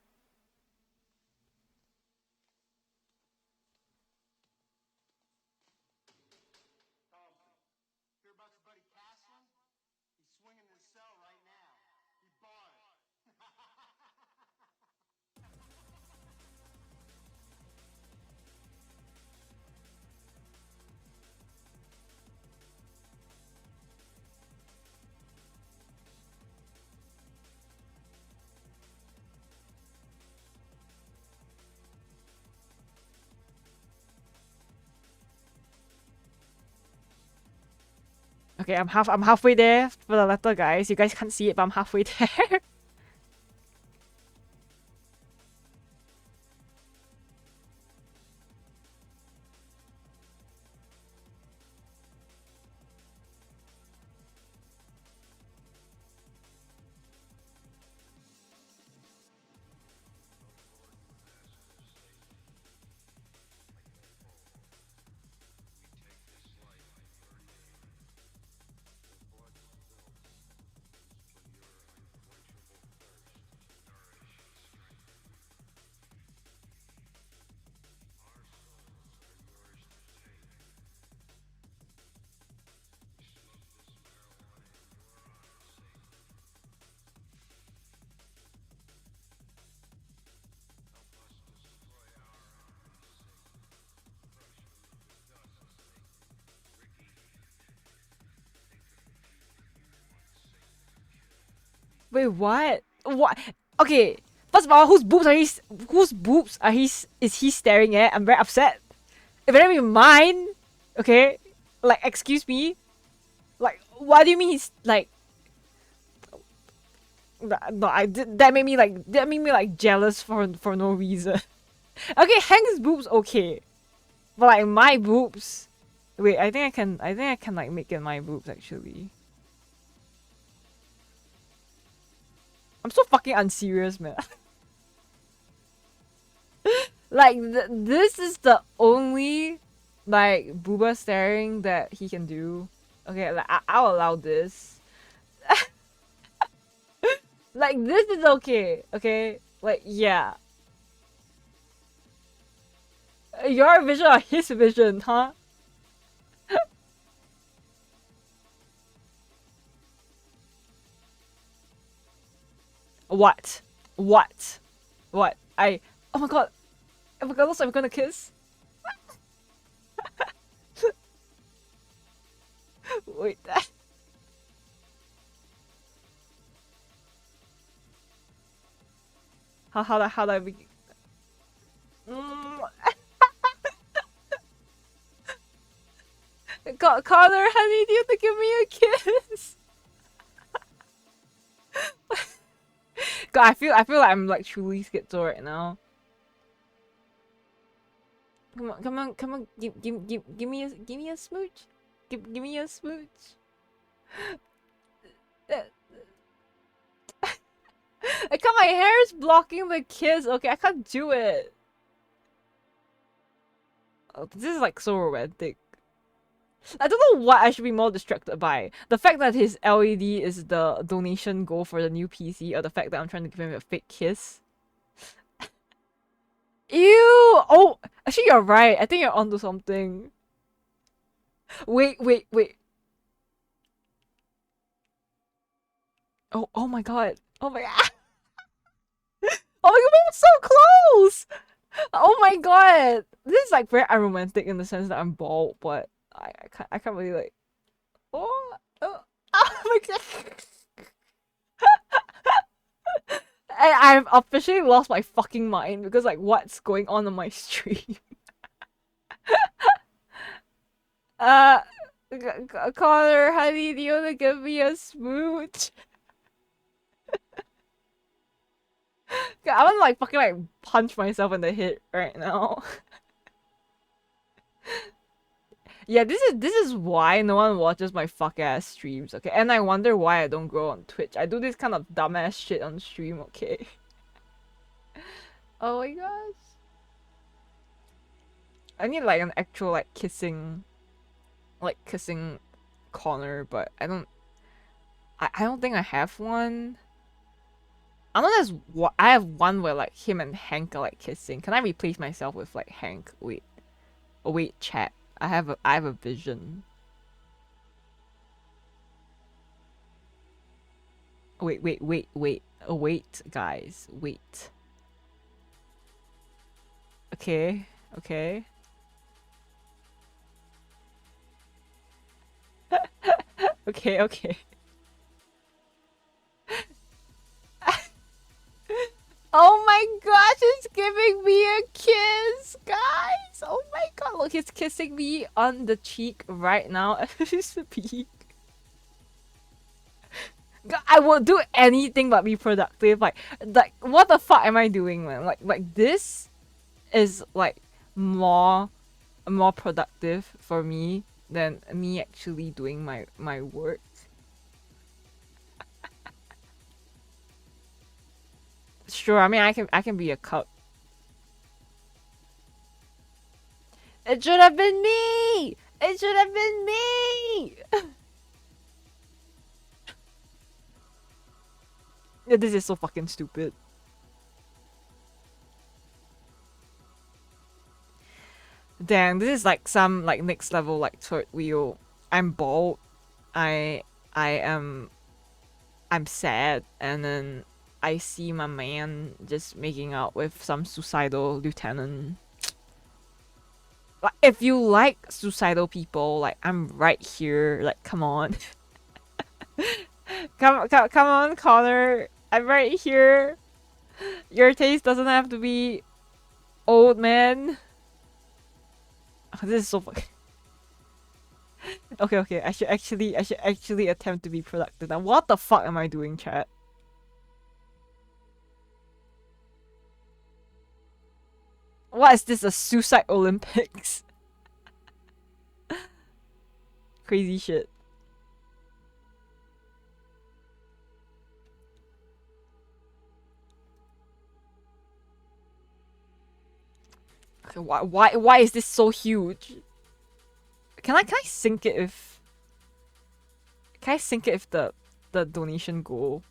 Okay, I'm halfway there for the letter, guys. You guys can't see it, but I'm halfway there. Wait, what? What? Okay, first of all, whose boobs is he staring at? I'm very upset. It better be mine. Okay? Like, excuse me? Like, what do you mean he's like... No, that made me like jealous for no reason. Okay, Hank's boobs okay. But like my boobs... Wait, I think I can like make it my boobs actually. I'm so fucking unserious, man. Like, this is the only, like, booba staring that he can do. Okay, like, I'll allow this. Like, this is okay, okay? Like, yeah. Your vision or his vision, huh? What? What? What? Oh my god. Oh my god, looks like we're gonna kiss. Wait. How do I be... Connor, honey, do you have to give me a kiss? God, I feel like I'm like truly schizo right now. Come on, give me a smooch. Give me a smooch. I got my hair is blocking the kiss. Okay, I can't do it. Oh, this is like so romantic. I don't know what I should be more distracted by. The fact that his LED is the donation goal for the new PC, or the fact that I'm trying to give him a fake kiss. Ew! Oh, actually you're right. I think you're onto something. Wait. Oh my god. Oh my god. Oh my god, we're so close! Oh my god. This is like very unromantic in the sense that I'm bald, but I can't really like... Oh my god. I've officially lost my fucking mind because like what's going on my stream? Connor, honey, do you wanna give me a smooch? I wanna like fucking like punch myself in the head right now. Yeah, this is why no one watches my fuck ass streams, okay? And I wonder why I don't grow on Twitch. I do this kind of dumbass shit on stream, okay? Oh my gosh. I need like an actual like kissing Connor, but I don't think I have one. I know I have one where like him and Hank are like kissing. Can I replace myself with like Hank? Wait. Oh wait, chat. I have a vision. Wait. Oh, wait, guys. Wait. Okay. Okay. Okay. Oh my gosh, it's giving me a kiss, guys! Oh my god, look, he's kissing me on the cheek right now as we speak. I will do anything but be productive. Like, what the fuck am I doing, man? Like this is like more productive for me than me actually doing my work. Sure, I mean I can be a cup. It should have been me! It should have been me! Yeah, this is so fucking stupid. Damn, this is like some like next level like third wheel. I'm bald. I'm sad, and then I see my man just making out with some suicidal lieutenant. Like, if you like suicidal people, like I'm right here. Like, come on, come on, Connor. I'm right here. Your taste doesn't have to be old, man. Oh, this is so fucking. Okay. I should actually attempt to be productive. Now, what the fuck am I doing, chat? What is this? A suicide Olympics? Crazy shit. Okay, why is this so huge? Can I sync it if the donation goal?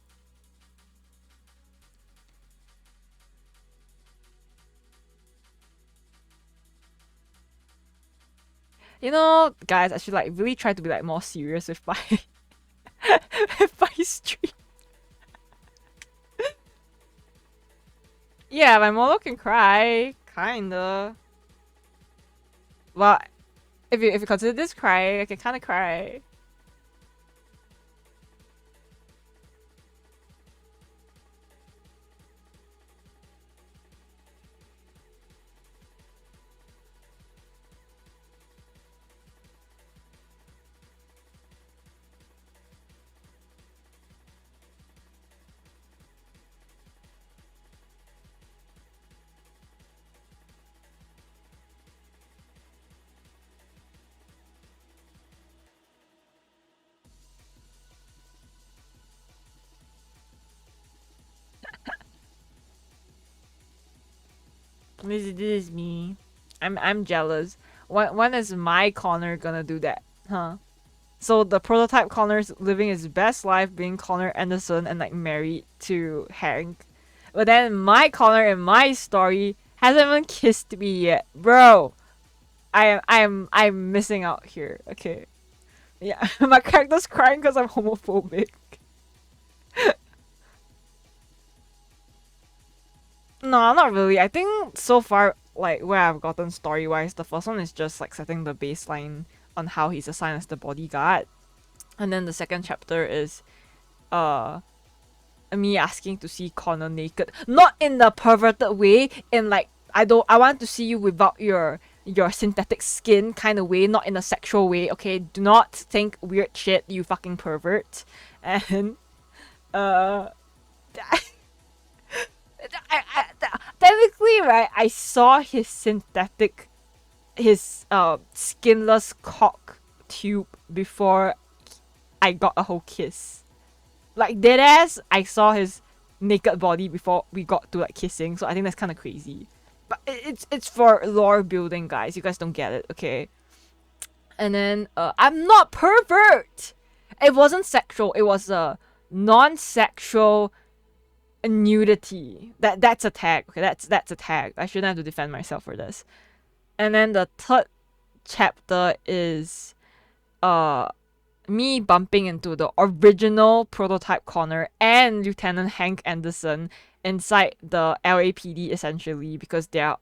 You know, guys, I should like really try to be like more serious with my with my stream. Yeah, my Molo can cry, kinda. Well, if you consider this cry, I can kinda cry. This is me. I'm jealous. When is my Connor gonna do that? Huh? So the prototype Connor's living his best life being Connor Anderson and like married to Hank. But then my Connor in my story hasn't even kissed me yet. Bro. I'm missing out here. Okay. Yeah, my character's crying because I'm homophobic. No, not really. I think so far, like, where I've gotten story-wise, the first one is just, like, setting the baseline on how he's assigned as the bodyguard. And then the second chapter is, me asking to see Connor naked. Not in the perverted way, in, like, I want to see you without your synthetic skin kind of way, not in a sexual way, okay? Do not think weird shit, you fucking pervert. And, technically, right, I saw his skinless cock tube before I got a whole kiss. Like, deadass, I saw his naked body before we got to, like, kissing, so I think that's kind of crazy. But it's for lore building, guys. You guys don't get it, okay? And then, I'm not pervert! It wasn't sexual, it was a non-sexual nudity. That's a tag. Okay, that's a tag. I shouldn't have to defend myself for this. And then the third chapter is me bumping into the original prototype Connor and Lieutenant Hank Anderson inside the LAPD essentially, because they're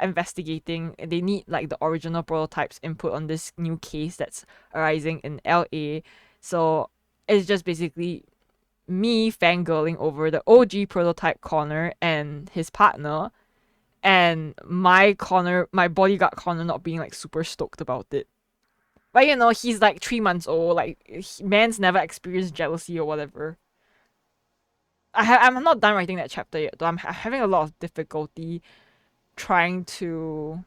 investigating. They need like the original prototype's input on this new case that's arising in LA. So it's just basically me fangirling over the OG prototype Connor and his partner, and my bodyguard Connor not being like super stoked about it. But you know, he's like 3 months old, like man's never experienced jealousy or whatever. I'm not done writing that chapter yet though. I'm having a lot of difficulty trying to...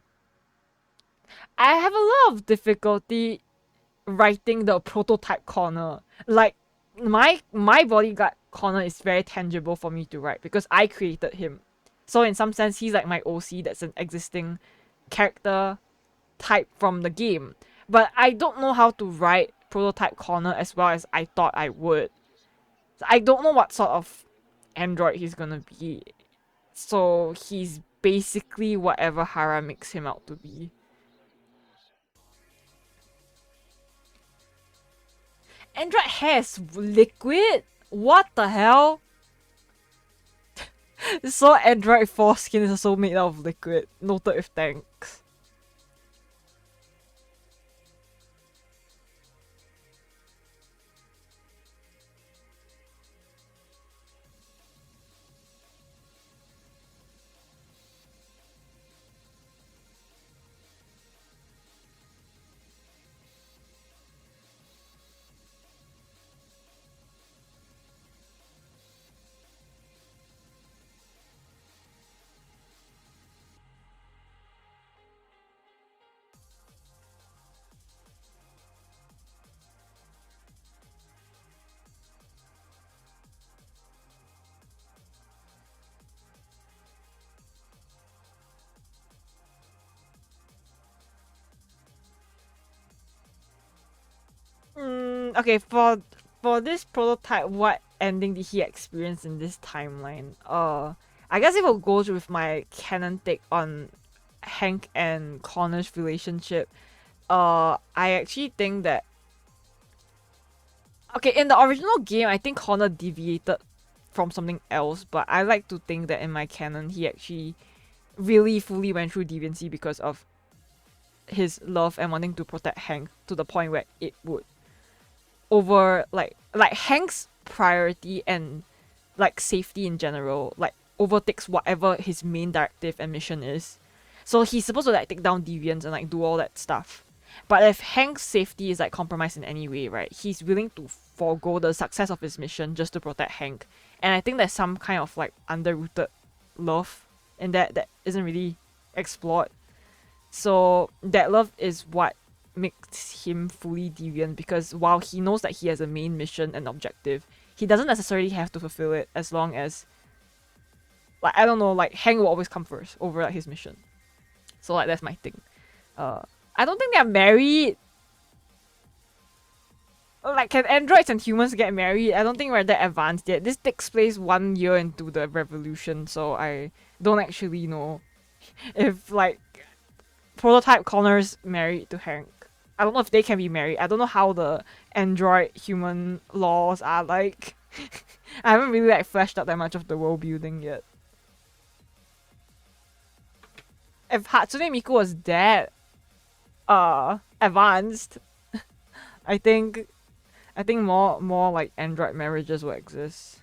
I have a lot of difficulty writing the prototype Connor. Like, my bodyguard Connor is very tangible for me to write because I created him. So in some sense, he's like my OC that's an existing character type from the game. But I don't know how to write prototype Connor as well as I thought I would. I don't know what sort of android he's gonna be. So he's basically whatever Hara makes him out to be. Android has liquid? What the hell? So Android foreskin is also made out of liquid. Noted with thanks. okay, for this prototype, what ending did he experience in this timeline? I guess it will go with my canon take on Hank and Connor's relationship. I actually think that, okay, in the original game, I think Connor deviated from something else, but I like to think that in my canon, he actually really fully went through deviancy because of his love and wanting to protect Hank, to the point where it would over like Hank's priority and like safety in general like overtakes whatever his main directive and mission is. So he's supposed to like take down deviants and like do all that stuff. But if Hank's safety is like compromised in any way, right, he's willing to forego the success of his mission just to protect Hank. And I think there's some kind of like underrooted love in that isn't really explored. So that love is what makes him fully deviant, because while he knows that he has a main mission and objective, he doesn't necessarily have to fulfill it, as long as like, I don't know, like Hank will always come first over like his mission. So like that's my thing. I don't think they're married. Like, can androids and humans get married? I don't think we're that advanced yet. This takes place 1 year into the revolution, so I don't actually know if like prototype Connor's married to Hank. I don't know if they can be married. I don't know how the android human laws are like. I haven't really like fleshed out that much of the world building yet. If Hatsune Miku was that advanced, I think more like android marriages will exist.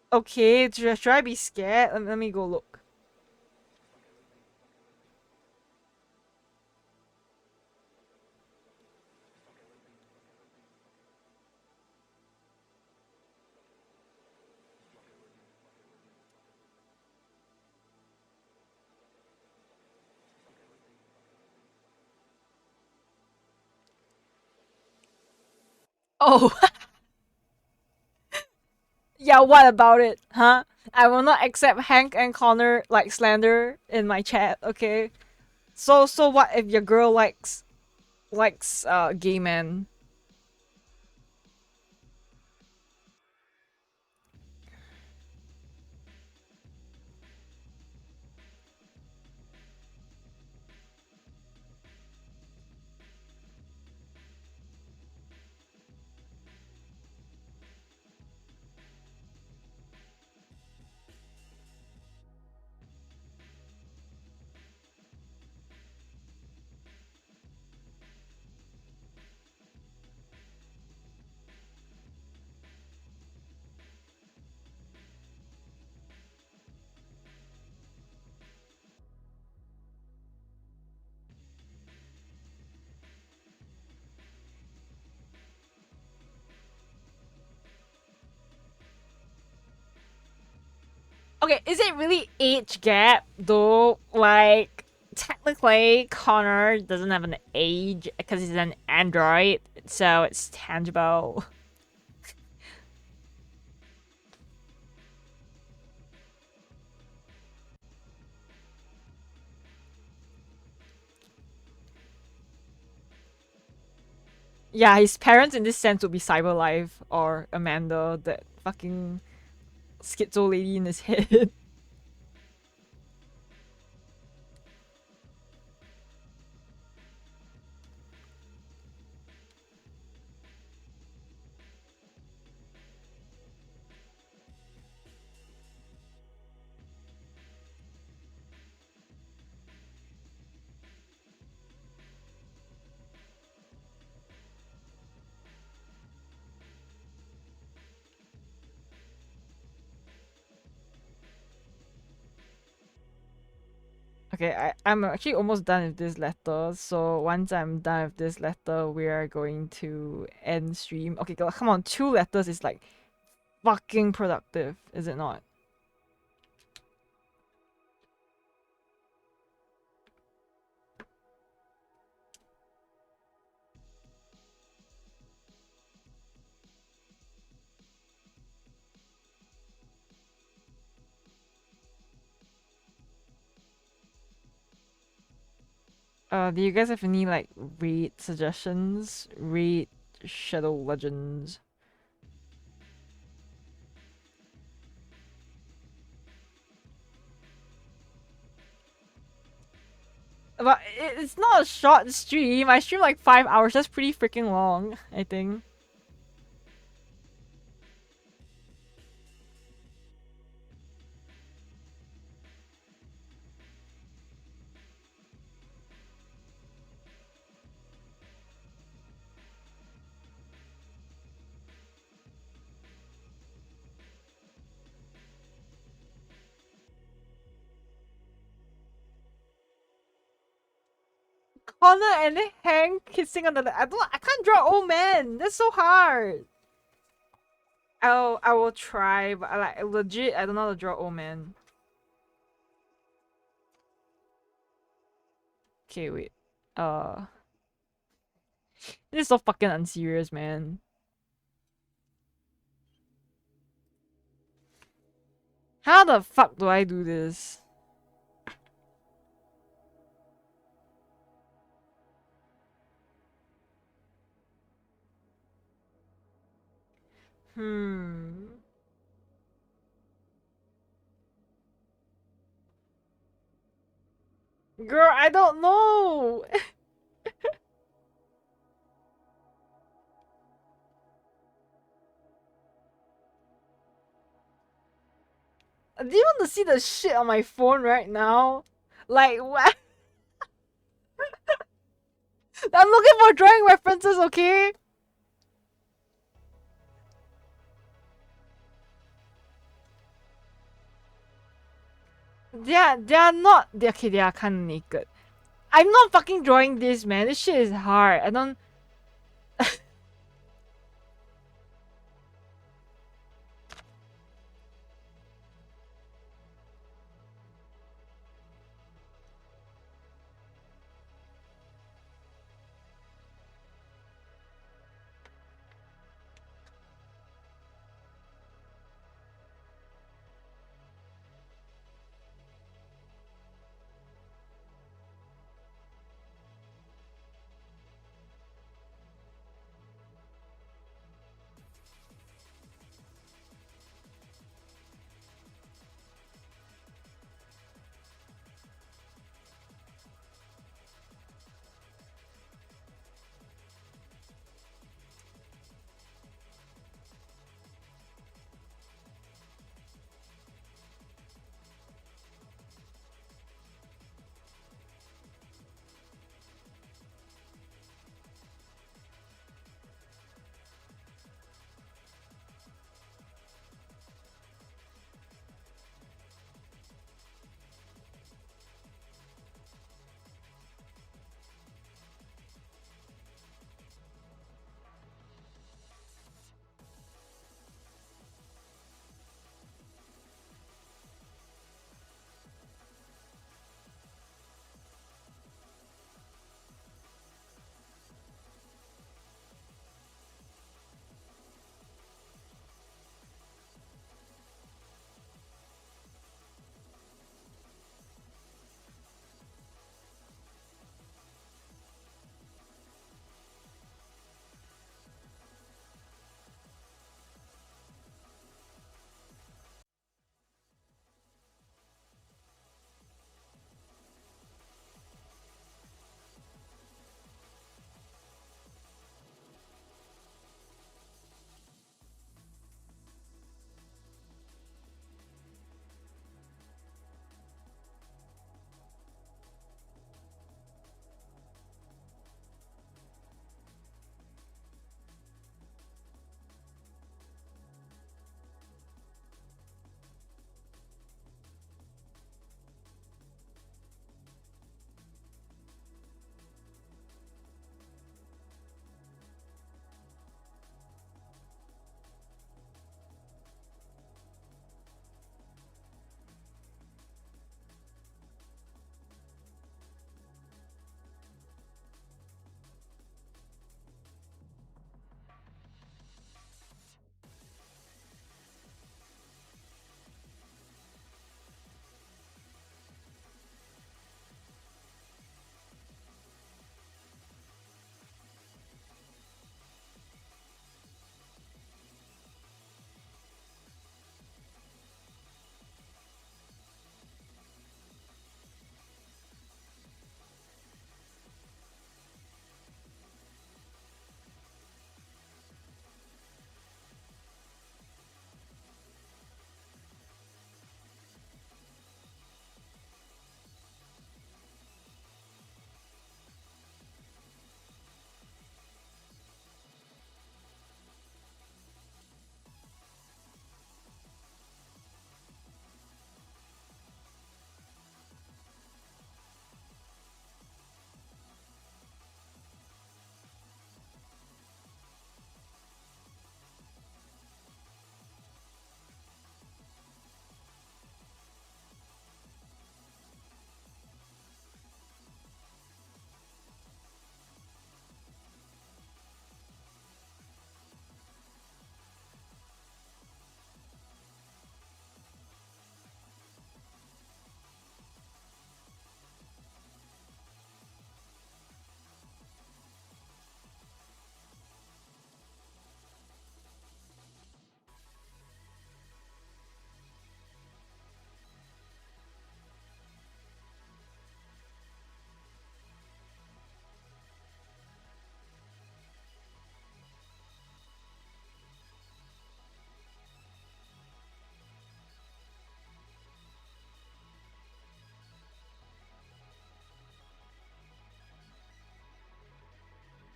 Okay, should I be scared? Let me go look. Oh. Yeah, what about it, huh? I will not accept Hank and Connor like slander in my chat, okay? So what if your girl likes gay men? Okay, is it really age gap though? Like, technically, Connor doesn't have an age because he's an android, so it's tangible. Yeah, his parents in this sense would be Cyberlife or Amanda, that fucking schizo lady in his head. Okay, I'm actually almost done with this letter. So once I'm done with this letter, we are going to end stream. Okay, come on, 2 letters is like fucking productive, is it not? Do you guys have any like raid suggestions? Raid Shadow Legends. But it's not a short stream. I stream like 5 hours. That's pretty freaking long, I think. Connor and Hank kissing on the. I can't draw old man. That's so hard. I will try, but I legit I don't know how to draw old man. Okay, wait. This is so fucking unserious, man. How the fuck do I do this? Girl, I don't know. Do you want to see the shit on my phone right now? Like, what? I'm looking for drawing references, okay? They are not. Okay, they are kind of naked. I'm not fucking drawing this, man. This shit is hard. I don't.